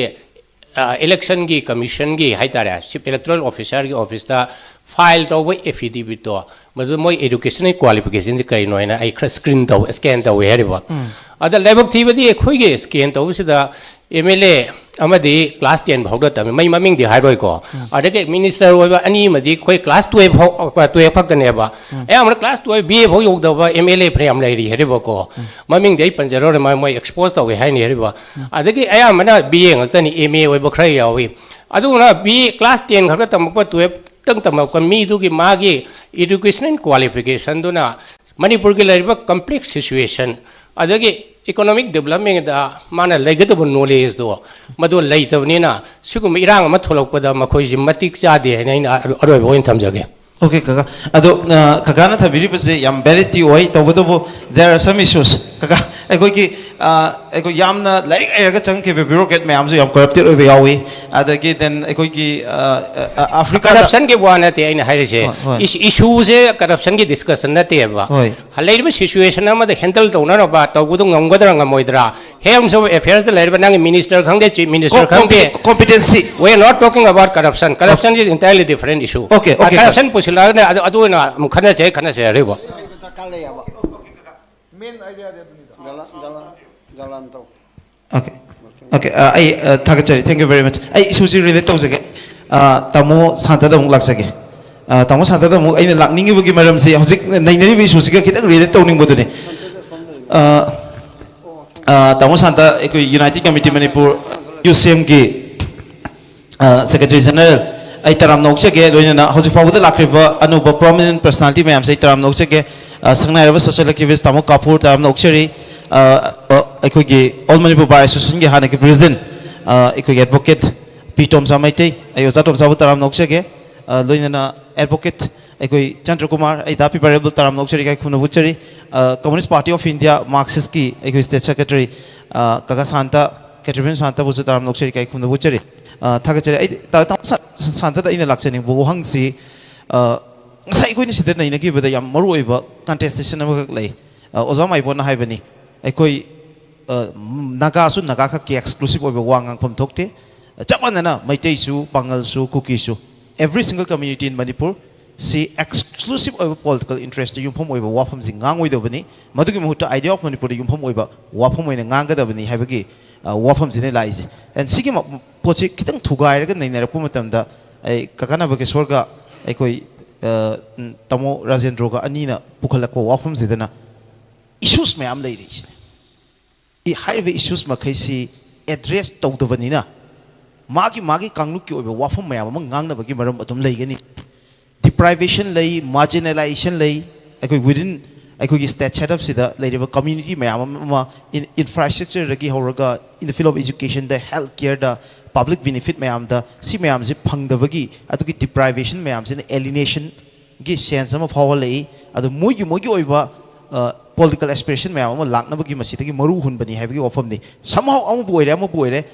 इलेक्शन की कमीशन की हाइतारे चीफ इलेक्टोरल ऑफिसर की ऑफिस ता फाइल तौब एफिडेविट तो मदु मोइ एजुकेशन क्वालिफिकेशन से करिनो हैना आई खरा स्क्रीन तौ स्कैन तौ हेरिबा अदा लेबक थीबदी खोइगे स्कैन तौसिदा एमएलए अमदी क्लास 10 भाउदा तमे मै ममिंग दि हाइरोय को अदके मिनिस्टर होइबा अनि मदी खोइ क्लास 12 फक्तनेबा ए हमर क्लास 12 बीए भौ योगदबा एमएलए फ्रेम लेरि हेरिबा को ममिंग दे पंजरो मै मै एक्सपोज तौ हाइनि हेरिबा अदके आया मना बीए ngतनी एमए होइबा खरै यावी अदुना बी क्लास 10 खरका तमक 12 तंग तमक मी दुगी मागी एजुकेशन क्वालिफिकेशन दुना मणिपुर की लेरिबा कॉम्प्लेक्स सिचुएशन अदगे इकोनॉमिक डेवलपमेंट दा माना लेगदब नॉलेज दो मदो लेतबनीना सिगुम इरांग अमा थोलकपदा मखोइजि मतिक चादे हैना अरोय बोइन थमजगे ओके काका अदो काका ना थबिरि बसे याम वैलिडिटी ओइ तोबदबो देयर आर सम इश्यूज काका एकोइ की एको यामना लाइक एरगा चंग के ब्यूरोक्रेट मैम जो याम करप्टेड ओइ यावी अदगी देन एकोइ की अफ्रीका करप्शन के वाना ते आइन हाइरेसे इस इशू से करप्शन की डिस्कशन नते बा हलेरिबा सिचुएशन अमा द हैंडल तौना बा तौबुदु ngamgadra ngamoidra हेम सब अफेयर्स द लेरिबा नंग मिनिस्टर खंगे चीफ मिनिस्टर खंगे competency we are not talking about corruption is entirely different issue okay corruption pusila na adu na khana se ribo main idea de jalan Okay. Okay. I thagachari. Thank you very much. I suji relate to sage. Tamo santa da mung laksage. Tamo santa da mung ai lakning ibu ki maram se hojik nainari bi suji ka kitang relate to ning bodune. Tamo santa ek United Committee Manipur UCM ki Secretary General ai taram nok sage loina na hojik pabu da lakriba anuba prominent personality mayam se taram nok sage sangnai raba social activist tamo Kapur taram nok chari अखोगी all Manipur bar association के हाने के president अखोगी advocate P Tom सामाइटे अयोजा टॉम साबु तराम नोक्सेगे लोइना एडवोकेट अखोई चंद्र कुमार दापी बरेबल तराम नोक्सेरी का खुना बुचरी communist party of India Marxist की अखोई स्टेट सेक्रेटरी काका शांता कैटरिन शांता बुचु तराम नोक्सेरी का खुना बुचरी थागचरी शांता दा इन लाक्चनी बोहंगसी ngasai koi ni sida nei na ki bada yam maru oiba contestation amak lei oza mai bona haibani aikoi naga su naga kha ki exclusive oiba wangang phom thokte chamana na maitei su bangal su kuki su every single community in Manipur see exclusive oiba political interest yum phom oiba wafam sing ngang oi dobani madugi muhuta idea of Manipur yum phom oiba wafam oina ngang ga dobani haibagi wafam sine laise and sigi pochi kitang thugai ra nei na ra pumatam da ai kakana bage sorga aikoi tamo Rajendra ka anina pukhalakwa wafam zidana issues mayam lei ri I high issues makaisi address tawdabanina magi kangluk ki obe wafam mayam ngang na bagi maram atum lei gani deprivation lei marginalization lei akoi within akoi state setup sida lei community mayam in infrastructure ragi horaga in the field of education the healthcare the public benefit mayam da si mayam se phangdabagi atuki deprivation mayam se alienation gi sense ama phawalei adu mogi oiba political aspiration mayam ama laknabagi masitagi maru hunbani habagi ofam ni somehow amu boire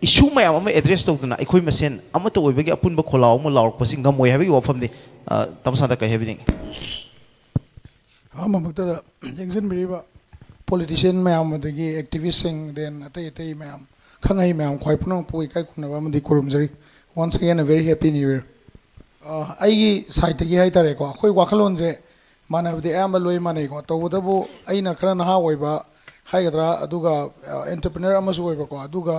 issue mayam ama address tawduna ekhoi masen ama to oibagi apun ba kholaw ma lawrk pasi ngamoi habagi ofam ni tamsada kai habini ama mukta jengsen biriba politician mayam dagi activist sing then atai mayam khangai mayam khoi punong pui kai kunaba mandi kurumjari once again a very happy new year ai side gi hai tare ko khoi wakhalon je manabdi amba loi manai ko tawdabu aina khara na ha oiba haigadra aduga entrepreneur amasu oiba ko aduga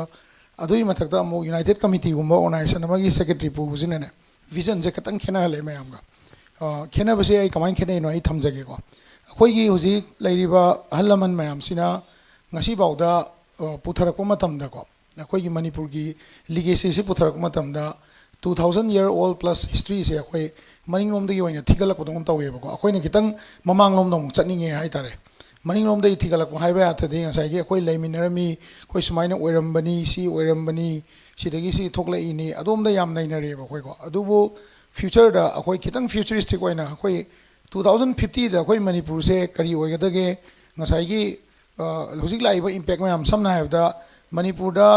adui mathakta amu United Committee gumba organization amagi secretary pu hujinene vision je katang khena le mayam ga khena base ai kamai khena no ai thamjage ko khoi gi huji leiriba halaman mayam sina ngasi bauda putharakpa matamda ko khoi gi Manipur gi legacy se putharakpa matamda 2000 year old plus history se khoi maning lom de yoina thigalak podong tawe ba khoi ne kitang mamang lom dong chatninge hai tare maning lom de thigalak hai ba athadi ngasai gi khoi leiminarami khoi sumaina oirambani si oirambani sidagi si thokla ini adom da yam nainare ba khoi ko adubu future da khoi kitang futuristic oina khoi 2050 da khoi Manipur se kari oigadage ngasai gi lojik laiba impact mayam samna habda Manipur da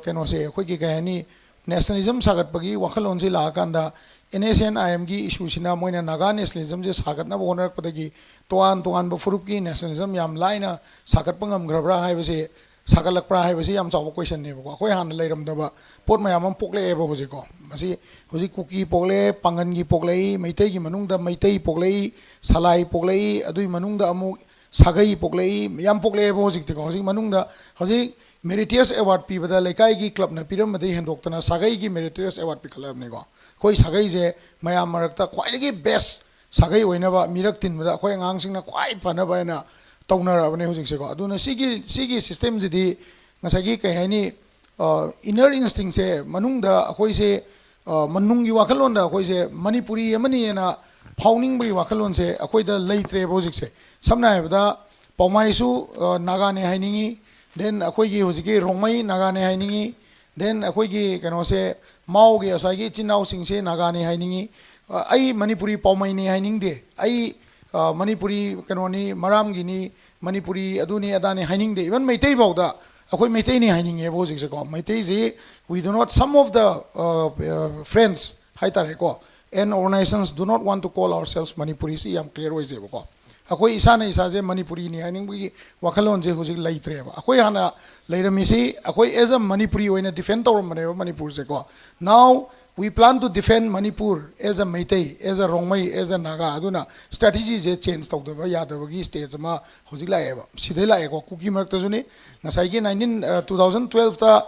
keno se khoi gi kahani nationalism sagat pagi wakhalon se la kanda NSNIM gi issue sina moina naga nationalism je sagat na bonar padagi toan ba furup gi nationalism yam laina sagat pangam grabra hai base sagalak pra hai base yam chaw question ne ba khoi han leiram da ba pot mayam pokle e ba hoje ko masi hoji kuki pokle pangan gi pokle meitai gi manung da meitai pokle salai pokle adui manung da amu sagai pokle yam pokle e ba hoji te ko hoji manung da hoji Meritorious Award pi bada lekai gi club na piram made hendoktana sagai gi Meritorious Award pi club ne go koi sagai je mayam marakta kwai gi best sagai oina ba mirak tin bada koi angang sing na kwai pana ba na tawna ra bane hojik se ko aduna sigi system ji di ngasagi kai hani inner instinct se manung da koi se manung gi wakhalon da koi se Manipuri amani na phawning bi wakhalon se koi da leitre hojik se samna bada paumai su naga ne hainingi then akoi gi hojiki rongmai nagane hainingi then akoi gi kano se mau gi asai gi chinau sing se nagane hainingi ai Manipuri paumai ni haining de ai Manipuri kano ni maram gi ni Manipuri aduni adane haining de even meitei bauda akoi meitei ni haining e bojik se ko meitei ji we do not some of the friends haitare ko and organizations do not want to call ourselves Manipuris I am clear wise ko ꯑꯩꯈꯣꯏ ꯏꯁꯥꯅ ꯏꯁꯥꯁꯦ ꯃꯅꯤꯄꯨꯔꯤꯅꯤ ꯍꯥꯏꯅꯤꯡꯕꯒꯤ ꯋꯥꯈꯜꯂꯣꯟꯁꯦ ꯍꯧꯖꯤꯛ ꯂꯩꯇ꯭ꯔꯦꯕ ꯑꯩꯈꯣꯏ ꯍꯥꯟꯅ ꯂꯩꯔꯝꯃꯤꯁꯤ ꯑꯩꯈꯣꯏ ꯑꯦज ꯑ ꯃꯅꯤꯄꯨꯔꯤ ꯑꯣꯏꯅ ꯗꯤꯐꯦꯟ ꯇꯧꯔꯝꯕꯅꯦꯕ ꯃꯅꯤꯄꯨꯔꯁꯦꯀꯣ now we plan to defend Manipur as a Meitei, as a Rongmei, as a Naga. Aduna strategies change tawdaba yadabagi stage ama hojik laeba. Sidai laego cookie mark tazuni. Nasaigi 2012 ta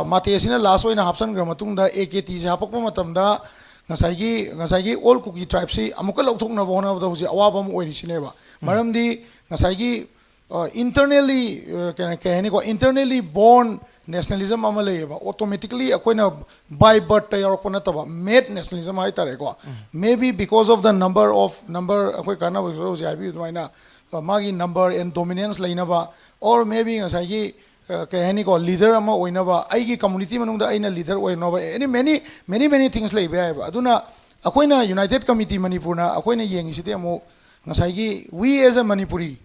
Matesina last oina hapsan gramatung da AKT se hapakpa matamda nasaigi all cookie tribes si amuka lauthok na bona da hoji awabam oini sineba. Maramdi nasaigi internally internally born nationalism ama layeba automatically akoina by birth ta yaropna nataba made nationalism hai tare ko maybe because of the number akoi kana hoji abi duaina magi number and dominance lainaba or maybe ngasai kahani ko leader ama oinaba aigi community manungda aina leader oinaba any many things laiba hai aduna akoina united committee manipurna akoina yengisite amo ngasai we as a manipuri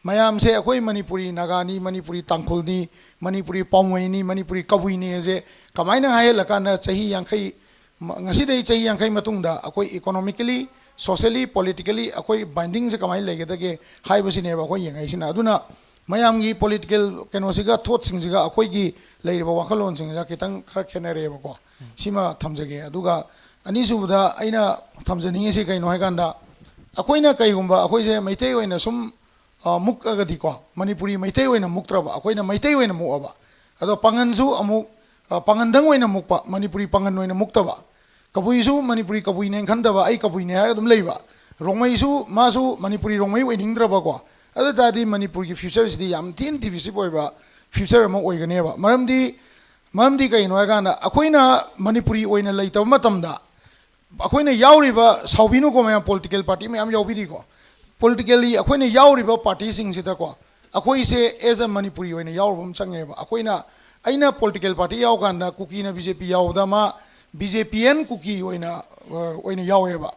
mayam se akoi manipuri nagani manipuri tangkhulni manipuri pamwaini manipuri kabuini ase kamaina hae lakana chahi yankhai ngasi dei chahi yankhai matungda akoi economically socially politically akoi binding se kamai legedage haibasine ba akoi yengai sina aduna mayam gi political kenosiga thought singsiga akoi gi leiriba wakhalon singja kitang khara khenare ba ko sima thamjage aduga ani subuda aina thamjani se kaino haiganda akoina kaigumba akoi se maitei oina sum muk agadi ko manipuri maitei oina muktraba akoina maitei oina muaba ado pangansu amuk pangandang oina mukpa manipuri pangan oina muktaba kabuisu manipuri kabuine khandaba ai kabuine ha dum leiba rongmaisu masu manipuri rongmai oiningdraba ko ado tadi manipuri gi future is di yam tin divisive oiba future ama oiganeba maramdi kaino agana akoina manipuri oina leitaba matamda akoina yauriba saubinu ko mayam political party mayam yaubiri ko politically akoina yauriba party sing sida ko akoi se as a manipuri oina yaurubam changeba akoina aina political party yaw ganda kuki na BJP yawda ma BJPN kuki oina yaweba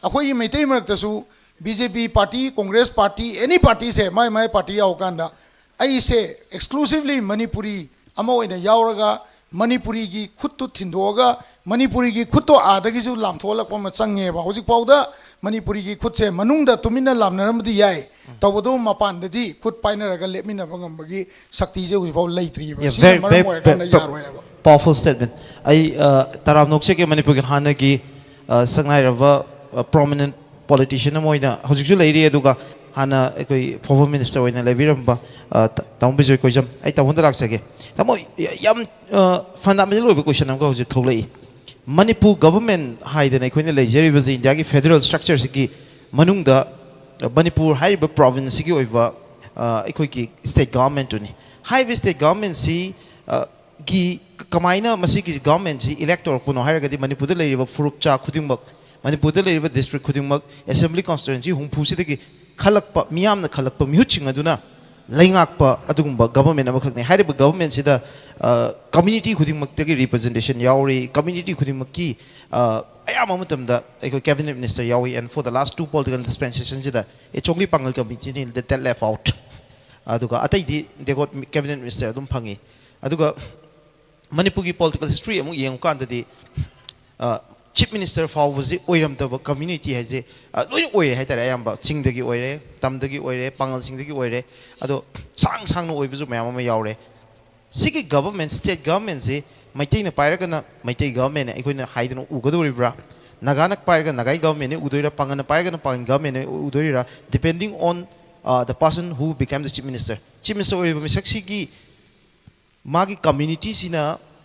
akoi meitei marakta su BJP party Congress party any party se my party yaw ganda ai se exclusively manipuri ama oina yawraga manipuri gi khuttu thindoga manipuri gi khutto adagi su lamtholakpa ma changeba hojik pauda manipuri gi khutse manungda tumina lamnaramdi yai tawdo mapandadi khut painaraga lepmina bangambagi sakti je hujipau leitri ba very powerful statement ai taramnokse ke manipur gi hanagi sangnai rava prominent politician amoina hojikju leiri aduga hana ekoi former minister oina lebiramba tambijoy koijam ai tawonda raksage tamo yam fundamental oiba question amga hojik tholai Manipur government haidana aikoina leijeribazi India gi federal structure sigi manungda Manipur haiba province sigi oiba aikoi ki state government uni haiba state government si gi kamaina masigi government si elector puno hairagadi Manipur da leiriba furupcha khudingmak Manipur da leiriba district khudingmak assembly constituency hungphu sidagi khalakpa miyamna khalakpa mihuching aduna laingakpa adugumba government amakhakne haiba government sida community khudingmaktagi representation yauri community khudingmakki ayama matamda aiko cabinet minister yawi and for the last two political dispensations sida a chongli pangal committee ni that left out aduga atai di they got cabinet minister adum phangi aduga Manipur gi political history amuk yeng kan di chief minister fawzi oiram da community haje loi oire haitare ayamba chingdagi oire tamdagi oire pangal singdagi oire ado sang no oibuju mayam ama yaure sigi government state government se maitai na pairaga na maitai government ne aikoina haidano ugadoribra nagana pairaga nagai government ne udoira pangana pairaga na pang government ne udoira depending on the person who became the chief minister oiba misaksi gi magi community sina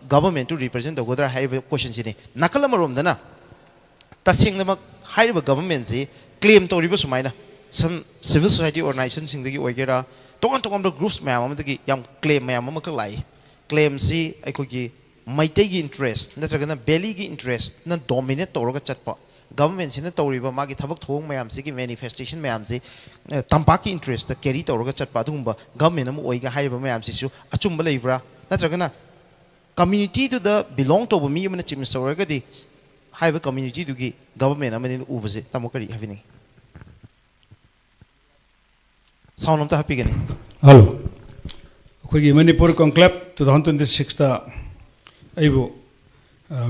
government to represent the godra high question sini nakalama rom dana tasing namak high government se claim to riba sumaina some civil society organization singdagi oigera tongan groups mayam amadagi yam claim mayam amakak lai claim si aikogi maitai gi interest natragana belly gi interest na dominate toroga chatpa government sina toriba magi thabak thong mayam si gi manifestation mayam si tampaki interest carry toroga chatpa dungba government am oiga haiba mayam si su achumba leibra natragana community to the belong to me amana chief minister orgadi haiba community to gi government amani ubase tamokari havini sound of the happy gani hello akogi Manipur conclave 2026 ta aibu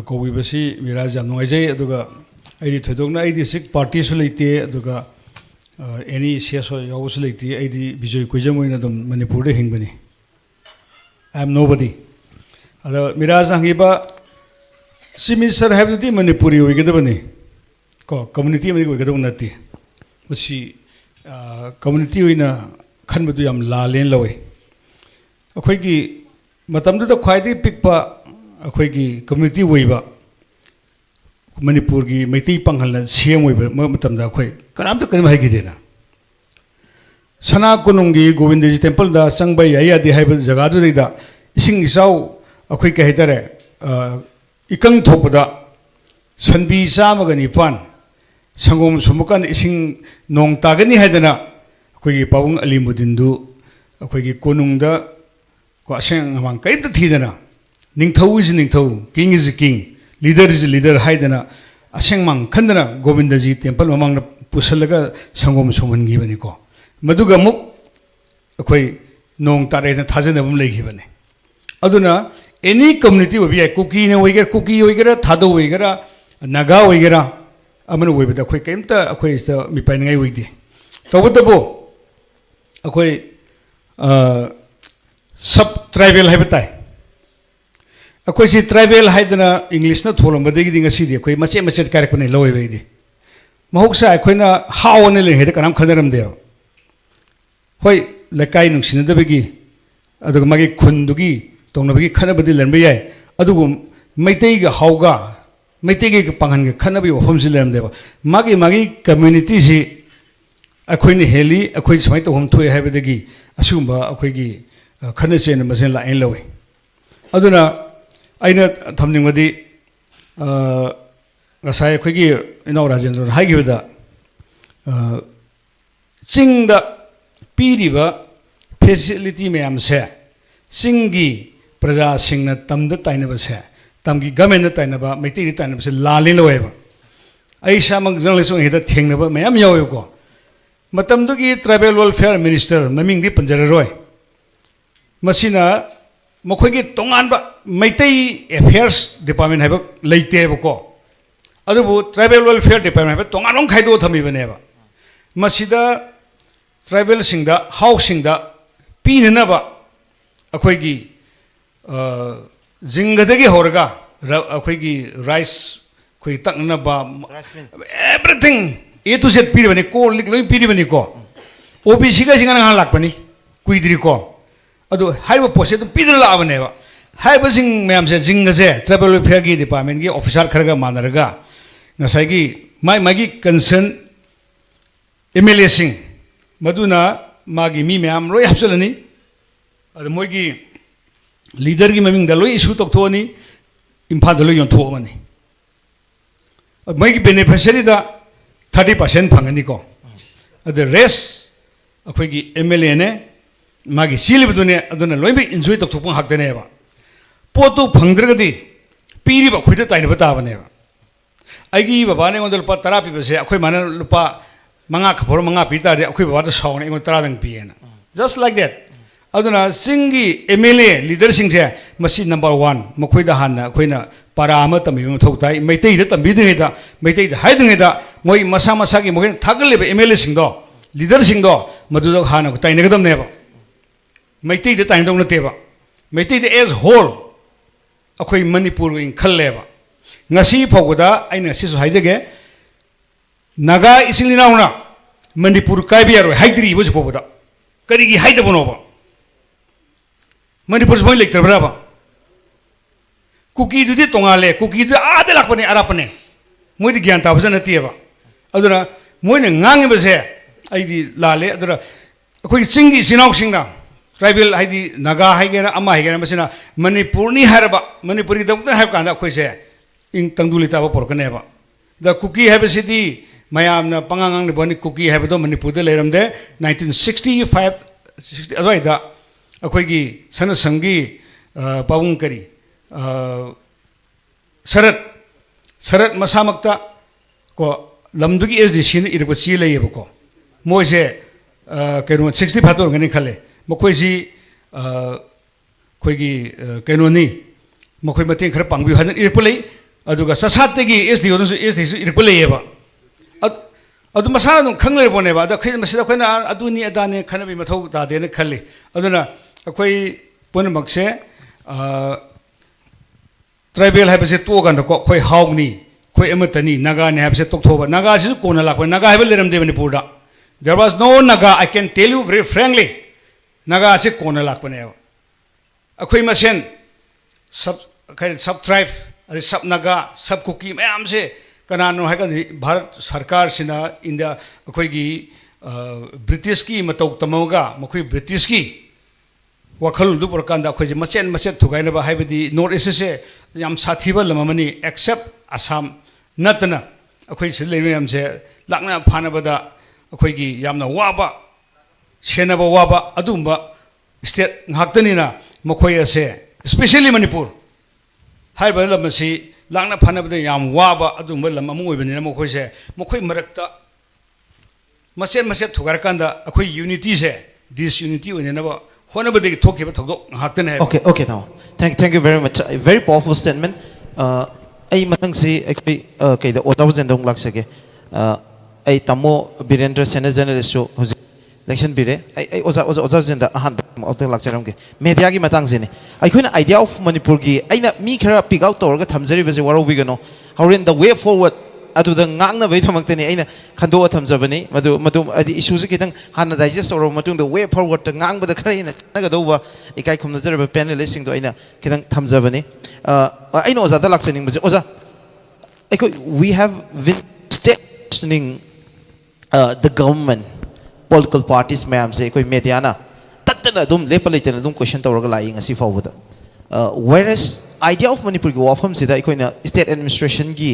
kowi basi miraj jam ngai jai aduga aidi thodokna aidi sik party su leite aduga एनी सीएस यावस लेती आईदी विजय कोइजमोइना दम मणिपुर दे हिंगबनी I am nobody अदा मिराज हंगीबा सिमी सर हैबदी मणिपुरी ओइगदबनी को कम्युनिटी में ओइगदब नती मसी कम्युनिटी ओइना खनबदु याम लालेन लवे अखोइगी मतमदुदा ख्वाइदी पिकपा अखोइगी कम्युनिटी ओइबा मणिपुर की मैती पंगल सेम होता अखोई कनाम करीम हाईदेना सना कुनुंगी गोविंद जी टेम्पल चंब यादे है जगह इसिंग इचाउ अखोई कई हाइतरे इकंग थोपद सनबी चामग निपान संगोम सुमुकान इसिंग नोंग तागनी हाइदना अखोई पाबुंग अलीमुद्दीनदु अखोई कोनुंग को असेंग हमांग कई थीदना निंगथौ इज निंगथौ king is king leader is leader हाइदना असेंगमांग खंदना गोविंद जी टेम्पल ममांग पुसलगा संगोम सुमनगीबनीको मदुगा मुक अखोई नोंग तारेना थाजनबम लेखिबने अदुना एनी कम्युनिटी ओबि याय कुकी ने ओइगेरा थादो ओइगेरा नागा ओइगेरा अमन ओइबदा अखोई केमता अखोई मिपाइनगाई ओइदे तबतबो अखोई सब ट्राइबल हाइबताई अखोई से ट्राइबल हाइदना इंग्लिश ना थोलमबदगी ngasi अखोई मचे मचे कारकपने लोइबैदि महौसा अखोइना हावने ले हेद कनाम खदरमदे होय लकाई नुंसिनदबगी अदुग मागी खुंदुगी तोंनबगी खनबदि लनबे याय अदुगु मैतेगा हावगा मैतेगे पांगन खनबी वफमसि लरमदेबा मागी मागी कम्युनिटी सि अखोइने हेली अखोइ समाय तो हम थोय हाइबदगी असुंबा अखोइगी खनसेन मसेन लाइन लवे अदुना अगर थमनिंगदी गसाय अखोइगी इनाव राजेंद्र हाइगिबदा चिंग पीरिबा फैसिलिटी मैम से चिंगी प्रजा सिंगना तमद ताइनबसे तमगी गवर्नमेंट ताइनबा मैती ताइनबसे लाले लोएबा ऐसामक जर्नलिस्ट हेद थेंगनबा मैम यावेको मतमदुगी ट्राइबल वेलफेयर मिनिस्टर ममिंगदी पंजररोय मसिना मखोइगी तोंगानबा मैतै अफेयर्स डिपार्टमेंट है लेतेबको अदुबु ट्राइबल वेलफेयर डिपार्टमेंट है तोंगानों खाइदो थमिबनेबा मसिदा ट्राइबल सिंगदा हाउसिंगदा पीननबा अखोइगी जिंगदगी होरगा अखोइगी राइस खोइ तकनबा एवरीथिंग ए टू जेड पीरिबने को लिक लोइ पीरिबने को ओबीसी का सिंगना लाकपनी कुइद्रिको अदु हाइबो पोसे तो पीदर लाबनेबा हाइबसिंग मैम से जिंगसे ट्राइबल वेलफेयर की डिपार्टमेंट की ऑफिसर खरगा मानरगा नसाइगी मागी कंसर्न एमएलए सिंग मदुना मागी मी मैम लोई हपसलनी अदु मोगी लीडर की ममिंग लोई इशू तोक्थोनी इम्फाल लोई योंथोमनी मागी बेनिफिशियरी दा 30% फंगनी को अदु रेस्ट अखोगी एमएलए ने मागी सीलिबदुने अदुना लोइबे एन्जॉय तोक्थोपं हाक्दनेबा पोतु फंगद्रगदी पीरिबा खोइदा ताइनबा ताबनेबा आइगी बाबाने ओंदल लुपा 10 पीबसे अखोइ माने लुपा 5 खफोर 5 पीतादे अखोइ बाबादा सावने एंगो 10 दंग पीएना जस्ट लाइक दैट अदुना सिंगी एमएलए लीडर सिंगसे मसी नंबर 1 मखोइदा हाना अखोइना पारा अमा तमिबो थौताई मैतैदा तंबिदनेदा मैतैदा हाइदनेदा मोइ मसा मसागी मोइ थागलेबा एमएलए सिंगदो लीडर सिंगदो मदुदा हाना ताइनगदमनेबा मैतैदा ताइनदो नतेबा मैतैदा एज होल अखोई मणिपुर इन खल्लेबा ngasi phawda aina sisu haijage naga isilinauna manipur kaibiyaro haidri bus phawda karigi haidabonoba manipur boy lektabra ba kuki dudi tongale kuki du ade lakpane arapane moidi gyan ta bajana tieba aduna moine ngangi base aidi lale adura akoi singi sinau singna tribal हाइदी नागा हाइगेरा अमा हाइगेरा मसिना मणिपुरनी हारबा Manipuri दबत HYBE कांदा खोइसे इन तंगदुलिता बो परकनेबा the cookie हाइबसिदी मयामना पंगांगांग बनि cookie हाइबदो मणिपुरदे लेरमदे 1965 60 अदवाइदा अखोइगी सनसंगी पावुंग करी शरद मसामक्ता को लमदुगी SDC ने इरबसी लेयबको मोइसे केनो 65 तोरगनि खले मखोइसी खोइगी कैनोनी मखोइ मतें खर पांगबि हन इरपलै अदुगा ससातगी एसडी ओदसु एसडी इरपलैयेबा ꯑꯗꯨ ꯃꯁꯥꯅ ꯑꯗꯨꯝ ꯈꯪꯂꯩꯔꯕꯅꯦꯕ ꯑꯗ ꯑꯩꯈꯣꯏ ꯃꯁꯤꯗ ꯑꯩꯈꯣꯏꯅ ꯑꯗꯨꯅꯤ ꯑꯗꯥꯅꯤ ꯈꯟꯅꯕꯒꯤ ꯃꯊꯧ ꯇꯥꯗꯦꯅ ꯈꯜꯂꯤ ꯑꯗꯨꯅ ꯑꯩꯈꯣꯏ ꯄꯨꯝꯅꯃꯛꯁꯦ ट्राइबल है तोगको अखोई हाउनी अखोई अमतनी नागाने है तोथोब नागासी कोना लाप नागा है लेरमदे Manipur there was no Naga I can tell you very frankly Naga से कोना लापने अखोई मसेन सब ट्राइब सब नागा सब कुकी मैम से कनानो है भारत सरकार सिना इंडिया अखोई ब्रिटिश की मतौ तमगा मखोई ब्रिटिश की वखल पुरकान अखोई मचेन मचेन थुगाइनब है नॉर्थ ईस्ट से याम साथीब लमनी एक्सेप्ट आसाम नतना अखोई से मैम से लाना फानबद अखोई यामना वाब सेनब वाब अदुंब स्टेट ngaktanina मखोई असे स्पेशली मणिपुर हाइब लम से लाना फानबद याम वाब अदुंब लम अमु ओइबनिना मखोई से मखोई मरक्ता मचेन मचेन थुगारकान अखोई यूनिटी से दिस यूनिटी ओइनब Okay, okay now. Thank you very much. A very powerful statement. I matang si kay the Ottawa zendong laksage. Ay tamo Birendra Senate journalist show election bire. Ay oza zenda ahan oteng lakcharam ke. Media ki matang zini. Ay kuna idea of Manipur ki ay na mi kara pick out torga thamjari base waro bigano. How in the way forward adu the ngang na baitam magtani ay na khando thamjabani madu adi issue se kitang hana digest or matung the way forward the ngang bada khari na naga doba ikai khumna zara panelist sing do ay na kitang thamjabani ay no oza da laksaning base oza we have been questioning the government political parties ma'am se koi media na tatna dum lepalitena dum question tawraga lai ngasi fawda whereas idea of Manipur ki wafam sida ikoina state administration ki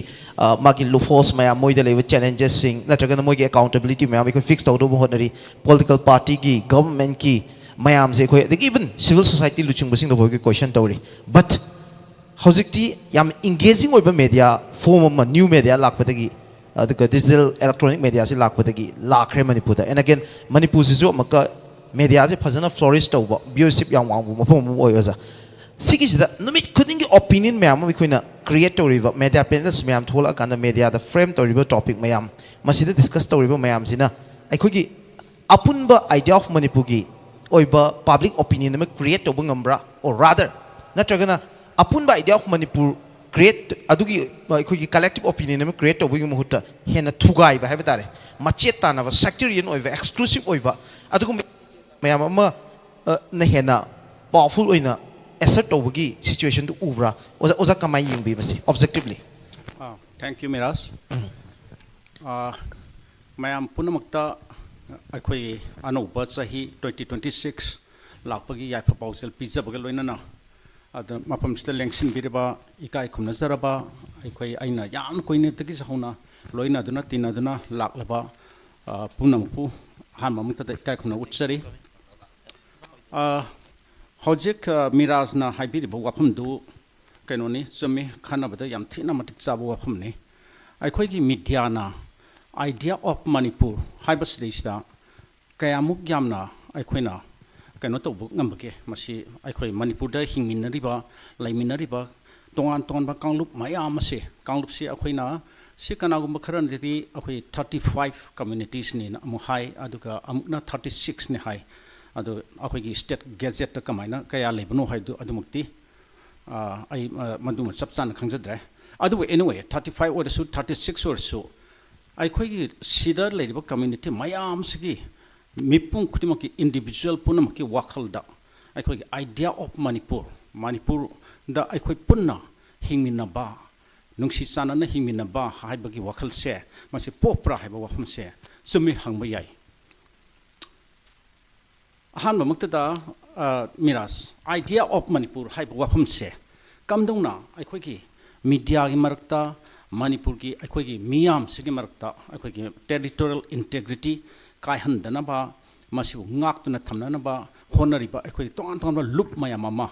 magi loopholes maya moida level challenges sing natraga na moigi accountability maya ikoi fix tawdo bo honari political party ki government ki mayam se ikoi even civil society luchung basing do bogi question tawri but hojikti yam engaging oiba media form of new media lakpatagi the digital electronic media se lakpatagi lakre Manipur da and again Manipur se jo maka media se phajana flourish tawba viewership yang wang mafom oiza सिकिसिदा नुमित खुदिंगी opinion ma'am अखोइना create तौरिबा media panels ma'am थोला कांदा media द frame तौरिबा topic ma'am मसिदा डिस्कस तौरिबा मैम सिना अखोगी अपुनबा आइडिया ऑफ मणिपुर की ओइबा पब्लिक ओपिनियन में क्रिएट तौबा ngambra और रादर नत्रगना अपुनबा आइडिया ऑफ मणिपुर क्रिएट अदुगी अखोगी कलेक्टिव ओपिनियन में क्रिएट तौबगी मुहुता हेना थुगाइबा हाइबा तारे मचेत तानाबा सेक्टरियन ओइबा एक्सक्लूसिव ओइबा अदुगु मैम अमा न हेना powerful ओइना assert tawgi situation to ubra oza kamai yingbi basi objectively thank you miras mayam punamakta akhoi anuba chahi 2026 lakpagi yaifa pausel pizza bagal loina na ada mapam sta lengsin biriba ikai khumna zaraba akhoi aina yan koine tagi sauna loina duna tinaduna laklaba punampu han mamukta da ikai khumna utsari हौजिक मिराजना हाइबिरिबो वाफमदु कैनोनी चमी खानाबदा याम थिना मटिक चाबो वाफमने अखोइगी मीडियाना आइडिया ऑफ मणिपुर हाइबसलेसदा कयामुक यामना अखोइना कैनो तौबु ngambage मसी अखोइ मणिपुरदा हिंगमिनरिबा लाइमिनरिबा तोंगान तोंगानबा कांगलुप मयाम से कांगलुप से अखोइना से कनागुम खरनदि अखोइ 35 कम्युनिटीज नि अमुहाई अदुगा अमुकना 36 ने हाई अदो अखोई स्टेट गेजेट कमायना कया लेबनो हाइदु अदुमुक्ति आई मदुम सबचान खंजद्रे अदु एनीवे 35 और 36 और सो अखोई सिदर लेरिबो कम्युनिटी मयाम सिगी मिपुं खुतिमकी इंडिविजुअल पुनमकी वाखलदा अखोई आइडिया ऑफ मणिपुर दा अखोई पुन्ना हिंगमिनबा नुंसी चानना हिंगमिनबा हाइबगी वाखल से मासे पोप्रा हाइबा वाखम से सुमि हंगबा याई अहम मक्तदा मिराज आइडिया ऑफ मणिपुर हाइब वाफम से कमदौना अखोगी मीडिया की मरक्ता मणिपुर की अखोगी मियाम से मरक्ता अखोगी टेरिटोरियल इंटेग्रिटी कायहनदनबा मसिबु ngaktuna thamnanaba honariba अखोगी तोंगान तोंगान लुप मयाम अमा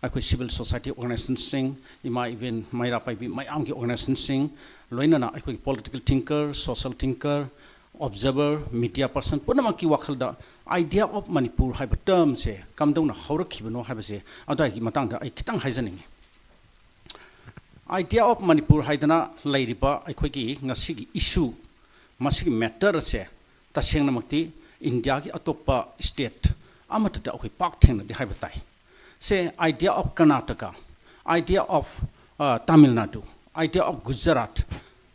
अखोई सिविल सोसाइटी ऑर्गेनाइजेशन सिंग इमा इवन माइरा पाइबी मयाम की ऑर्गेनाइजेशन सिंग लोइनना अखोगी political thinker social thinker observer media person पुनमकी वाखलदा आइडिया ऑफ मणिपुर हाइब टर्म से कमदौना हौरखिबनो हाइबसे अदाइगी मतंगदा आई खितंग हाइजनिंगे आइडिया ऑफ मणिपुर हाइदना लाइरिबा अखोगी ngasiगी इशू मसी मैटर से तसेंगनमक्ति इंडिया की अतोपा स्टेट अमतदा अखोई पाक थेंगनदि हाइबा ताई से idea of Karnataka idea of Tamil Nadu idea of Gujarat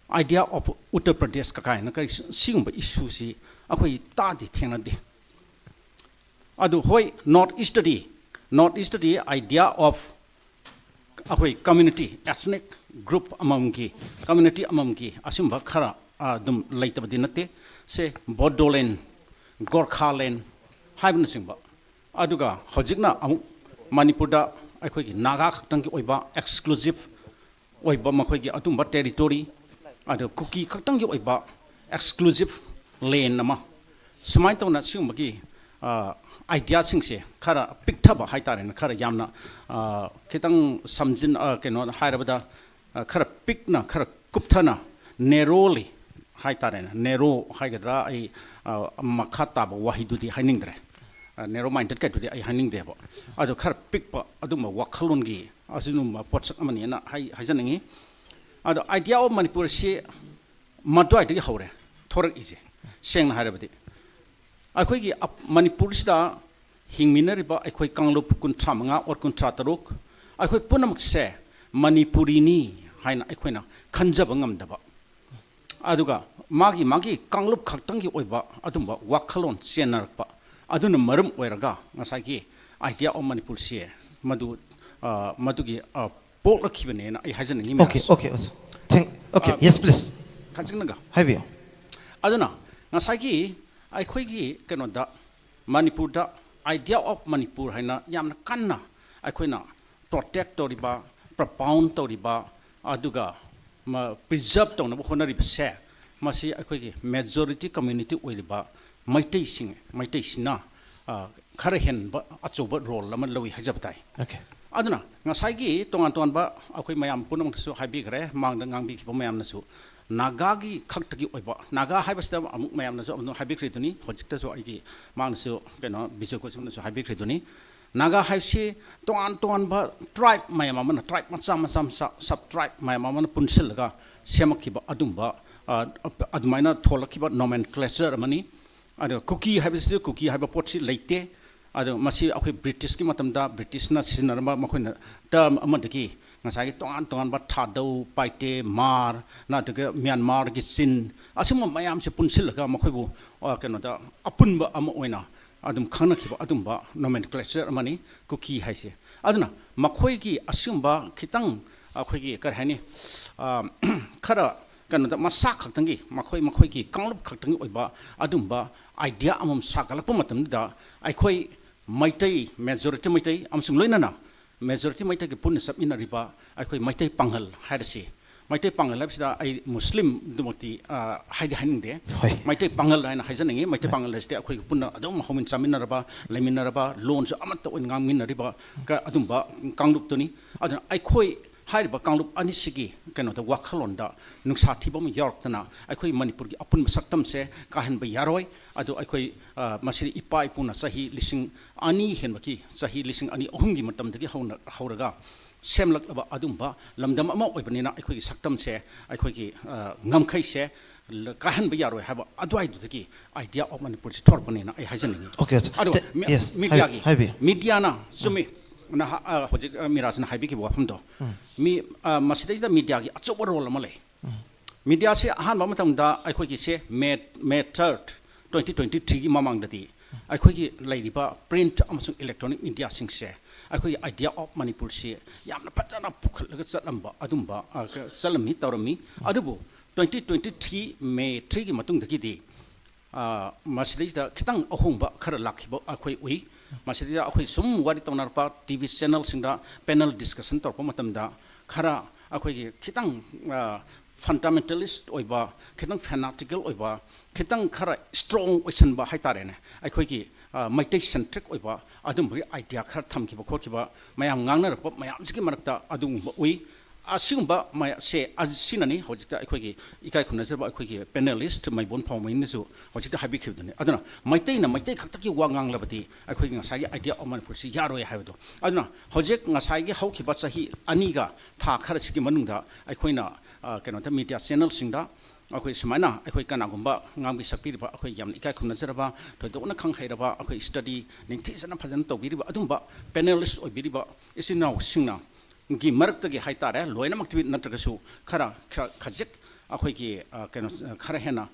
idea of Uttar Pradesh का कायना कई सिगुंबा इशू सी अखोई तादि थेंगनदि अदु होय नॉर्थ ईस्ट दी आइडिया ऑफ अखोई कम्युनिटी एथनिक ग्रुप अममगी कम्युनिटी अममगी असिंबा खरा अदुम लैतबदि नते से बोडोलैंड गोरखालैंड हाइबनसिंबा अदुगा हजिकना अमुक मणिपुरदा अखोई नागा खक्तंगी ओइबा एक्सक्लूसिव ओइबा मखोई अदुम्बा टेरिटोरी अदु कुकी खक्तंगी ओइबा एक्सक्लूसिव लैंड नमा सुमाय तौना सिंबगी आइडिया सिंगसे खरा पिक्थबा हाइतारेन खरा यामना खितंग समजिन केनो हाइरबदा खरा पिकना खरा कुप्थना नेरोली हाइतारेन नेरो हाइगद्रा आई मखा ताब वाहिदुदी हाइनिंगद्रे नेरो माइंडेड कैटुदी आई हाइनिंगदेबो अदु खरा पिकपा अदुमा वखलुनगी असिनुमा पोटसक अमनिना हाइजनंगी अदु आइडिया ऑफ मणिपुर से मद्वाइदगी हौरे थोरक इजे सेंग हाइरबदी अखोई मणिपुर हिंगमिनरिबा अखोई कांगलुप कुंथ्रा मंगा और कुंथ्रा तरुक अखोई पुनमक से मणिपुरीनी हाइना अखोइना खंजब ngамदबा अदुगा मागी मागी कांगलुप खक्तंगी ओइबा अदुंबा वाखलोन चेनरपा अदुना मरम ओइरगा ngसागी आइडिया ऑफ मणिपुर से मदुगी पोलखिबनेना आई हाजनंगी ओके यस प्लीज खजिंगनगा हाइबियो अदुना ngसागी अखोई कनोदा मणिपुर आइडिया ऑफ मणिपुर है यामना कन्ना अखोइना प्रोटेक्ट तौरिबा प्रपाउंड तौरिबा अदुगा प्रिजर्व तौनब होनरिबसे मसी अखोई मेजॉरिटी कम्युनिटी ओइरिबा मैतैसिना खरा हेनबा अचौब रोल अमा लवी हजबताई ओके अदुना ngसागी तोंगान तोंगानबा अखोई मयाम पुनमसु हाइबिग्रे मांगदा ngangbikhiba मयामनसु नागागी खक्तगी ओइबा नागा हाइबसदा अमुक मयामनसु अमनु हाइबिख्रिदुनी होजिकतसु आइगी मांगनसु केनो बिजोकोसमनसु हाइबिख्रिदुनी नागा हाइसे तोंगान तोंगानबा ट्राइब मयाममन ट्राइब मचा सब ट्राइब मयाममन पुनसिलगा सेमखिबा अदुंबा अदुमाइना थोलखिबा नोमेनक्लेचर मनी अदो कुकी हाइबसु कुकी हाइबा पोटसि लेते अदो मसी अखोई ब्रिटिश की मतमदा ब्रिटिशना सिनरबा मखोइना टर्म अमदगी ngसागी तोंगान तोंगानबा थादौ पाइटे मार नाटक म्यांमार की चिन असुम मयाम से पुनसिलगा मखोइबु केनोदा अपुनबा अम ओइना अदुम खनखिबा अदुमबा नोमेनक्लेचर अमनी कुकी हाइसे अदुना मखोइगी असुमबा खितंग अखोइगी कर हाइनी खरा केनोदा मसा खक्तंगी मखोइगी कांगलुप खक्तंगी ओइबा अदुमबा आइडिया अमम सागलप मतमदा अखोइ मैतै मेजॉरिटी मैतै अमसुम लोइनाना मेजॉरिटी मैतै के पुण्य सबमिनरिबा अखोई मैतै पांगल हाइरसी मैतै पांगल हाइबसिदा आई मुस्लिम दुमक्ति हाइनिंगदे मैतै पांगल हाइना हाइजनंगी मैतै पांगल हाइसदे अखोई पुण्य अदुम होमिन चामिनरबा लेमिनरबा लोनस अमत ओइन ngamminariba का अदुमबा कांगलुपतुनी अदुना अखोई हाइरबा कांगलुप अनिसिगी केनोदा वाखलोंदा नुक्सा थिबम यारक्तना अखोई मणिपुर की अपुन सक्तम से काहनबा यारोय अदु अखोई मसिरी इपा इपुना सही लिसिंग अनि हेनबकी सही लिसिंग अनि अहुमगी मतमदगी हौरगा सेमलकबा अदुमबा लमदम अमा ओइबनिना अखोई सक्तम से अखोई ngamkhai से काहनबा यारोय हाबा अद्वाइदुदगी आइडिया ऑफ मणिपुर से थोरपनिना आई हाजनंगी ओके अदु मीडिया ना सुमी ना होजिक मिराजना हाइबिकी वाफमदो मी मसिदैदा मीडिया की अचोब रोल अमा लै मीडिया से अहानबा मतमदा अखोई से मे 3 2023 की ममांगददी अखोई लैरिबा प्रिंट अमसुंग इलेक्ट्रॉनिक मीडिया सिंगसे अखोई आइडिया ऑफ मणिपुर से यामना फजना पुखलगा चलंबा अदुंबा चलमी तौरमी अदुबु 2023 मे 3 की मतुंगदगी मसिदैदा खितंग अहोंबा खरा लाखिबा अखोई उई मसिदैदा अखोई सुम वारी तौनरपा टीवी चैनल सिंगदा पैनल डिस्कशन तौरपा मतमदा खरा अखोई खितंग फंडामेंटलिस्ट ओइबा खितंग फैनाटिकल ओइबा खितंग खरा स्ट्रॉंग ओइसनबा हाइतारेने अखोई मैतै सेंट्रिक ओइबा अदुमबगी आइडिया खरा थमखिबा खोखिबा मयाम ngangnarpa mayamsiki marakta adumba ui असिगुम्बा से असिनानी होजिता अखोगी इकाय खुनजरबा अखोगी पैनलिस्ट मैबोन फाउमैनसु होजिता हाबिखिबदने अदना मैतैना मैतै खक्तकी वा nganglabadi अखोगी ngसागी आइडिया ऑफ मणिपुर से यारोय हायबदो अदना होजिक ngसागी हौखिबा सही अनिगा था खरसिकी मनुंगदा अखोइना केनोता मीडिया चैनल सिंगदा ꯑꯩꯈꯣꯏ ꯁꯨꯃꯥꯏꯅ ꯑꯩꯈꯣꯏ ꯀꯅꯥꯒꯨꯝꯕ ꯉꯥꯡꯕꯤ ꯁꯛꯄꯤꯔꯤꯕ ꯑꯩꯈꯣꯏ ꯌꯥꯝꯅ ꯏꯀꯥꯏ ꯈꯨꯝꯅꯖꯔꯕ ꯊꯣꯏꯗꯣꯛꯅ ꯈꯪꯍꯩꯔꯕ ꯑꯩꯈꯣꯏ ꯁ꯭ꯇꯗꯤ ꯅꯤꯡꯊꯤꯖꯅ ꯐꯖꯅ ꯇꯧꯕꯤꯔꯤꯕ ꯑꯗꯨꯝꯕ ꯄꯦꯅꯦꯂꯤꯁ ꯑꯣꯏꯕꯤꯔꯤꯕ ꯏꯆꯤꯟ ꯏꯅꯥꯎꯁꯤꯡꯅ ꯒꯤ ꯃꯔꯛꯇꯒꯤ ꯍꯥꯏꯇꯥꯔꯦ ꯂꯣꯏꯅꯃꯛꯇꯤ ꯅꯠꯇ꯭ꯔꯒꯁꯨ ꯈꯔ ꯈꯖꯤꯛ ꯑꯩꯈꯣꯏꯒꯤ ꯀꯩꯅꯣ ꯈꯔ ꯍꯦꯟꯅ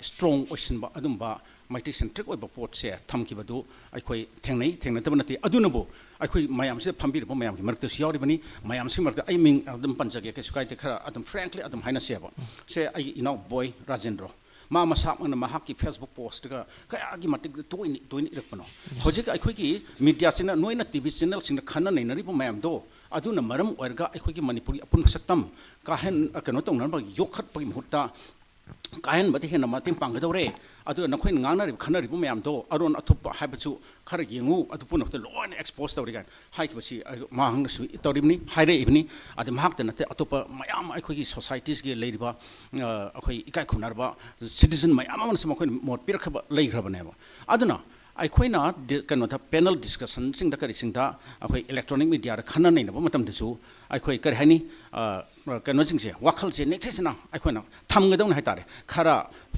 ꯁ꯭ꯇ꯭ꯔꯣꯡ ꯑꯣꯏꯁꯤꯟꯕ ꯑꯗꯨꯝꯕ ꯃꯩꯇꯩ ꯁꯦꯟꯇ꯭ꯔꯤꯛ ꯑꯣꯏꯕ ꯄꯣꯠꯁꯦ ꯊꯝꯈꯤꯕꯗꯨ ꯑꯩꯈꯣꯏ ꯊꯦꯡꯅꯗꯕ ꯅꯠꯇꯦ ꯑꯗꯨꯅꯕꯨ ꯑꯩꯈꯣꯏ ꯃꯌꯥꯝꯁꯤꯗ ꯐꯝꯕꯤꯔꯤꯕ ꯃꯌꯥꯝꯒꯤ ꯃꯔꯛꯇꯁꯨ ꯌꯥꯎꯔꯤꯕꯅꯤ ꯃꯌꯥꯝꯁꯤꯡ ꯃꯔꯛꯇ ꯑꯩ ꯃꯤꯡ ꯑꯗꯨꯝ ꯄꯟꯖꯒꯦ ꯀꯩꯁꯨ ꯀꯥꯏꯗꯦ ꯈꯔ ꯑꯗꯨꯝ ꯐ꯭ꯔꯦꯡꯀꯂꯤ ꯑꯗꯨꯝ ꯍꯥꯏꯅꯁꯦꯕ ꯁꯦ ꯑꯩꯒꯤ ꯏꯅꯥꯎ ꯕꯣꯏ ꯔꯥꯖꯦꯟꯗ꯭ꯔꯣ ꯃꯥ ꯃꯁꯥꯃꯛꯅ ꯃꯍꯥꯛꯀꯤ ꯐꯦꯁꯕꯨꯛ ꯄꯣꯁꯇꯒ ꯀꯌꯥꯒꯤ ꯃꯇꯤꯛ ꯇꯣꯏꯅ ꯏꯔꯛꯄꯅꯣ ꯍꯧꯖꯤꯛ ꯑꯩꯈꯣꯏꯒꯤ ꯃꯤꯗꯤꯌꯥꯁꯤꯅ ꯅꯣꯏꯅ ꯇꯤꯚꯤ ꯆꯦꯅꯦꯜꯁꯤꯡꯗ ꯈꯟꯅ ꯅꯩꯅꯔꯤꯕ ꯃꯌꯥꯝꯗꯣ ꯑꯗꯨꯅ ꯃꯔꯝ ꯑꯣꯏꯔꯒ ꯑꯩꯈꯣꯏꯒꯤ ꯃꯅꯤꯄꯨꯔꯒꯤ ꯑꯄꯨꯟꯕ ꯁꯛꯇꯝ ꯀꯩꯅꯣ ꯇꯧꯅꯕ ꯌꯣꯛꯈꯠꯄꯒꯤ ꯃꯍꯨꯠꯇ ꯀꯥꯍꯟꯕꯗ ꯍꯦꯟꯅ ꯃꯇꯦꯡ ꯄꯥꯡꯒꯗꯧꯔꯦ ꯑꯗꯨꯒ ꯅꯈꯣꯏꯅ ꯉꯥꯡꯅꯔꯤꯕ ꯈꯟꯅꯔꯤꯕ ꯃꯌꯥꯝꯗꯣ ꯑꯔꯣꯟ ꯑꯊꯨꯞꯄ ꯍꯥꯏꯕꯁꯨ ꯈꯔ ꯌꯦꯡꯉꯨ ꯑꯗꯨ ꯄꯨꯝꯅꯃꯛꯇ ꯂꯣꯏꯅ ꯑꯦꯛꯁꯄꯣꯖ ꯇꯧꯔꯤ ꯀꯥꯏꯅ ꯍꯥꯏꯈꯤꯕꯁꯤ ꯃꯍꯥꯛꯅꯁꯨ ꯇꯧꯔꯤꯕꯅꯤ ꯍꯥꯏꯔꯛꯏꯕꯅꯤ ꯑꯗꯨ ꯃꯍꯥꯛꯇ ꯅꯠꯇꯦ ꯑꯇꯣꯞꯄ ꯃꯌꯥꯝ ꯑꯩꯈꯣꯏꯒꯤ ꯁꯣꯁꯥꯏꯇꯤꯁꯒꯤ ꯂꯩꯔꯤꯕ ꯑꯩꯈꯣꯏ ꯏꯀꯥꯏ ꯈꯨꯝꯅꯔꯕ ꯁꯤꯇꯤꯖꯟ ꯃꯌꯥꯝ ꯑꯃꯅꯁꯨ ꯃꯈꯣꯏꯅ ꯃꯣꯠ ꯄꯤꯔꯛꯈ꯭ꯔꯕ ꯂꯩꯈ꯭ꯔꯕꯅꯦꯕ ꯑꯗꯨꯅ ꯑꯩꯈꯣꯏꯅ ꯀꯩꯅꯣꯗ ꯄꯦꯅꯦꯜ ꯗꯤꯁꯀꯁꯟꯁꯤꯡꯗ ꯀꯔꯤꯁꯤꯡꯗ ꯑꯩꯈꯣꯏ ꯏꯂꯦꯛꯇ꯭ꯔꯣꯅꯤꯛ ꯃꯤꯗꯤꯌꯥꯗ ꯈꯟꯅ ꯅꯩꯅꯕ ꯃꯇꯝꯗꯁꯨ ꯑꯩꯈꯣꯏ ꯀꯔꯤ ꯍꯥꯏꯅꯤ ꯀꯩꯅꯣꯁꯤꯡꯁꯦ ꯋꯥꯈꯜꯁꯦ ꯅꯤꯡꯊꯤꯖꯅ ꯑꯩꯈꯣꯏꯅ ꯊꯝꯒꯗꯧꯅꯤ ꯍꯥꯏꯇꯥꯔꯦ ꯈꯔ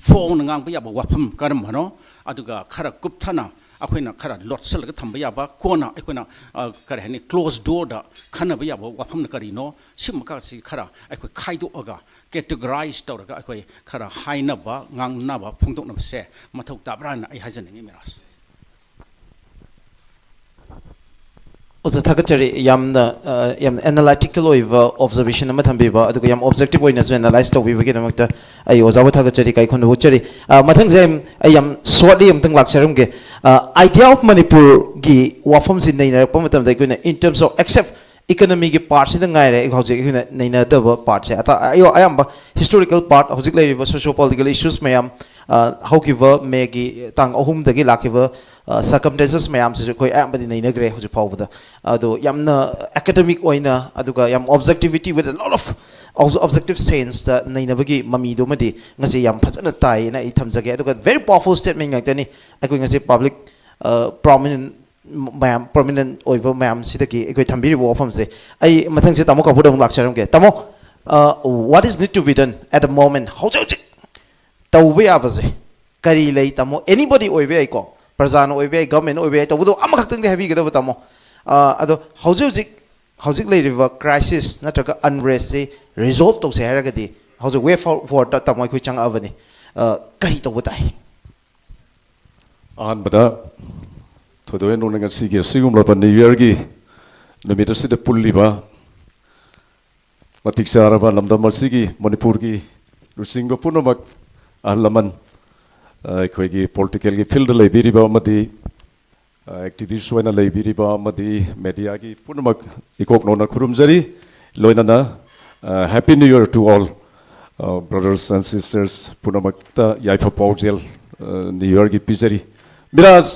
ꯐꯣꯡꯅ ꯉꯥꯡꯕ ꯌꯥꯕ ꯋꯥꯐꯝ ꯀꯔꯝꯕꯅꯣ ꯑꯗꯨꯒꯈꯔ ꯀꯨꯞꯊꯅ ꯑꯩꯈꯣꯏꯅ ꯈꯔ ꯂꯣꯠꯁꯤꯜꯂꯒ ꯊꯝꯕ ꯌꯥꯕ ꯀꯣꯟꯅ ꯑꯩꯈꯣꯏꯅ ꯀꯔꯤ ꯍꯥꯏꯅꯤ ꯀ꯭ꯂꯣꯖ ꯗꯣꯔꯗ ꯈꯟꯅꯕ ꯌꯥꯕ ꯋꯥꯐꯝꯅ ꯀꯔꯤꯅꯣ ꯁꯤꯒꯨꯝꯕꯀꯥꯁꯤ ꯈꯔ ꯑꯩꯈꯣꯏ ꯈꯥꯏꯗꯣꯛꯑꯒ ꯀꯦꯇꯦꯒꯣꯔꯥꯏꯖ ꯇꯧꯔꯒ ꯑꯩꯈꯣꯏ ꯈꯔ ꯍꯥꯏꯅꯕ ꯉꯥꯡꯅꯕ ꯐꯣꯡꯗꯣꯛꯅꯕꯁꯦ ꯃꯊꯧ ꯇꯥꯕ꯭ꯔꯥꯅ ꯑꯩ ꯍꯥꯏꯖꯅꯤꯡꯉꯤ ꯃꯤꯔꯥꯖ ꯑꯣꯖꯥ ꯊꯥꯒꯠꯆꯔꯤ ꯌꯥꯝꯅ ꯑꯦꯅꯥꯂꯥꯏꯇꯤꯀꯦꯜ ꯑꯣꯏꯕ ꯑꯣꯕꯖꯔꯕꯦꯁꯟ ꯑꯃ ꯊꯝꯕꯤꯕ ꯑꯗꯨꯒ ꯌꯥꯝ ꯑꯣꯕꯖꯦꯛꯇꯤꯚ ꯑꯣꯏꯅꯁꯨ ꯑꯦꯅꯥꯂꯥꯏꯖ ꯇꯧꯕꯤꯕꯒꯤꯗꯃꯛꯇ ꯑꯩ ꯑꯣꯖꯥꯕꯨ ꯊꯥꯒꯠꯆꯔꯤ ꯀꯥꯏꯈꯣꯟꯕ ꯎꯠꯆꯔꯤ ꯃꯊꯪꯁꯦ ꯑꯩ ꯌꯥꯝ ꯁꯣꯔꯠꯂꯤ ꯑꯃꯇꯪ ꯂꯥꯛꯆꯔꯝꯒꯦ ꯑꯥꯏꯗꯤꯌꯥ ꯑꯣꯐ ꯃꯅꯤꯄꯨꯔꯒꯤ ꯋꯥꯐꯝꯁꯤ ꯅꯩꯅꯔꯛꯄ ꯃꯇꯝꯗ ꯑꯩꯈꯣꯏꯅ ꯏꯟ ꯇꯔꯝꯁ ꯑꯣꯐ ꯑꯦꯛꯁꯦꯞ ꯏꯀꯣꯅꯣꯃꯤꯒꯤ ꯄꯥꯔꯠꯁꯤꯗ ꯉꯥꯏꯔꯦ ꯍꯧꯖꯤꯛ ꯑꯩꯈꯣꯏꯅ ꯅꯩꯅꯗꯕ ꯄꯥꯔꯠꯁꯦ ꯑꯌꯥꯝꯕ ꯍꯤꯁꯇꯣꯔꯤꯀꯦꯜ ꯄꯥꯔꯠ ꯍꯧꯖꯤꯛ ꯂꯩꯔꯤꯕ ꯁꯣꯁꯤꯌꯣ ꯄꯣꯂꯤꯇꯤꯀꯦꯜ ꯏꯁꯨꯁ ꯃꯌꯥꯝ ꯍꯧꯈꯤꯕ ꯃꯦꯒꯤ ꯇꯥꯡ 3ꯗꯒꯤ ꯂꯥꯛꯈꯤꯕ ꯁꯔꯀꯝꯇꯦꯟꯁꯦꯁ ꯃꯌꯥꯝꯁꯤꯁꯨ ꯑꯩꯈꯣꯏ ꯑꯌꯥꯝꯕꯗꯤ ꯅꯩꯅꯈ꯭ꯔꯦ ꯍꯧꯖꯤꯛ ꯐꯥꯎꯕꯗ ꯑꯗꯣ ꯌꯥꯝꯅ ꯑꯦꯀꯥꯗꯦꯃꯤꯛ ꯑꯣꯏꯅ ꯑꯗꯨꯒ ꯌꯥꯝ ꯑꯣꯕꯖꯦꯛꯇꯤꯚꯤꯇꯤ ꯋꯤꯠ ꯑ ꯂꯣꯠ ꯑꯣꯐ ꯑꯣꯕꯖꯦꯛꯇꯤቭ ꯁꯦꯟꯁꯇ ꯅꯩꯅꯕꯒꯤ ꯃꯃꯤꯗꯨꯃꯗꯤ ꯉꯁꯤ ꯌꯥꯝ ꯐꯖꯅ ꯇꯥꯏꯌꯦꯅ ꯑꯩ ꯊꯝꯖꯒꯦ ꯑꯗꯨꯒ ꯚꯦꯔꯤ ꯄꯥꯋꯔꯐꯨꯜ ꯁ꯭ꯇꯦꯠꯃꯦꯟ ꯉꯥꯛꯇꯅꯤ ꯑꯩꯈꯣꯏ ꯉꯁꯤ ꯄꯥꯕ꯭ꯂꯤꯛ ꯄ꯭ꯔꯣꯃꯤꯅꯦꯟ ꯑꯣꯏꯕ ꯃꯌꯥꯝꯁꯤꯗꯒꯤ ꯑꯩꯈꯣꯏ ꯊꯝꯕꯤꯔꯤꯕ ꯋꯥꯐꯝꯁꯦ ꯑꯩ ꯃꯊꯪꯁꯦ ꯇꯥꯃꯣ ꯀꯥꯄꯨꯔꯗ ꯑꯃꯨꯛ ꯂꯥꯛꯆꯔꯝꯒꯦ ꯇꯥꯃꯣ what is need to be done at the moment ꯍꯧꯖꯤꯛ ꯍꯧꯖꯤꯛ ꯇꯧꯕ ꯌꯥꯕꯁꯦ ꯀꯔꯤ ꯂꯩ ꯇꯥꯃꯣ ꯑꯦꯅꯤꯕꯣꯗꯤ ꯑꯣꯏꯕ ꯌꯥꯏꯀꯣ ꯄ꯭ꯔꯖꯥꯅ ꯑꯣꯏꯕ ꯌꯥꯏ ꯒꯚꯔꯟꯃꯦꯟ ꯑꯣꯏꯕ ꯌꯥꯏ ꯇꯧꯕꯗꯣ ꯑꯃꯈꯛꯇꯪꯗꯤ ꯍꯥꯏꯕꯤꯒꯗꯕ ꯇꯥꯃꯣ ꯑꯗꯣ ꯍꯧꯖꯤꯛ ꯂꯩꯔꯤꯕ ꯀ꯭ꯔꯥꯏꯁꯤꯁ ꯅꯠꯇ꯭ꯔꯒ ꯑꯟꯔꯦꯁꯁꯤ ꯔꯤꯖꯣꯜቭ ꯇꯧꯁꯦ ꯍꯥꯏꯔꯒꯗꯤ ꯍꯧꯖꯤꯛ ꯋꯦ ꯐꯣꯔꯋꯥꯔꯗꯇ ꯇꯥꯃꯣ ꯑꯩꯈꯣꯏ ꯆꯪꯉꯛꯑꯕꯅꯤ ꯀꯔꯤ ꯇꯧꯕ ꯇꯥꯏ ꯑꯍꯥꯟꯕꯗ ꯊꯣꯏꯗꯣꯛ ꯍꯦꯟꯗꯣꯛꯅ ꯉꯁꯤꯒꯤ ꯑꯁꯤꯒꯨꯝꯂꯕ ꯅ꯭ꯌꯨ ꯏꯌꯔꯒꯤ ꯅꯨꯃꯤꯠ ꯑꯁꯤꯗ ꯄꯨꯜꯂꯤꯕ ꯃꯇꯤꯛ ꯆꯥꯔꯕ ꯂꯝꯗꯝ ꯑꯁꯤꯒꯤ ꯃꯅꯤꯄꯨꯔꯒꯤ ꯂꯨꯆꯤꯡꯕ ꯄꯨꯝꯅꯃꯛ ꯑꯍꯜ ꯂꯃꯟ ꯑꯩꯈꯣꯏꯒꯤ ꯄꯣꯂꯤꯇꯤꯀꯦꯜꯒꯤ ꯐꯤꯜꯗ ꯂꯩꯕꯤꯔꯤꯕ ꯑꯃꯗꯤ ꯑꯦꯛꯇꯤꯚꯤꯁ ꯑꯣꯏꯅ ꯂꯩꯕꯤꯔꯤꯕ ꯑꯃꯗꯤ ꯃꯦꯗꯤꯌꯥꯒꯤ ꯄꯨꯝꯅꯃꯛ ꯏꯀꯣꯛꯅꯣꯅ ꯈꯨꯔꯨꯝꯖꯔꯤ ꯂꯣꯏꯅꯅ happy new year to all brothers and sisters punamakta yaifa paujel new year gi pijari miraz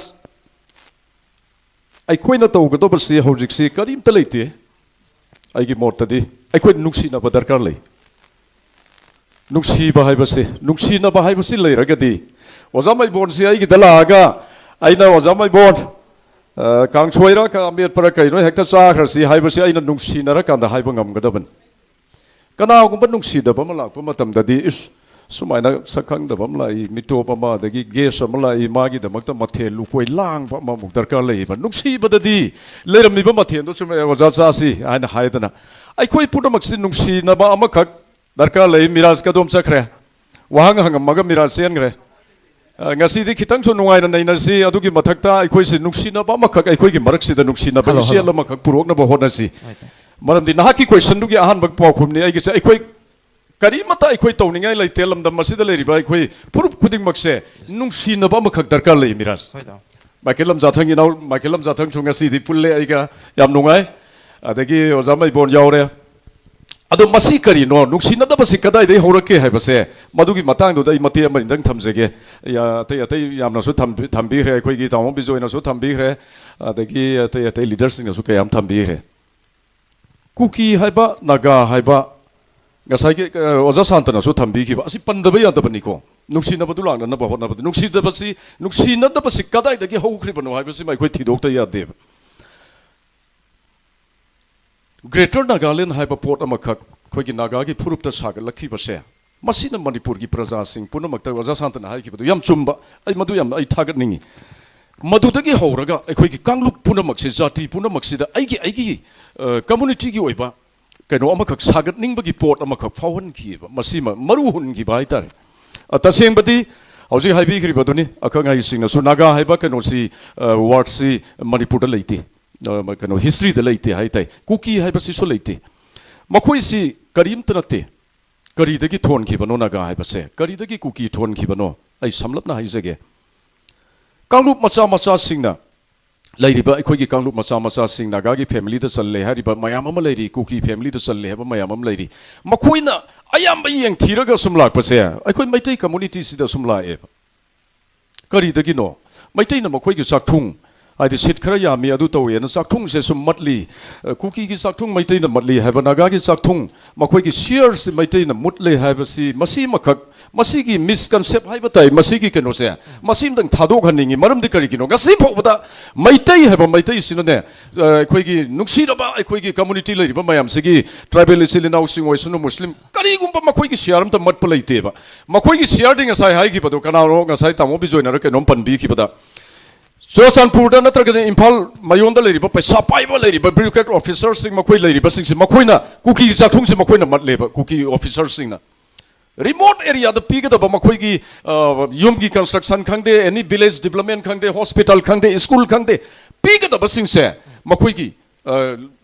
aikoina tawgadobasi hojiksi karimta leite aigi mortadi aikoi nuksi na badarkar lei nuksi na bahaibasi leiragadi ozamai bon si aigi dalaga aina ozamai bon kang choira ka amet para kaino hekta cha kharsi haibasi aina nuksi nara kanda haiba ngamgadaban kanaagumba nungsidaba ama lakpa matamdadi is sumaina sakhangdaba ama lai mitop ama dagi ges ama lai magidamakta mathel lukoi langba ama muk darkar leiba nungsibadadi leiramiba mathendo chume oja chasi aina haidana aikoi pudamaksi nungsinaba ama khak darkar lei miraz kadom chakre wahang hangamaga miraz sengre ngasidi khitang chu nungaina nainasi adugi mathakta aikoi se nungsinaba ama khak aikoi gi maraksida nungsinaba isial ama khak puroknaba honasi maramdi nahaki question dugi ahan bak pakhumni ai gisa aikoi karimata aikoi tawningai leite lamdam masida leriba aikoi purup khuding makse nungsina ba makhak darkar lei miras makelam jathang inau makelam jathang chunga sidi pulle aiga yam nungai adagi ozamai bon yaure ado masi kari no nuksina da basi kadai dei horake haibase madugi matang do dai mate amari dang thamjege ya tai yamna su thambi re aikoi gi tawon bijoina su thambi re adagi tai leaders sing su kayam thambi re kuki haiba naga haiba ngasai oja santana su thambi ki asi pandaba ya dabani ko nuksina badu langna na bahona badu nuksina da basi kadai dagi hokri banu haiba si mai khoi thidok ta ya de Greater Nagaland haiba port ama khak khoi gi naga gi phurup ta saga lakhi base ꯃꯁꯤꯅ ꯃꯅꯤꯄꯨꯔꯒꯤ ꯄ꯭ꯔꯖꯥꯁꯤꯡ ꯄꯨꯝꯅꯃꯛꯇ ꯑꯣꯖꯥ ꯁꯥꯟꯇꯅ ꯍꯥꯏꯈꯤꯕꯗꯨ ꯌꯥꯝ ꯆꯨꯝꯕ ꯑꯩ ꯃꯗꯨ ꯌꯥꯝ ꯑꯩ ꯊꯥꯒꯠꯅꯤꯡꯉꯤ ꯃꯗꯨꯗꯒꯤ ꯍꯧꯔꯒ ꯑꯩꯈꯣꯏꯒꯤ ꯀꯥꯡꯂꯨꯞ ꯄꯨꯝꯅꯃꯛꯁꯤ ꯖꯥꯇꯤ ꯄꯨꯝꯅꯃꯛꯁꯤꯗ ꯑꯩꯒꯤ ꯀꯝꯃꯨꯅꯤꯇꯤꯒꯤ ꯑꯣꯏꯕ ꯀꯩꯅꯣ ꯑꯃꯈꯛ ꯁꯥꯒꯠꯅꯤꯡꯕꯒꯤ ꯄꯣꯠ ꯑꯃꯈꯛ ꯐꯥꯎꯍꯟꯈꯤꯕ ꯃꯁꯤꯃ ꯃꯔꯨ ꯍꯨꯟꯈꯤꯕ ꯍꯥꯏꯇꯥꯔꯦ ꯇꯁꯦꯡꯕꯗꯤ ꯍꯧꯖꯤꯛ ꯍꯥꯏꯕꯤꯈ꯭ꯔꯤꯕꯗꯨꯅꯤ ꯑꯈꯪ ꯑꯍꯩꯁꯤꯡꯅꯁꯨ ꯅꯥꯒꯥ ꯍꯥꯏꯕ ꯀꯩꯅꯣꯁꯤ ꯋꯥꯔꯗꯁꯤ ꯃꯅꯤꯄꯨꯔꯗ ꯂꯩꯇꯦ ꯀꯩꯅꯣ ꯍꯤꯁꯇ꯭ꯔꯤꯗ ꯂꯩꯇꯦ ꯍꯥꯏꯇꯥꯏ ꯀꯨꯀꯤ ꯍꯥꯏꯕꯁꯤꯁꯨ ꯂꯩꯇꯦ ꯃꯈꯣꯏꯁꯤ ꯀꯔꯤꯝꯇ ꯅꯠꯇꯦ ꯀꯔꯤꯗꯒꯤ ꯊꯣꯟꯈꯤꯕꯅꯣ ꯅꯥꯒꯥ ꯍꯥꯏꯕꯁꯦ ꯀꯔꯤꯗꯒꯤ ꯀꯨꯀꯤ ꯊꯣꯟꯈꯤꯕꯅꯣ ꯑꯩ ꯁꯝꯂꯞꯅ ꯍꯥꯏꯖꯒꯦ ꯀꯥꯡꯂꯨꯞ ꯃꯆꯥ ꯃꯆꯥꯁꯤꯡꯅ ꯂꯩꯔꯤꯕ ꯑꯩꯈꯣꯏꯒꯤ ꯀꯥꯡꯂꯨꯞ ꯃꯆꯥ ꯃꯆꯥꯁꯤꯡ ꯅꯥꯒꯥꯒꯤ ꯐꯦꯃꯤꯂꯤꯗ ꯆꯜꯂꯦ ꯍꯥꯏꯔꯤꯕ ꯃꯌꯥꯝ ꯑꯃ ꯂꯩꯔꯤ ꯀꯨꯀꯤ ꯐꯦꯃꯤꯂꯤꯗ ꯆꯜꯂꯦ ꯍꯥꯏꯕ ꯃꯌꯥꯝ ꯑꯃ ꯂꯩꯔꯤ ꯃꯈꯣꯏꯅ ꯑꯌꯥꯝꯕ ꯌꯦꯡꯊꯤꯔꯒ ꯁꯨꯝ ꯂꯥꯛꯄꯁꯦ ꯑꯩꯈꯣꯏ ꯃꯩꯇꯩ ꯀꯝꯃꯨꯅꯤꯇꯤꯁꯤꯗ ꯁꯨꯝ ꯂꯥꯛꯑꯦꯕ ꯀꯔꯤꯗꯒꯤꯅꯣ ꯃꯩꯇꯩꯅ ꯃꯈꯣꯏꯒꯤ ꯆꯥꯛꯊꯨꯡ ꯍꯥꯏꯗꯤ ꯁꯤꯠ ꯈꯔ ꯌꯥꯝꯃꯤ ꯑꯗꯨ ꯇꯧꯋꯦꯅ ꯆꯥꯛꯊꯨꯡꯁꯦ ꯁꯨꯝ ꯃꯠꯂꯤ ꯀꯨꯀꯤꯒꯤ ꯆꯥꯛꯊꯨꯡ ꯃꯩꯇꯩꯅ ꯃꯠꯂꯤ ꯍꯥꯏꯕ ꯅꯥꯒꯥꯒꯤ ꯆꯥꯛꯊꯨꯡ ꯃꯈꯣꯏꯒꯤ ꯁꯤꯌꯔꯁꯤ ꯃꯩꯇꯩꯅ ꯃꯨꯠꯂꯦ ꯍꯥꯏꯕꯁꯤ ꯃꯁꯤꯃꯈꯛ ꯃꯁꯤꯒꯤ ꯃꯤꯁꯀꯟꯁꯦꯞ ꯍꯥꯏꯕ ꯇꯥꯏ ꯃꯁꯤꯒꯤ ꯀꯩꯅꯣꯁꯦ ꯃꯁꯤꯃꯇꯪ ꯊꯥꯗꯣꯛꯍꯟꯅꯤꯡꯉꯤ ꯃꯔꯝꯗꯤ ꯀꯔꯤꯒꯤꯅꯣ ꯉꯁꯤ ꯐꯥꯎꯕꯗ ꯃꯩꯇꯩ ꯍꯥꯏꯕ ꯃꯩꯇꯩꯁꯤꯅꯅꯦ ꯑꯩꯈꯣꯏꯒꯤ ꯅꯨꯡꯁꯤꯔꯕ ꯑꯩꯈꯣꯏꯒꯤ ꯀꯝꯃꯨꯅꯤꯇꯤ ꯂꯩꯔꯤꯕ ꯃꯌꯥꯝꯁꯤꯒꯤ ꯇ꯭ꯔꯥꯏꯕꯦꯜ ꯏꯆꯤꯜ ꯏꯅꯥꯎꯁꯤꯡ ꯑꯣꯏꯁꯅꯨ ꯃꯨꯁꯂꯤꯝ ꯀꯔꯤꯒꯨꯝꯕ ꯃꯈꯣꯏꯒꯤ ꯁꯤꯌꯥꯔ ꯑꯝꯇ ꯃꯠꯄ ꯂꯩꯇꯦꯕ ꯃꯈꯣꯏꯒꯤ ꯁꯤꯌꯥꯔꯗꯤ ꯉꯁꯥꯏ ꯍꯥꯏꯈꯤꯕꯗꯣ ꯀꯅꯥꯅꯣ ꯉꯁꯥꯏ ꯇꯥꯃꯣ ꯕꯤꯖꯣꯏꯅꯔ ꯀꯩꯅꯣꯝ ꯄꯟꯕꯤꯈꯤꯕꯗ ꯆꯨꯔꯆꯥꯟꯄꯨꯔꯗ ꯅꯠꯇ꯭ꯔꯒꯅ ꯏꯝꯐꯥꯜ ꯃꯌꯣꯟꯗ ꯂꯩꯔꯤꯕ ꯄꯩꯁꯥ ꯄꯥꯏꯕ ꯂꯩꯔꯤꯕ ꯕ꯭ꯌꯨꯔꯣꯀ꯭ꯔꯦꯠ ꯑꯣꯐꯤꯁꯔꯁꯤꯡ ꯃꯈꯣꯏ ꯂꯩꯔꯤꯕꯁꯤꯡꯁꯤ ꯃꯈꯣꯏꯅ ꯀꯨꯀꯤꯒꯤ ꯆꯥꯛꯊꯨꯡꯁꯤ ꯃꯈꯣꯏꯅ ꯃꯠꯂꯦꯕ ꯀꯨꯀꯤ ꯑꯣꯐꯤꯁꯔꯁꯤꯡꯅ ꯔꯤꯃꯣꯠ ꯑꯦꯔꯤꯌꯥꯗ ꯄꯤꯒꯗꯕ ꯃꯈꯣꯏꯒꯤ ꯌꯨꯝꯒꯤ ꯀꯟꯁꯇ꯭ꯔꯛꯁꯟ ꯈꯪꯗꯦ ꯑꯦꯅꯤ ꯚꯤꯂꯦꯖ ꯗꯤꯕꯂꯞꯃꯦꯟ ꯈꯪꯗꯦ ꯍꯣꯁꯄꯤꯇꯥꯜ ꯈꯪꯗꯦ ꯁ꯭ꯀꯨꯜ ꯈꯪꯗꯦ ꯄꯤꯒꯗꯕꯁꯤꯡꯁꯦ ꯃꯈꯣꯏꯒꯤ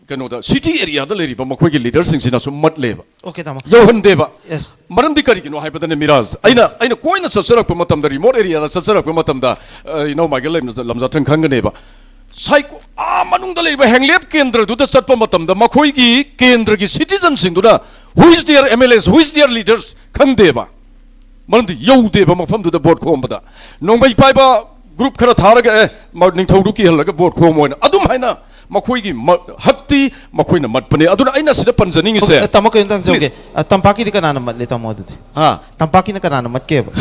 ꯀꯩꯅꯣꯗ ꯁꯤꯇꯤ ꯑꯦꯔꯤꯌꯥꯗ ꯂꯩꯔꯤꯕ ꯃꯈꯣꯏꯒꯤ ꯂꯤꯗꯔꯁꯤꯡꯁꯤꯅꯁꯨ ꯃꯠꯂꯦꯕ Okay, tama. ꯌꯧꯍꯟꯗꯦꯕ Yes. ꯃꯔꯝꯗꯤ ꯀꯔꯤꯒꯤꯅꯣ ꯍꯥꯏꯕꯗꯅꯦ ꯃꯤꯔꯥꯖ ꯑꯩꯅ ꯀꯣꯏꯅ ꯆꯠꯆꯔꯛꯄ ꯃꯇꯝꯗ ꯔꯤꯃꯣꯠ ꯑꯦꯔꯤꯌꯥꯗ ꯆꯠꯆꯔꯛꯄ ꯃꯇꯝꯗ ꯏꯅꯧ ꯃꯥꯏꯀꯦꯜ ꯂꯝꯖꯥꯊꯪ ꯈꯪꯒꯅꯦꯕ ꯁꯥꯏꯀꯣ ꯃꯅꯨꯡꯗ ꯂꯩꯔꯤꯕ ꯍꯦꯡꯂꯦꯞ ꯀꯦꯟꯗ꯭ꯔꯗꯨꯗ ꯆꯠꯄ ꯃꯇꯝꯗ ꯃꯈꯣꯏꯒꯤ ꯀꯦꯟꯗ꯭ꯔꯒꯤ ꯁꯤꯇꯤꯖꯟꯁꯤꯡꯗꯨꯅ ꯍꯨ ꯏꯁ ꯗꯤꯌꯔ MLAs ꯍꯨ ꯏꯁ ꯗꯤꯌꯔ ꯂꯤꯗꯔꯁ ꯈꯪꯗꯦꯕ ꯃꯔꯝꯗꯤ ꯌꯧꯗꯦꯕ ꯃꯐꯝꯗꯨꯗ ꯕꯣꯠ ꯈꯣꯝꯕꯗ ꯅꯣꯡꯃꯩ ꯄꯥꯏꯕ ꯒ꯭ꯔꯨꯞ ꯈꯔ ꯊꯥꯔꯒ ꯅꯤꯡꯊꯧꯗꯨ ꯀꯤꯍꯜꯂꯒ ꯕꯣꯠ ꯈꯣꯝ ꯑꯣꯏꯅ ꯑꯗꯨꯝ ꯍꯥꯏꯅ ꯃꯈꯣꯏꯒꯤ ꯍꯛꯇꯤ ꯃꯈꯣꯏꯅ ꯃꯠꯄꯅꯦ ꯑꯗꯨꯅ ꯑꯩꯅ ꯁꯤꯗ ꯄꯟꯖꯅꯤꯡꯉꯤꯁꯦ Tama ko yung tang joke. Tampaki di ka na naman lito mo dito. ها Tampaki na ka na naman kaya ba?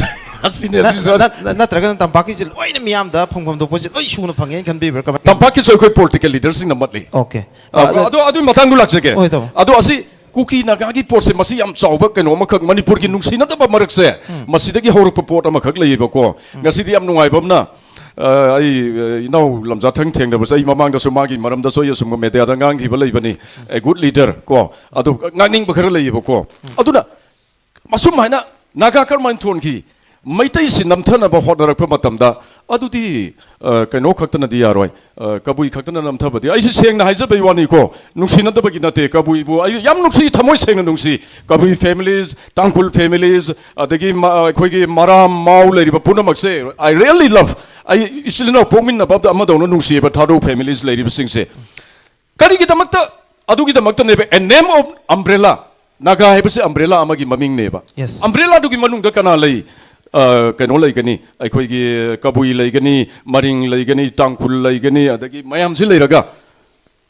ꯑꯁꯤꯅꯦ ꯑꯁꯤꯁꯨ Natraga ng tampaki sila. Oy na miyam da phang do po sila. Oy shuna phang yan kan biber ka. ꯇꯝꯄꯥꯛꯀꯤꯁꯨ ꯑꯩꯈꯣꯏ political ꯂꯤꯗꯔꯁꯤꯡꯅ ꯃꯠꯂꯤ Okay. ꯑꯗꯨ ꯃꯇꯥꯡꯗꯨ ꯂꯥꯛꯆꯒꯦ ꯍꯣꯏ ꯇꯥꯃꯣ. ꯑꯗꯣ ꯑꯁꯤ ꯀꯨꯀꯤ ꯅꯥꯒꯥꯒꯤ ꯄꯣꯠꯁꯦ ꯃꯁꯤ ꯌꯥꯝ ꯆꯥꯎꯕ ꯀꯩꯅꯣ ꯑꯃꯈꯛ ꯃꯅꯤꯄꯨꯔꯒꯤ ꯅꯨꯡꯁꯤꯅꯗꯕ ꯃꯔꯛꯁꯦ ꯃꯁꯤꯗꯒꯤ ꯍꯧꯔꯛꯄ ꯄꯣꯠ ꯑꯃꯈꯛ ꯂꯩꯌꯦꯕꯀꯣ ꯉꯁꯤꯗꯤ ꯌꯥꯝ ꯅꯨꯡꯉꯥꯏꯕ ꯑꯃꯅ ꯑꯩ ꯏꯅꯥꯎ ꯂꯝꯖꯥꯊꯪ ꯊꯦꯡꯅꯕꯁꯦ ꯑꯩ ꯃꯃꯥꯡꯗꯁꯨ ꯃꯥꯒꯤ ꯃꯔꯝꯗꯁꯨ ꯑꯩ ꯑꯁꯨꯝꯕ ꯃꯦꯗꯤꯌꯥꯗ ꯉꯥꯡꯈꯤꯕ ꯂꯩꯕꯅꯤ ꯑꯦ ꯒꯨꯗ ꯂꯤꯗꯔ ꯀꯣ ꯑꯗꯨ ꯉꯥꯡꯅꯤꯡꯕ ꯈꯔ ꯂꯩꯌꯦꯕꯀꯣ ꯑꯗꯨꯅ ꯑꯁꯨꯝ ꯍꯥꯏꯅ ꯅꯥꯒꯥ ꯀꯔꯝꯍꯥꯏꯅ ꯊꯣꯟꯈꯤ ꯃꯩꯇꯩꯁꯤ ꯅꯝꯊꯅꯕ ꯍꯣꯠꯅꯔꯛꯄ ꯃꯇꯝꯗ ꯑꯗꯨꯗꯤ ꯀꯩꯅꯣ ꯈꯛꯇꯅꯗꯤ ꯌꯥꯔꯣꯏ ꯀꯕꯨꯏ ꯈꯛꯇꯅ ꯅꯝꯊꯕꯗꯤ ꯑꯩꯁꯤ ꯁꯦꯡꯅ ꯍꯥꯏꯖꯕꯩ ꯋꯥꯅꯤꯀꯣ ꯅꯨꯡꯁꯤꯅꯗꯕꯒꯤ ꯅꯠꯇꯦ ꯀꯕꯨꯏꯕꯨ ꯑꯩ ꯌꯥꯝ ꯅꯨꯡꯁꯤ ꯊꯃꯣꯏ ꯁꯦꯡꯅ ꯅꯨꯡꯁꯤ ꯀꯕꯨꯏ ꯐꯦꯃꯤꯂꯤꯁ ꯇꯥꯡꯈꯨꯜ ꯐꯦꯃꯤꯂꯤꯁ ꯑꯗꯒꯤ ꯑꯩꯈꯣꯏꯒꯤ ꯃꯔꯥꯝ ꯃꯥꯎ ꯂꯩꯔꯤꯕ ꯄꯨꯝꯅꯃꯛꯁꯦ ꯑꯥꯏ ꯔꯤꯌꯦꯜꯂꯤ ꯂꯚ ꯑꯩ ꯏꯆꯤꯜ ꯏꯅꯥꯎ ꯄꯣꯛꯃꯤꯟꯅꯕ ꯑꯃꯗꯧꯅ ꯅꯨꯡꯁꯤꯌꯦꯕ ꯊꯥꯗꯧ ꯐꯦꯃꯤꯂꯤꯁ ꯂꯩꯔꯤꯕꯁꯤꯡꯁꯦ ꯀꯔꯤꯒꯤꯗꯃꯛꯇ ꯑꯗꯨꯒꯤꯗꯃꯛꯇꯅꯦꯕ ꯑꯦ ꯅꯦꯝ ꯑꯣꯐ ꯑꯝꯕ꯭ꯔꯦꯂꯥ ꯅꯥꯒꯥ ꯍꯥꯏꯕꯁꯤ ꯑꯝꯕ꯭ꯔꯦꯂꯥ ꯑꯃꯒꯤ ꯃꯃꯤꯡꯅꯦꯕ Yes. ꯑꯝꯕ꯭ꯔꯦꯂꯥꯗꯨꯒꯤ ꯃꯅꯨꯡꯗ ꯀꯅꯥ ꯂꯩ ꯀꯩꯅꯣ ꯂꯩꯒꯅꯤ ꯑꯩꯈꯣꯏꯒꯤ ꯀꯕꯨꯏ ꯂꯩꯒꯅꯤ ꯃꯔꯤꯡ ꯂꯩꯒꯅꯤ ꯇꯥꯡꯈꯨꯜ ꯂꯩꯒꯅꯤ ꯑꯗꯒꯤ ꯃꯌꯥꯝꯁꯤ ꯂꯩꯔꯒ